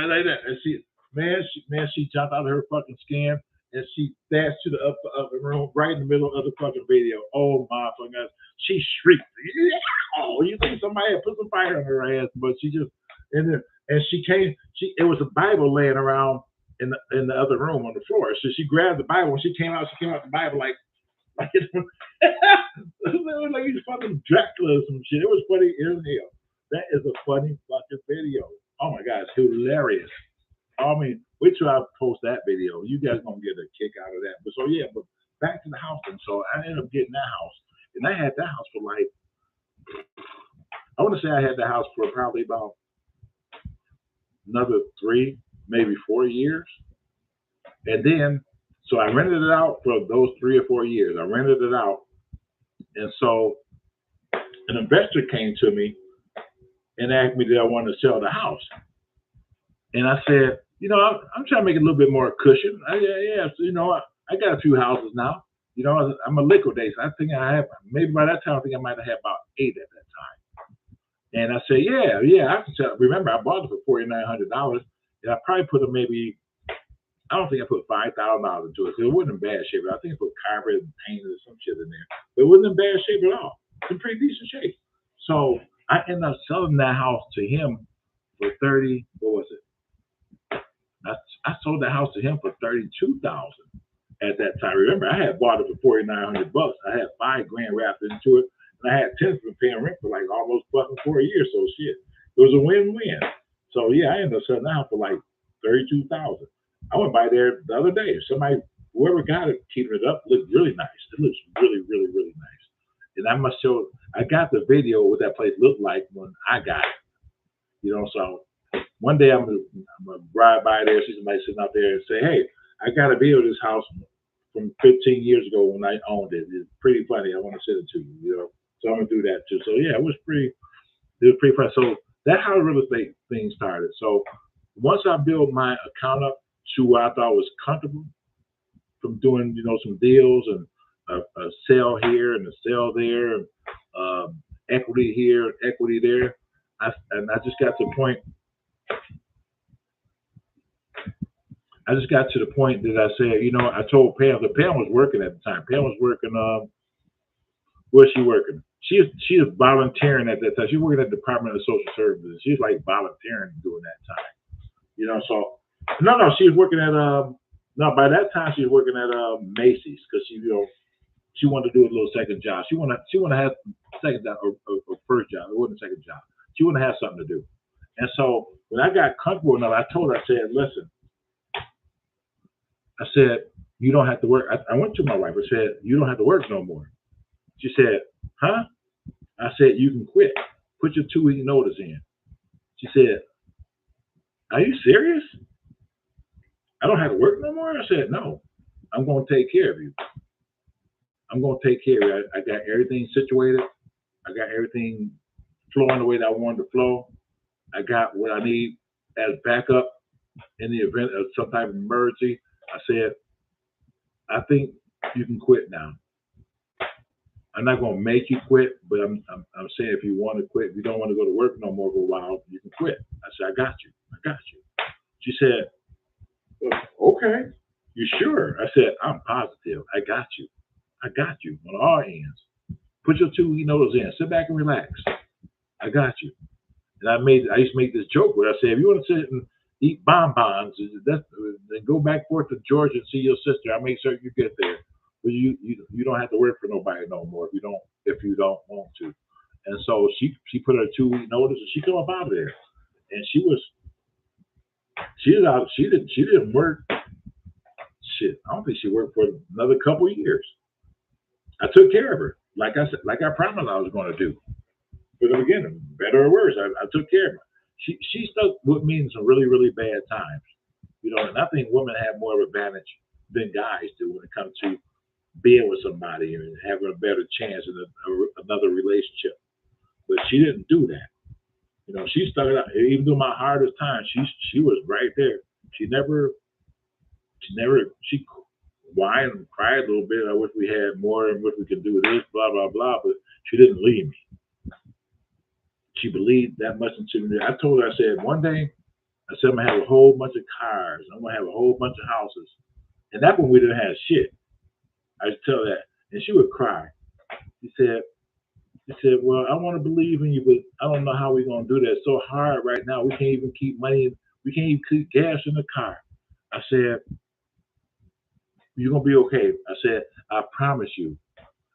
like that. And she jumped out of her fucking skin and she dashed to the upper room right in the middle of the fucking video. Oh my fucking God. She shrieked. Oh, you think somebody had put some fire in her ass, but she just and she came. It was a Bible laying around in the other room on the floor. So she grabbed the Bible. When she came out the Bible like it was like he's fucking Dracula or some shit. It was funny as hell. That is a funny fucking video. Oh my God, it's hilarious. I mean, wait till I post that video. You guys gonna get a kick out of that. But back to the house. And so I ended up getting that house. And I had that house for like, I want to say I had the house for probably about another 3, maybe 4 years. And then, so I rented it out for those 3 or 4 years. I rented it out. And so an investor came to me and asked me that I wanted to sell the house. And I said, I'm trying to make it a little bit more cushion. So, I got a few houses now. I'm a liquidator. I think I have, maybe by that time, I think I might have had about 8 at that time. And I said, yeah, I can sell. Remember, I bought it for $4,900. And I probably put I don't think I put $5,000 into it. So it wasn't in bad shape. I think I put carpet and paint or some shit in there. But it wasn't in bad shape at all. It's in pretty decent shape. So I ended up selling that house to him for what was it? I sold the house to him for $32,000 at that time. Remember, I had bought it for $4,900. I had $5,000 wrapped into it, and I had tenants been paying rent for like almost fucking 4 years. So shit, it was a win-win. So yeah, I ended up selling the house for like $32,000. I went by there the other day. Whoever got it, keeping it up, looked really nice. It looks really, really, really nice. And I got the video of what that place looked like when I got it. So one day I'm gonna ride by there, see somebody sitting out there and say, "Hey, I got a video of this house from 15 years ago when I owned it. It's pretty funny. I want to send it to you." So I'm gonna do that too. So yeah, it was pretty fun. So that's how the real estate thing started. So once I built my account up to where I thought was comfortable from doing, some deals and a sale here and a sale there, and equity here, equity there. I just got to the point. That I said, I told Pam. The Pam was working at the time. Pam was working. Where's she working? She was volunteering at that time. She was working at the Department of Social Services. She was like volunteering during that time. So no, she was working at by that time she was working at Macy's because she wanted to do a little second job. She wanted to have second job or first job. It wasn't a second job. She wanted to have something to do. And so when I got comfortable enough, I told her, I said, listen, I said, you don't have to work. I went to my wife. I said, you don't have to work no more. She said, huh? I said, you can quit. Put your 2-week notice in. She said, are you serious? I don't have to work no more? I said, no. I'm going to take care of you. I'm going to take care of you. I got everything situated. I got everything flowing the way that I wanted to flow. I got what I need as backup in the event of some type of emergency. I said, I think you can quit now. I'm not going to make you quit, but I'm saying if you want to quit, if you don't want to go to work no more for a while, you can quit. I said, I got you. She said, okay, you sure? I said, I'm positive. I got you on all ends. Put your 2-week notice in. Sit back and relax. I got you. And I used to make this joke where I said, if you want to sit and eat bonbons, then go back forth to Georgia and see your sister. I'll make sure you get there. But you don't have to work for nobody no more if you don't want to. And so she put her 2-week notice and she come up out of there. And she didn't work. Shit, I don't think she worked for another couple of years. I took care of her, like I said, like I promised I was going to do. But again, better or worse, I took care of her. She stuck with me in some really, really bad times. And I think women have more of an advantage than guys do when it comes to being with somebody and having a better chance in another relationship. But she didn't do that. She stuck it out. Even through my hardest time, she was right there. whine and cry a little bit. I wish we had more and wish we could do this, blah, blah, blah. But she didn't leave me. She believed that much into me. I told her, I said, one day, I said, I'm going to have a whole bunch of cars. I'm going to have a whole bunch of houses. And that's when we didn't have shit. I used to tell her that. And she would cry. She said, well, I want to believe in you, but I don't know how we're going to do that. It's so hard right now. We can't even keep money. We can't even keep gas in the car. I said, you're going to be okay. I said, I promise you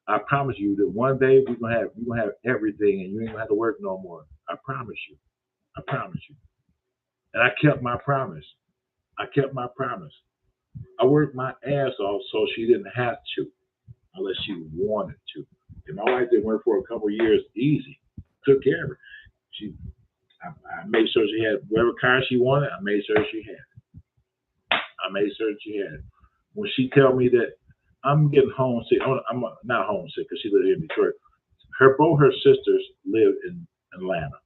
that one day we're gonna have everything and you ain't gonna have to work no more. I promise you. I promise you. And I kept my promise. I kept my promise. I worked my ass off so she didn't have to, unless she wanted to. And my wife did work for a couple of years easy. Took care of her. I made sure she had whatever car she wanted. I made sure she had it. I made sure she had it. When she tell me that I'm getting homesick, I'm not homesick because she lived here in Detroit. Both her sisters live in Atlanta.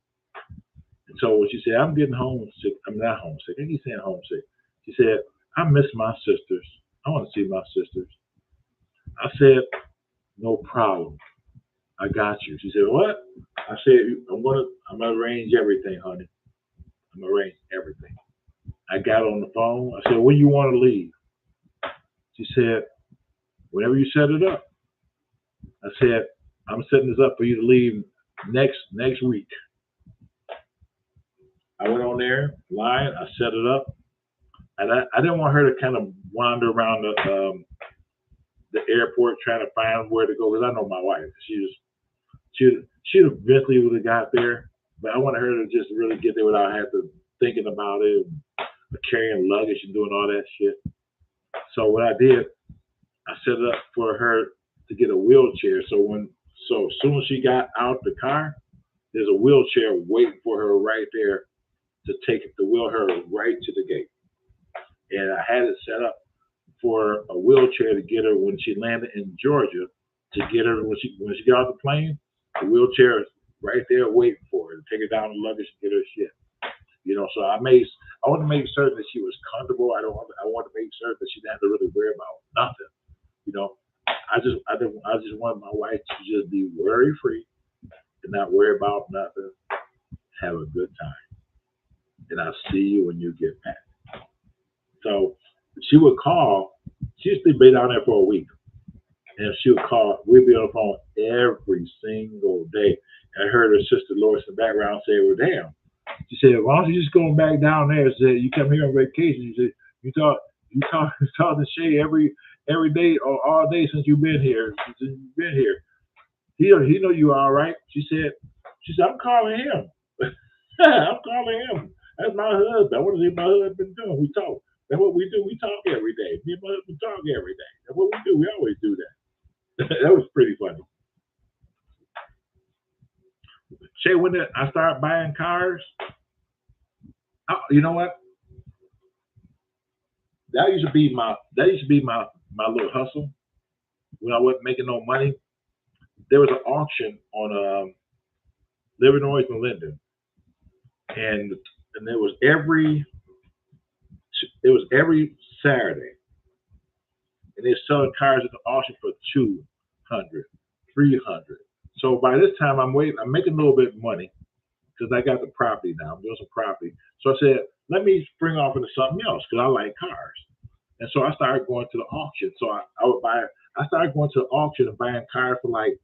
And so when she said, I'm getting homesick, I'm not homesick. I keep saying homesick. She said, I miss my sisters. I want to see my sisters. I said, no problem. I got you. She said, what? I said, I'm gonna arrange everything, honey. I'm gonna arrange everything. I got on the phone. I said, when you want to leave? She said, whenever you set it up. I said, I'm setting this up for you to leave next week. I went on there, line, I set it up. And I didn't want her to kind of wander around the airport trying to find where to go, because I know my wife. She eventually would have got there, but I wanted her to just really get there without having to thinking about it, and carrying luggage and doing all that shit. So what I did, I set it up for her to get a wheelchair. So as soon as she got out the car, there's a wheelchair waiting for her right there to wheel her right to the gate. And I had it set up for a wheelchair to get her when she landed in Georgia, to get her when she got off the plane. The wheelchair is right there waiting for her to take her down the luggage and get her shit. So I want to make certain that she was comfortable. I want to make certain that she didn't have to really worry about nothing. I just want my wife to just be worry free and not worry about nothing. Have a good time. And I'll see you when you get back. So she would call. She used to be down there for a week. And she would call. We'd be on the phone every single day. And I heard her sister Lois in the background say, well, damn. She said, why don't you just go back down there? She said, you come here on vacation. She said, you talk to Shay every day or all day since you've been here. He know you all right. She said, I'm calling him. I'm calling him. That's my husband. I want to see what my husband doing. We talk. That's what we do. We talk every day. Me and my husband talk every day. That's what we do. We always do that. That was pretty funny. Shay, when I started buying cars, you know what? That used to be my little hustle when I wasn't making no money. There was an auction on Livernois and Linden, and it was every Saturday, and they're selling cars at the auction for $200, $300. So by this time, I'm making a little bit of money because I got the property now. I'm doing some property. So I said, let me spring off into something else because I like cars. And so I started going to the auction. So I started going to the auction and buying cars for like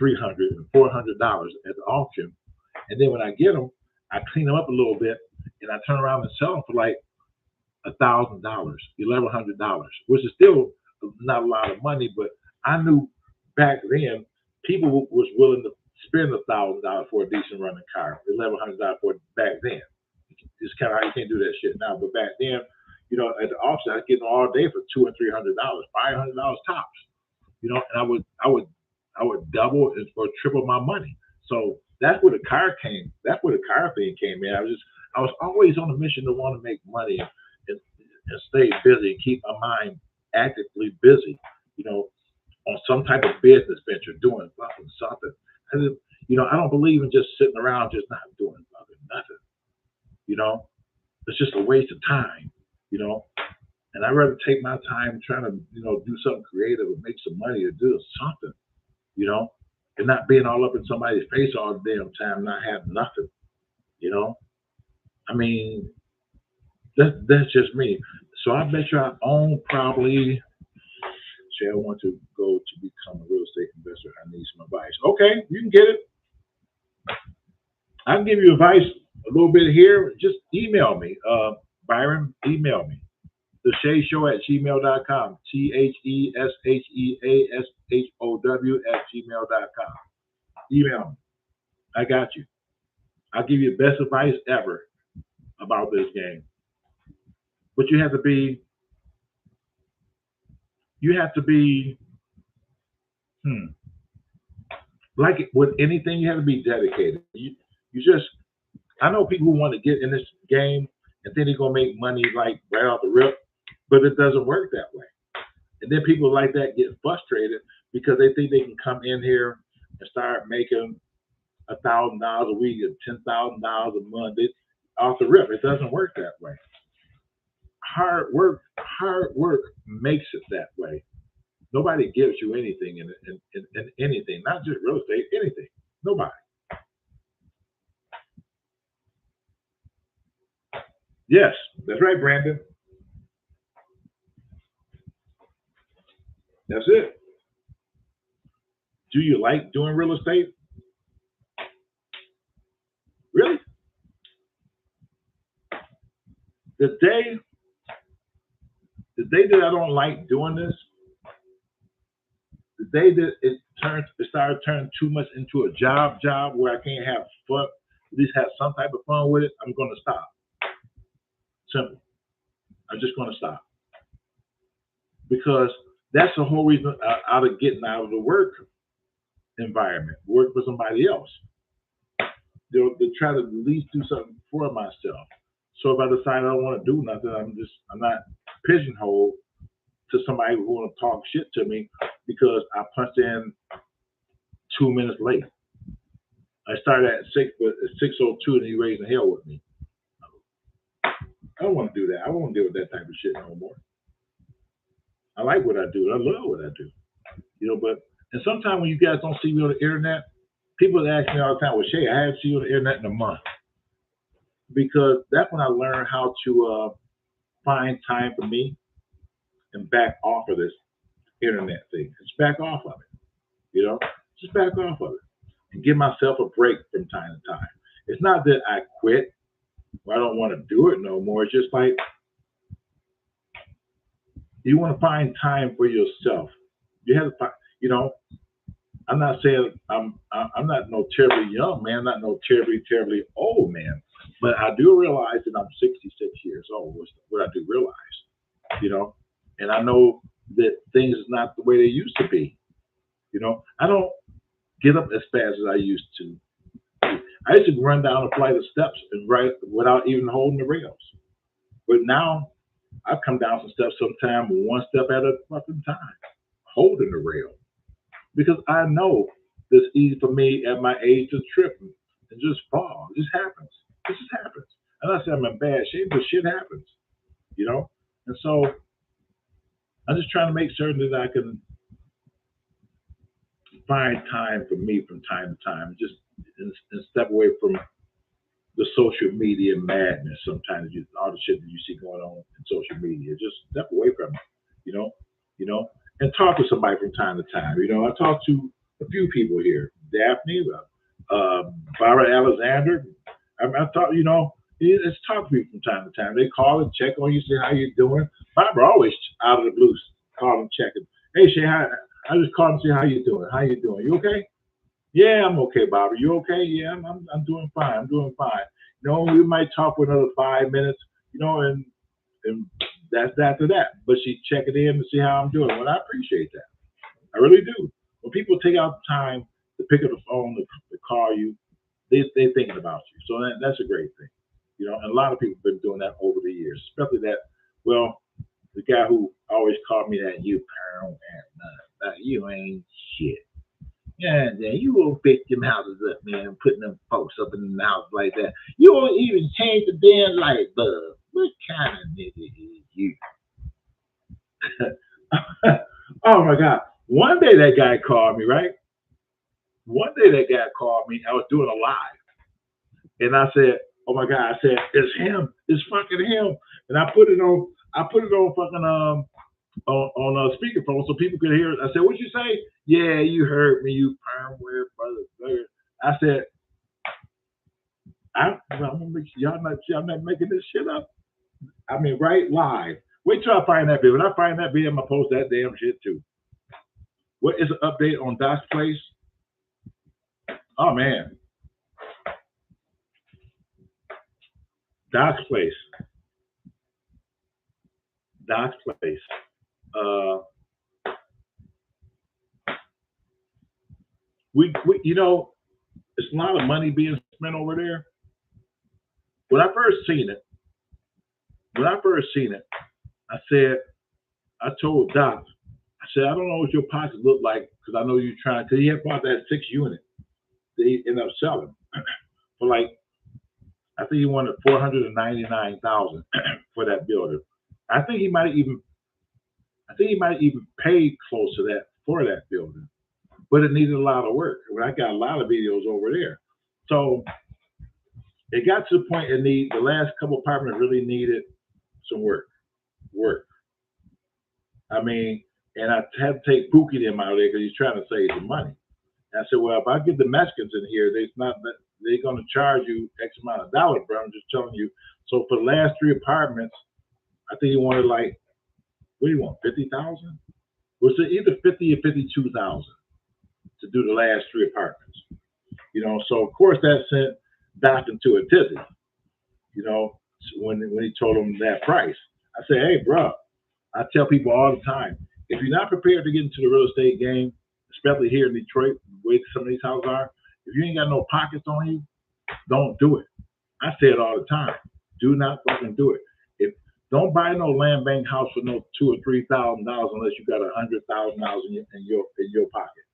$300 and $400 at the auction. And then when I get them, I clean them up a little bit and I turn around and sell them for like $1,000, $1,100, which is still not a lot of money, but I knew back then people was willing to spend $1,000 for a decent running car, $1,100 for it back then. It's kind of how you can't do that shit now, but back then, at the auction, I was getting all day for $200 and $300, $500 tops, and I would double or triple my money. So that's where the car came. That's where the car thing came in. I was always on a mission to want to make money and stay busy and keep my mind actively busy, on some type of business venture, doing fucking something. And I don't believe in just sitting around just not doing fucking nothing. It's just a waste of time. And I'd rather take my time trying to, do something creative or make some money or do something, you know, and not being all up in somebody's face all the damn time, not having nothing, you know. I mean, that's just me. So I bet you I own probably. Say I want to go to become a real estate investor. I need some advice. Okay, you can get it. I can give you advice a little bit here. Just email me, Byron. Email me. The Shea Show at gmail.com. THESHEASHOW at gmail.com. Email me. I got you. I'll give you the best advice ever about this game. But you have to be, like with anything, you have to be dedicated. You just, I know people who want to get in this game and think they're going to make money like right off the rip, but it doesn't work that way. And then people like that get frustrated because they think they can come in here and start making $1,000 a week or $10,000 a month off the rip. It doesn't work that way. Hard work makes it that way. Nobody gives you anything in anything, not just real estate, anything. Nobody. Yes, that's right, Brandon. That's it. Do you like doing real estate? Really? The day that I don't like doing this, the day that it started turning too much into a job where I can't have fun, at least have some type of fun with it, I'm gonna stop. Simple. I'm just gonna stop. Because that's the whole reason out of getting out of the work environment, work for somebody else. They'll try to at least do something for myself. So if I decide I don't want to do nothing, I'm not pigeonholed to somebody who want to talk shit to me because I punched in 2 minutes late. I started at 6:02 and he raising hell with me. I don't want to do that. I won't deal with that type of shit no more. I like what I do. I love what I do. But and sometimes when you guys don't see me on the internet, people ask me all the time, well, Shay, I haven't seen you on the internet in a month. Because that's when I learned how to find time for me and back off of this internet thing. Just back off of it. Just back off of it and give myself a break from time to time. It's not that I quit or I don't want to do it no more. It's just like you want to find time for yourself. You have to find, I'm not saying I'm not no terribly young man, not no terribly old man, but I do realize that I'm 66 years old. What I do realize, and I know that things is not the way they used to be. I don't get up as fast as I used to. I used to run down a flight of steps and right without even holding the rails. But now I come down some steps sometime one step at a fucking time, holding the rail. Because I know it's easy for me at my age to trip and just fall. It just happens. It just happens. And I say I'm in bad shape, but shit happens. And so I'm just trying to make certain that I can find time for me from time to time, just and step away from the social media madness. Sometimes all the shit that you see going on in social media, just step away from it, and talk to somebody from time to time. I talk to a few people here, Daphne, Barbara Alexander. I talk, let's talk to people from time to time. They call and check on you, say how you doing. Barbara always out of the blue call and checking. Hey, Shay, I just called and see how you doing. How you doing? You okay? Yeah, I'm okay, Barbara. You okay? Yeah, I'm doing fine. I'm doing fine. We might talk for another 5 minutes, and that's after that. But she checking in to see how I'm doing. Well, I appreciate that. I really do. When people take out the time to pick up the phone to call you, they're thinking about you. So that's a great thing. And a lot of people have been doing that over the years, especially the guy who always called me that you pound and you ain't shit. Yeah, you won't fix them houses up, man, putting them folks up in the house like that. You won't even change the damn light bulb. What kind of nigga is you? Oh my God. One day that guy called me, right? One day that guy called me. I was doing a live. And I said, "Oh my God!" I said, "It's him. It's fucking him." And I put it on. I put it on fucking on speakerphone so people could hear it. I said, "What you say?" "Yeah, you heard me, you permware brother." I said, I'm gonna make y'all not making this shit up." I mean, right live. Wait till I find that video. When I find that video, I'm gonna post that damn shit too. What is an update on Doc's Place? Oh man, Doc's Place. Doc's Place. Uh, we you know, it's a lot of money being spent over there. When I first seen it, when I first seen it, I said, I told Doc, I said, I don't know what your pockets look like because I know you're trying. Because he had bought that 6 unit. They ended up selling for like, I think he wanted 499,000 for that building. I think he might even, I think he might even pay close to that for that building, but it needed a lot of work. I got a lot of videos over there, so it got to the point it need the last couple apartments really needed some work. I mean, and I had to take Pookie them out of there because he's trying to save some money. And I said, well, if I get the Mexicans in here, they're going to charge you X amount of dollars, bro. I'm just telling you. So for the last 3 apartments, I think he wanted like, what do you want, 50,000? Was it either 50 or 52,000 to do the last 3 apartments? You know, so of course that sent Doc into a tizzy. You know, when he told him that price, I said, hey, bro, I tell people all the time, if you're not prepared to get into the real estate game, especially here in Detroit, where some of these houses are, if you ain't got no pockets on you, don't do it. I say it all the time. Do not fucking do it. If don't buy no land bank house for no $2,000 or $3,000 unless you got $100,000 in your pocket.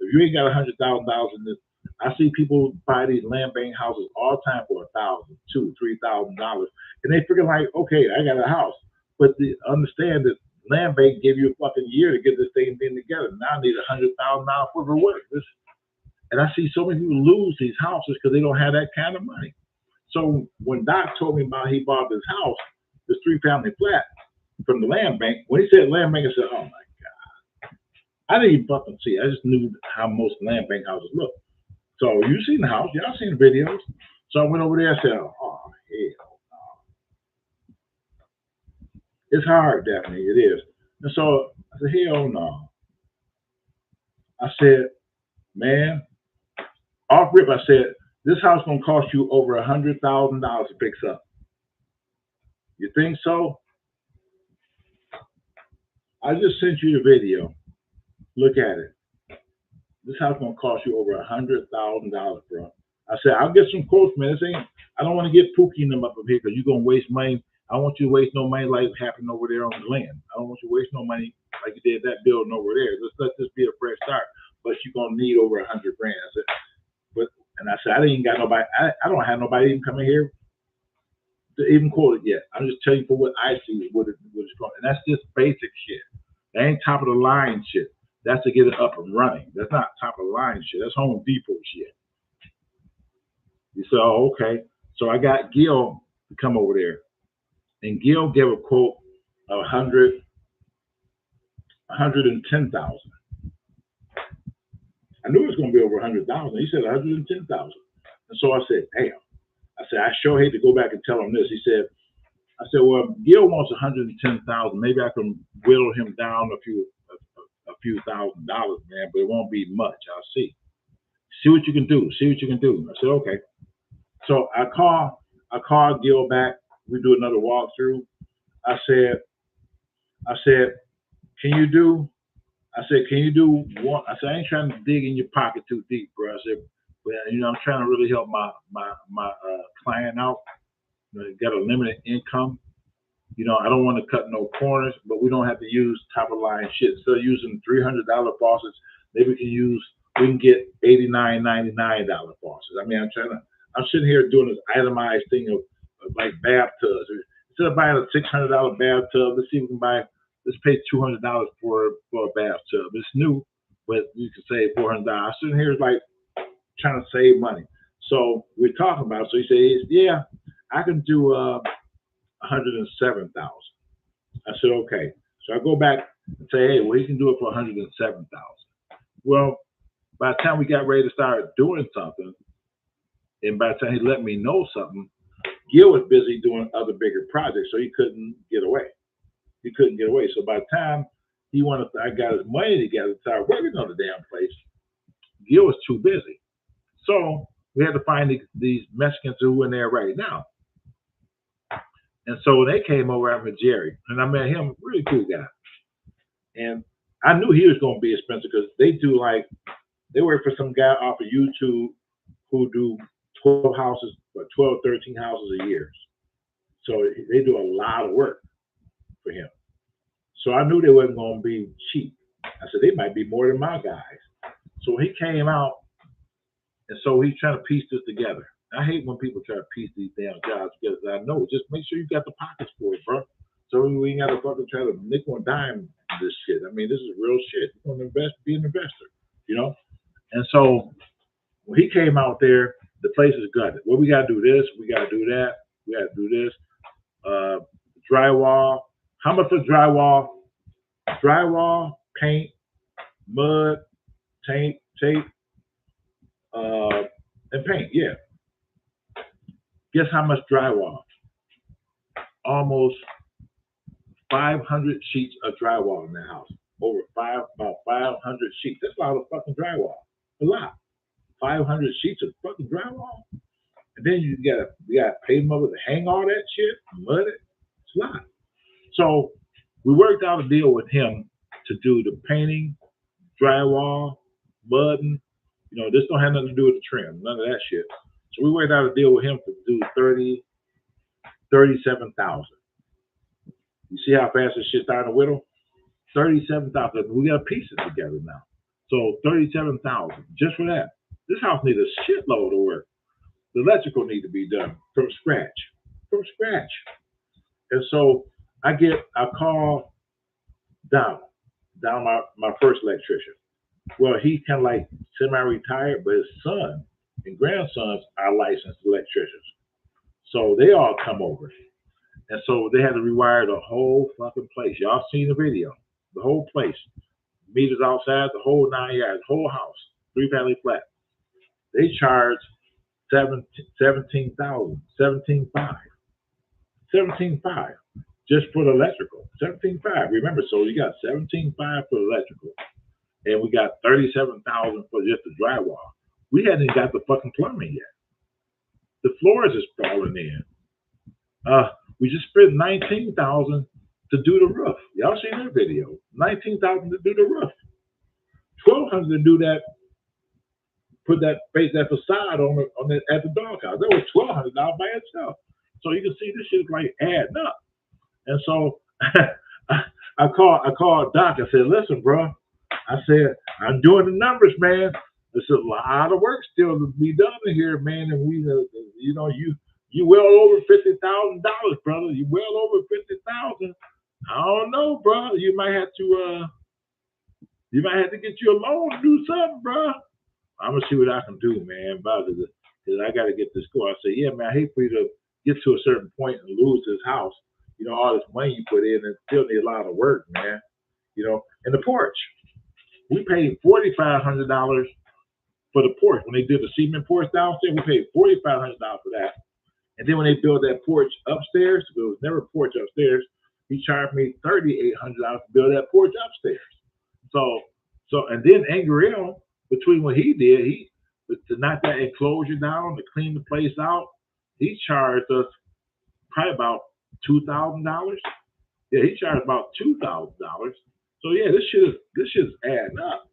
If you ain't got $100,000 in this, I see people buy these land bank houses all the time for $1,000, $2,000, $3,000, and they figure like, okay, I got a house, but understand that land bank give you a fucking year to get this thing together. Now I need $100,000 for the work. And I see so many people lose these houses because they don't have that kind of money. So when Doc told me about he bought this house, this 3-family flat from the land bank, when he said land bank, I said, oh my God. I didn't even fucking see it. I just knew how most land bank houses look. So you seen the house, y'all seen the videos. So I went over there and said, oh hell no. It's hard, definitely, it is. And so I said, hell no. I said, man, off rip, I said, this house gonna cost you over $100,000 to fix up. You think so? I just sent you the video. Look at it. This house gonna cost you over $100,000, bro. I said, I'll get some quotes, man. I don't want to get Pookie them up here because you're gonna waste money. I don't want you to waste no money like happened over there on the land. I don't want you to waste no money like you did that building over there. Let's let this be a fresh start. But you're gonna need over $100,000. I said, and I said, I didn't got nobody. I don't have nobody even coming here to even quote it yet. I'm just telling you for what I see what it's going. And that's just basic shit. That ain't top of the line shit. That's to get it up and running. That's not top of the line shit. That's Home Depot shit. You say, oh, okay. So I got Gil to come over there. And Gil gave a quote of 110,000. I knew it was going to be over 100,000. He said 110,000. And so I said, damn. I said, I sure hate to go back and tell him this. He said, I said, well, Gil wants 110,000. Maybe I can whittle him down a few $1,000, man, but it won't be much. I'll see. See what you can do. See what you can do. I said, okay. So I called Gil back. We do another walkthrough. I said, can you do one? I said, I ain't trying to dig in your pocket too deep, bro. I said, but I'm trying to really help my client out. Got a limited income. I don't want to cut no corners, but we don't have to use top of line shit. Instead of using $300 faucets, maybe we can get $89, $99 faucets. I mean, I'm sitting here doing this itemized thing of like bathtubs. Instead of buying a $600 bathtub, let's see if we can buy let's pay $200 for a bathtub. It's new, but you can save $400. Sitting here is like trying to save money. So we're talking about it. So he says, yeah, I can do 107,000. I said, okay. So I go back and say, hey, well, he can do it for 107,000. Well, by the time we got ready to start doing something, and by the time he let me know something, Gil was busy doing other bigger projects, so he couldn't get away. He couldn't get away. So by the time I got his money together to start working on the damn place, Gil was too busy. So we had to find these Mexicans who were in there right now. And so when they came over, I met Jerry, and I met him, really cool guy. And I knew he was going to be expensive because they work for some guy off of YouTube who do 12 houses, 12, 13 houses a year. So they do a lot of work for him. So I knew they wasn't going to be cheap. I said, they might be more than my guys. So he came out, and so he's trying to piece this together. I hate when people try to piece these damn jobs together. I know, just make sure you got the pockets for it, bro. So we ain't got to fucking try to nickel and dime this shit. I mean, this is real shit. You're going to invest, be an investor, you know? And so when he came out there, the place is gutted. Well, we got to do this. We got to do that. We got to do this. Drywall. How much for drywall? Drywall, paint, mud, tape, and paint. Yeah. Guess how much drywall? Almost 500 sheets of drywall in the house. About 500 sheets. That's a lot of fucking drywall. A lot. 500 sheets of fucking drywall. And then you gotta pay them over to hang all that shit, mud it. It's a lot. So we worked out a deal with him to do the painting, drywall, mudding. You know, this don't have nothing to do with the trim, none of that shit. So we worked out a deal with him to do 37,000. You see how fast this shit starting to whittle? 37,000. We got to piece it together now. So 37,000 just for that. This house needs a shitload of work. The electrical need to be done from scratch. And so I call Don, my first electrician. Well, he's kind of like semi-retired, but his son and grandsons are licensed electricians. So they all come over. And so they had to rewire the whole fucking place. Y'all seen the video. The whole place. Meters outside, the whole 9 yards, the whole house. 3-family flat. They charged $17,500 just for the electrical. $17,500. Remember, so you got $17,500 for the electrical. And we got $37,000 for just the drywall. We hadn't even got the fucking plumbing yet. The floors is falling in. We just spent $19,000 to do the roof. Y'all seen that video? $19,000 to do the roof. $1,200 to do that. Put that facade on the at the doghouse. That was $1,200 by itself. So you can see this shit is like adding up. And so I called Doc. I said, listen, bro. I said, I'm doing the numbers, man. There's a lot of work still to be done in here, man. And we, you well over $50,000, brother. You well over 50,000. I don't know, bro. You might have to get you a loan to do something, bro. I'm gonna see what I can do, man. Because I got to get this score. I said, yeah, man. I hate for you to get to a certain point and lose this house. You know, all this money you put in, and still need a lot of work, man. You know, and the porch. We paid $4,500 for the porch. When they did the cement porch downstairs, we paid $4,500 for that. And then when they built that porch upstairs, there was never a porch upstairs, he charged me $3,800 to build that porch upstairs. So and then Angriel, between what he did, to knock that enclosure down, to clean the place out, he charged us probably about $2,000. Yeah, he charged about $2,000. So yeah, this shit is adding up.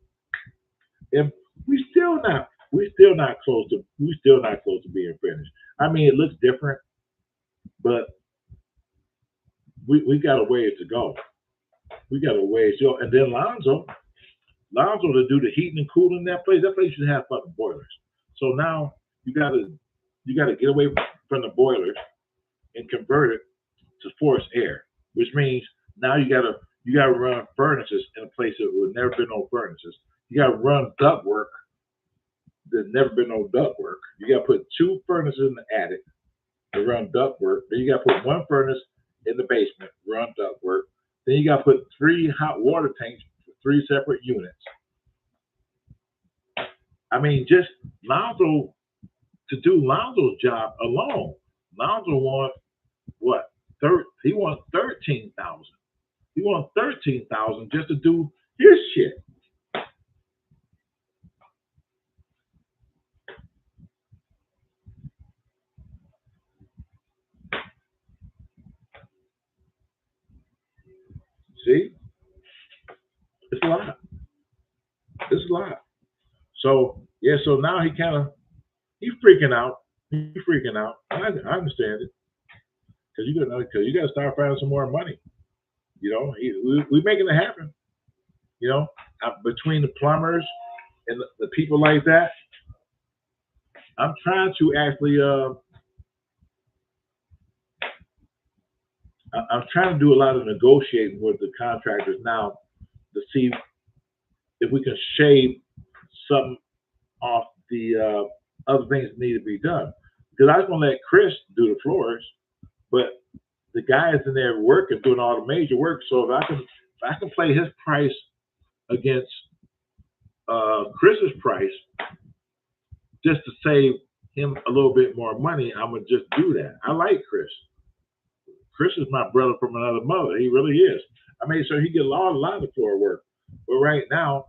And we still not close to being finished. I mean, it looks different, but we got a ways to go. We got a ways to go. And then Lonzo to do the heating and cooling in that place should have fucking boilers. So now you gotta get away from the boilers and convert it to forced air, which means now you You got to run furnaces in a place that would never been no furnaces. You got to run duct work. There's never been no duct work. You got to put 2 furnaces in the attic to run duct work. Then you got to put 1 furnace in the basement, run duct work. Then you got to put 3 hot water tanks for 3 separate units. I mean, just Lonzo, to do Lonzo's job alone, Lonzo wants what? He wants 13,000. He wants 13,000 just to do his shit. See, it's a lot. It's a lot. So yeah, so now he's freaking out. He's freaking out. I understand it because you got to start finding some more money. You know, we making it happen. You know, between the plumbers and the people like that, I'm trying to actually I'm trying to do a lot of negotiating with the contractors now to see if we can shave something off the other things that need to be done. Because I was going to let Chris do the floors, but the guys in there working, doing all the major work. So if I can play his price against Chris's price, just to save him a little bit more money, I'm gonna just do that. I like Chris. Chris is my brother from another mother. He really is. I made sure he get a lot of floor work. But right now,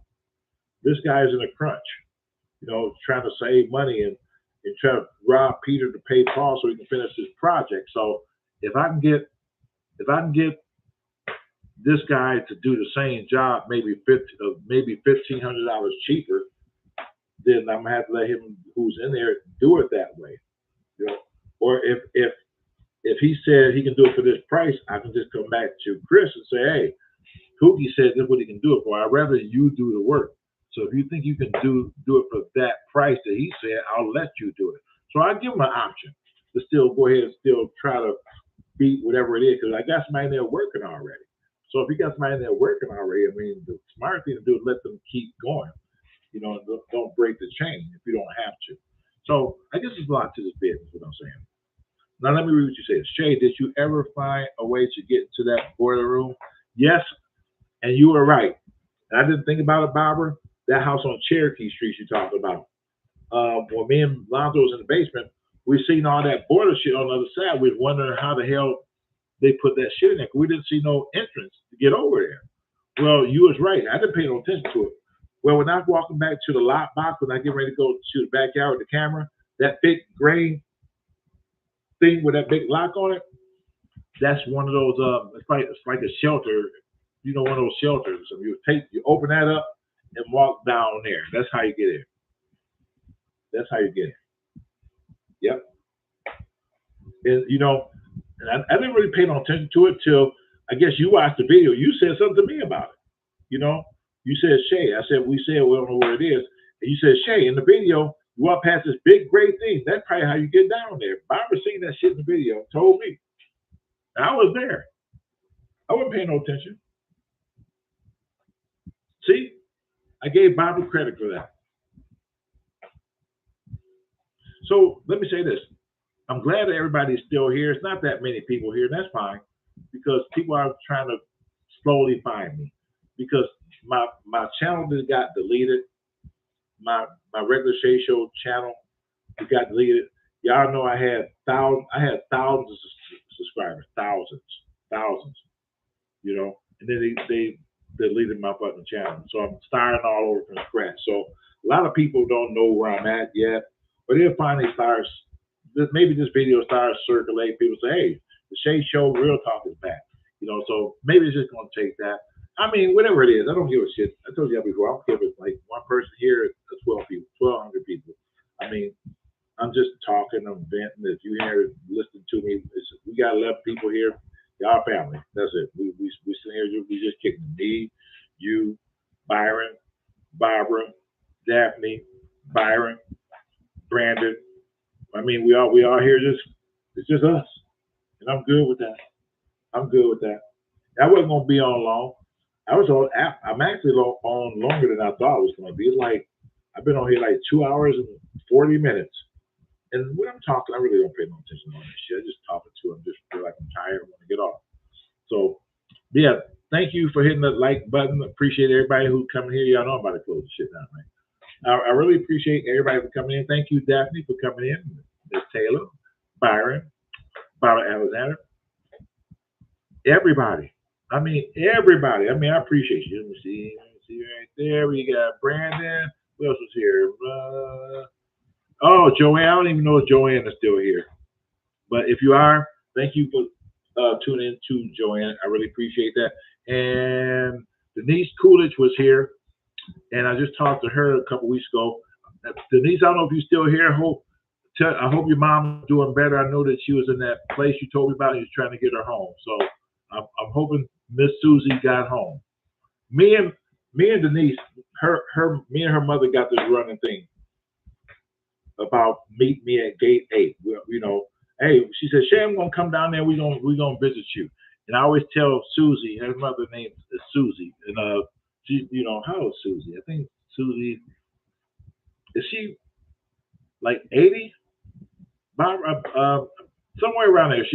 this guy is in a crunch. You know, trying to save money and try to rob Peter to pay Paul so he can finish his project. So if I can get this guy to do the same job, maybe $1,500 cheaper, then I'm gonna have to let him who's in there do it that way. You know, or if he said he can do it for this price, I can just come back to Chris and say, hey, Pookie said this is what he can do it for. I'd rather you do the work. So if you think you can do it for that price that he said, I'll let you do it. So I give him an option to still go ahead and still try to beat whatever it is, because I got somebody there working already. So if you got somebody there working already, I mean, the smart thing to do is let them keep going. You know, don't break the chain if you don't have to. So I guess there's a lot to this business, what I'm saying. Now let me read what you said. Shay, did you ever find a way to get to that boiler room? Yes, and you were right. And I didn't think about it, Barbara. That house on Cherokee Street you talked about. When me and Lonzo was in the basement, we seen all that boiler shit on the other side. We was wondering how the hell they put that shit in there. We didn't see no entrance to get over there. Well, you was right. I didn't pay no attention to it. Well, when I was walking back to the lot box, when I get ready to go to the backyard with the camera, that big gray thing with that big lock on it, that's one of those. It's like a shelter. You know, one of those shelters. So you open that up and walk down there. That's how you get in. That's how you get in. Yep. And you know, and I didn't really pay no attention to it till I guess you watched the video. You said something to me about it. You know, you said Shay. I said we don't know where it is. And you said Shay in the video. You walk past this big gray thing. That's probably how you get down there. Barbara seen that shit in the video. Told me. And I was there. I wasn't paying no attention. See, I gave Barbara credit for that. So let me say this. I'm glad that everybody's still here. It's not that many people here, and that's fine, because people are trying to slowly find me. Because my channel that got deleted, my regular Shay Show channel, it got deleted. Y'all know I had thousands of subscribers, thousands, you know, and then they deleted my fucking channel. So I'm starting all over from scratch. So a lot of people don't know where I'm at yet, but they'll finally start. Maybe this video starts circulating. People say, hey, the Shay Show Real Talk is back. You know, so maybe it's just going to take that. I mean, whatever it is, I don't give a shit. I told you that before. I don't care if it's like one person here or 12 people, 1,200 people. I mean, I'm just talking, I'm venting. If you here listening to me, we got 11 people here. Y'all family. That's it. We sit here, we just kicking me, you, Byron, Barbara, Daphne, Byron, Brandon. I mean, we all here. It's just us, and I'm good with that. I wasn't gonna be on long. I was on app. I'm actually on longer than I thought it was going to be. It's like I've been on here like 2 hours and 40 minutes. And when I'm talking, I really don't pay no attention on this shit. I just talking to them, just feel like I'm tired, I want to get off. So yeah, thank you for hitting the like button. Appreciate everybody who coming here. Y'all know I'm about to close the shit down, right? I really appreciate everybody for coming in. Thank you, Daphne, for coming in. Miss Taylor, Byron, Barbara Alexander, everybody. I mean, everybody. I mean, I appreciate you. Let me see right there. We got Brandon. Who else was here? Oh, Joanne. I don't even know if Joanne is still here. But if you are, thank you for tuning in to Joanne. I really appreciate that. And Denise Coolidge was here, and I just talked to her a couple weeks ago. Denise, I don't know if you're still here. I hope your mom is doing better. I know that she was in that place you told me about. You was trying to get her home. So I'm hoping Miss Susie got home. Me and Denise, me and her mother got this running thing about meet me at gate 8. Well, hey, she said, Shay, I'm gonna come down there. We're gonna visit you. And I always tell Susie, her mother name is Susie, and she, how old is Susie? I think Susie is she like 80? Somewhere around there.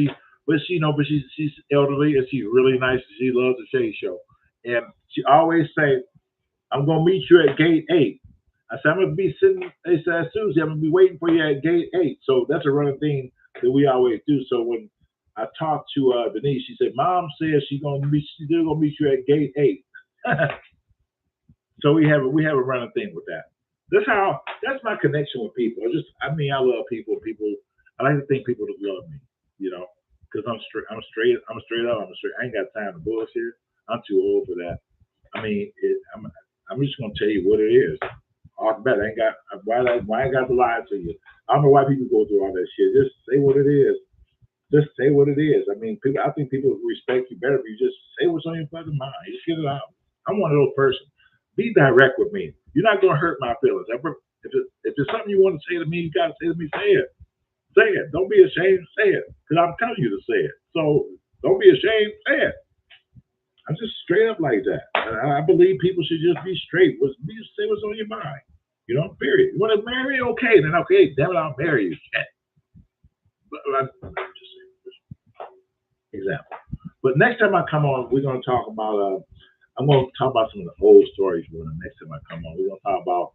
But she's elderly and she's really nice. She loves the Shay Show, and she always say, I'm gonna meet you at gate 8. I said, I'm gonna be sitting. They said, Susie, I'm gonna be waiting for you at gate 8. So that's a running thing that we always do. So when I talked to Denise, she said, Mom says she's still gonna meet you at gate 8. So we have a running thing with that. That's my connection with people. I love people. I like to think people love me, because I'm straight up. I ain't got time to bullshit. I'm too old for that. I mean, I'm just gonna tell you what it is. Off the bat, I ain't got why I got to lie to you. I don't know why people go through all that shit. Just say what it is. Just say what it is. I mean, I think people respect you better if you just say what's on your fucking mind. Just get it out. I'm one of those persons. Be direct with me. You're not gonna hurt my feelings. If it's something you want to say to me, you gotta say to me. Say it. Say it. Don't be ashamed. Say it. Because I'm telling you to say it. So don't be ashamed. Say it. I'm just straight up like that. I believe people should just be straight. Say what's on your mind. Period. You want to marry? Okay, then okay. Damn it, I'll marry you. Shit. But just example. But next time I come on, we're gonna talk about. I'm gonna talk about some of the old stories. When the next time I come on, we're gonna talk about.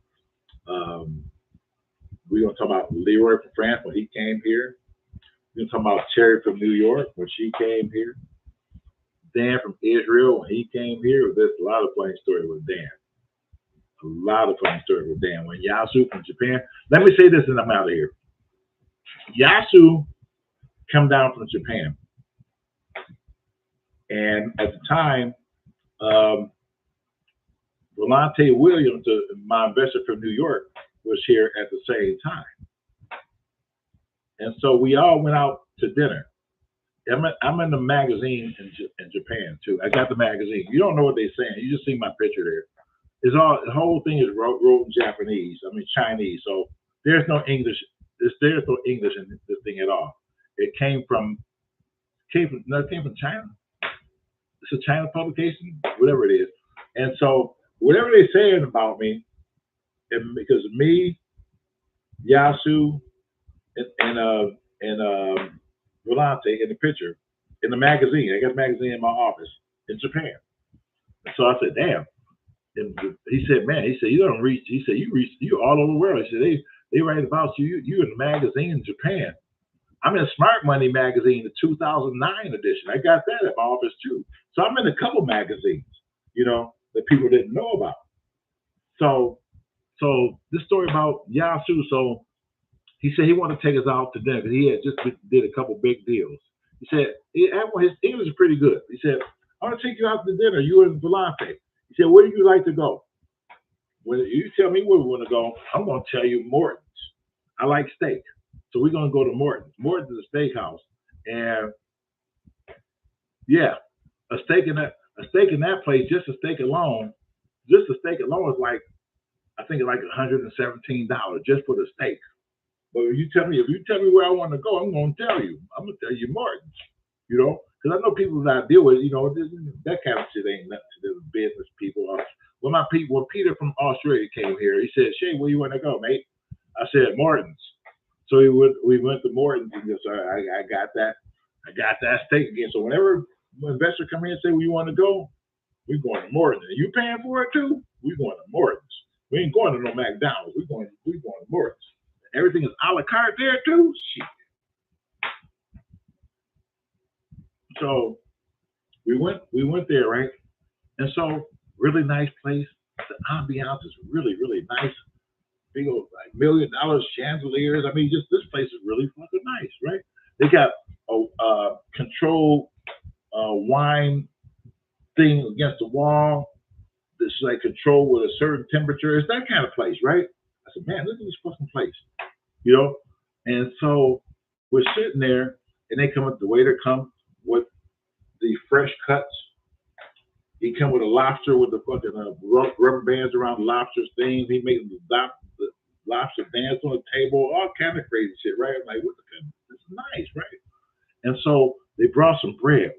We're gonna talk about Leroy from France when he came here. We're gonna talk about Cherry from New York when she came here. Dan from Israel when he came here. There's a lot of funny stories with Dan. A lot of funny stories with Dan. When Yasu from Japan. Let me say this and I'm out of here. Yasu come down from Japan. And at the time, Volante Williams, my investor from New York, was here at the same time. And so we all went out to dinner. I'm in the magazine in Japan too. I got the magazine. You don't know what they're saying. You just see my picture there. The whole thing is wrote in Japanese. I mean Chinese. So there's no English. There's no English in this thing at all. It came from China. It's a China publication, whatever it is. And so whatever they're saying about me, because me, Yasu, and Volante in the picture, in the magazine. I got a magazine in my office in Japan. And so I said, damn. And he said, man, you don't reach. He said, you all over the world. He said, they write about you. You in the magazine in Japan. I'm in Smart Money magazine, the 2009 edition. I got that at my office too. So I'm in a couple magazines, that people didn't know about. So this story about Yasu. So he said he wanted to take us out to dinner because he had just did a couple big deals. He said his English is pretty good. He said, I want to take you out to dinner. You and Volante. He said, where do you like to go? When you tell me where we want to go, I'm going to tell you Morton's. I like steak. So we're going to go to Morton's. Morton's is a steakhouse. And yeah, a steak in that place, just a steak alone is like, I think it's like $117 just for the steak. But if you tell me where I want to go, I'm going to tell you. I'm going to tell you Morton's, because I know people that I deal with, that kind of shit ain't nothing to do with business people. When Peter from Australia came here, he said, "Shay, where you want to go, mate?" I said, "Morton's." So we went to Morton's, and just I got that steak again. So whenever an investor come here and say, "Where you want to go?" We're going to Morton's. And you paying for it too? We're going to Morton's. We ain't going to no McDonald's. We're going to Morton's. Everything is a la carte there too. Shit. So we went there, right? And so really nice place. The ambiance is really, really nice. Big old like $1 million chandeliers. I mean, just this place is really fucking nice, right? They got a controlled wine thing against the wall. This like control with a certain temperature. It's that kind of place, right? I said, man, look at this fucking place, And so we're sitting there, and they come up. The waiter come with the fresh cuts. He come with a lobster with the fucking rubber bands around the lobster's things. He made the lobster dance on the table, all kind of crazy shit, right? I'm like, what the fuck? This is nice, right? And so they brought some bread.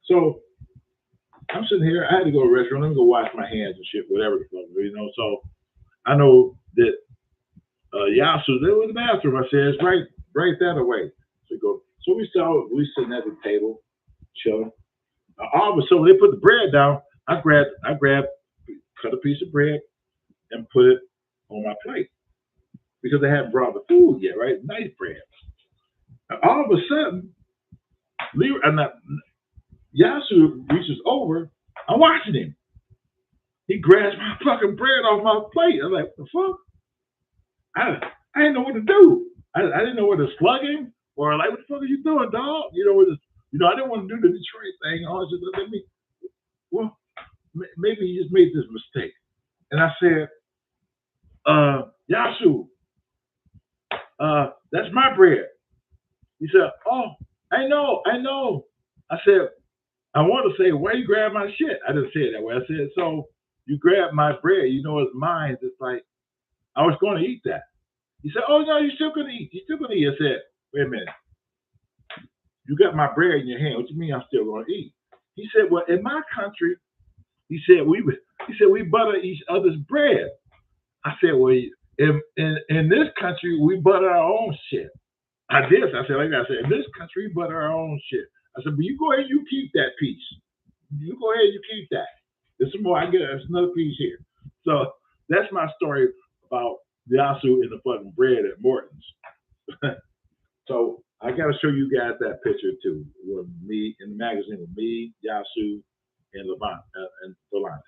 So I'm sitting here. I had to go to a restaurant. Let me go wash my hands and shit, whatever the fuck, So I know that Yasu, there was the bathroom. I said, it's right that away. So we sitting at the table, chilling. All of a sudden, they put the bread down. I grabbed, cut a piece of bread, and put it on my plate because they hadn't brought the food yet, right? Nice bread. And all of a sudden, Yasu reaches over. I'm watching him. He grabs my fucking bread off my plate. I'm like, what the fuck? I didn't know what to do. I didn't know whether to slug him or like, what the fuck are you doing, dog? I didn't want to do the Detroit thing. I was just maybe he just made this mistake. And I said, Yasu, that's my bread. He said, oh, I know. I said, I want to say, why you grab my shit? I didn't say it that way. I said, so you grab my bread, it's mine. It's like, I was going to eat that. He said, oh, no, you're still going to eat. I said, wait a minute. You got my bread in your hand. What do you mean I'm still going to eat? He said, well, in my country, he said, we butter each other's bread. I said, well, in this country, we butter our own shit. I said, in this country, we butter our own shit. I said, but you go ahead, you keep that piece. You go ahead, you keep that. There's some more. There's another piece here. So that's my story about Yasu and the fucking bread at Morton's. So I got to show you guys that picture too, with me in the magazine with me, Yasu, and Volante.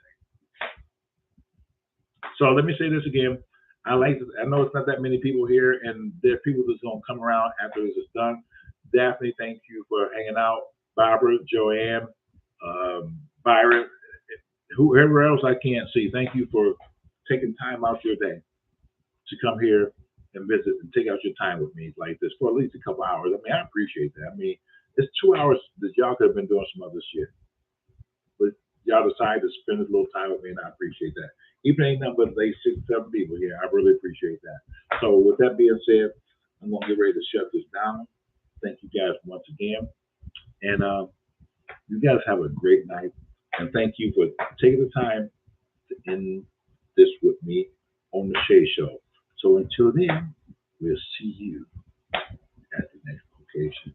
So let me say this again. I know it's not that many people here, and there are people that's gonna come around after this is done. Daphne, thank you for hanging out. Barbara, Joanne, Byron, whoever else I can't see, thank you for taking time out your day to come here and visit and take out your time with me like this for at least a couple hours. I mean, I appreciate that. I mean, it's 2 hours that y'all could have been doing some other shit, but y'all decided to spend a little time with me, and I appreciate that. Even ain't nothing but 6, 7 people here. I really appreciate that. So with that being said, I'm gonna get ready to shut this down. Thank you guys once again, and you guys have a great night. And thank you for taking the time to end this with me on the Shay Show. So until then, we'll see you at the next location.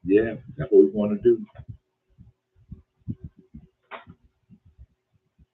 Yeah, that's what we want to do.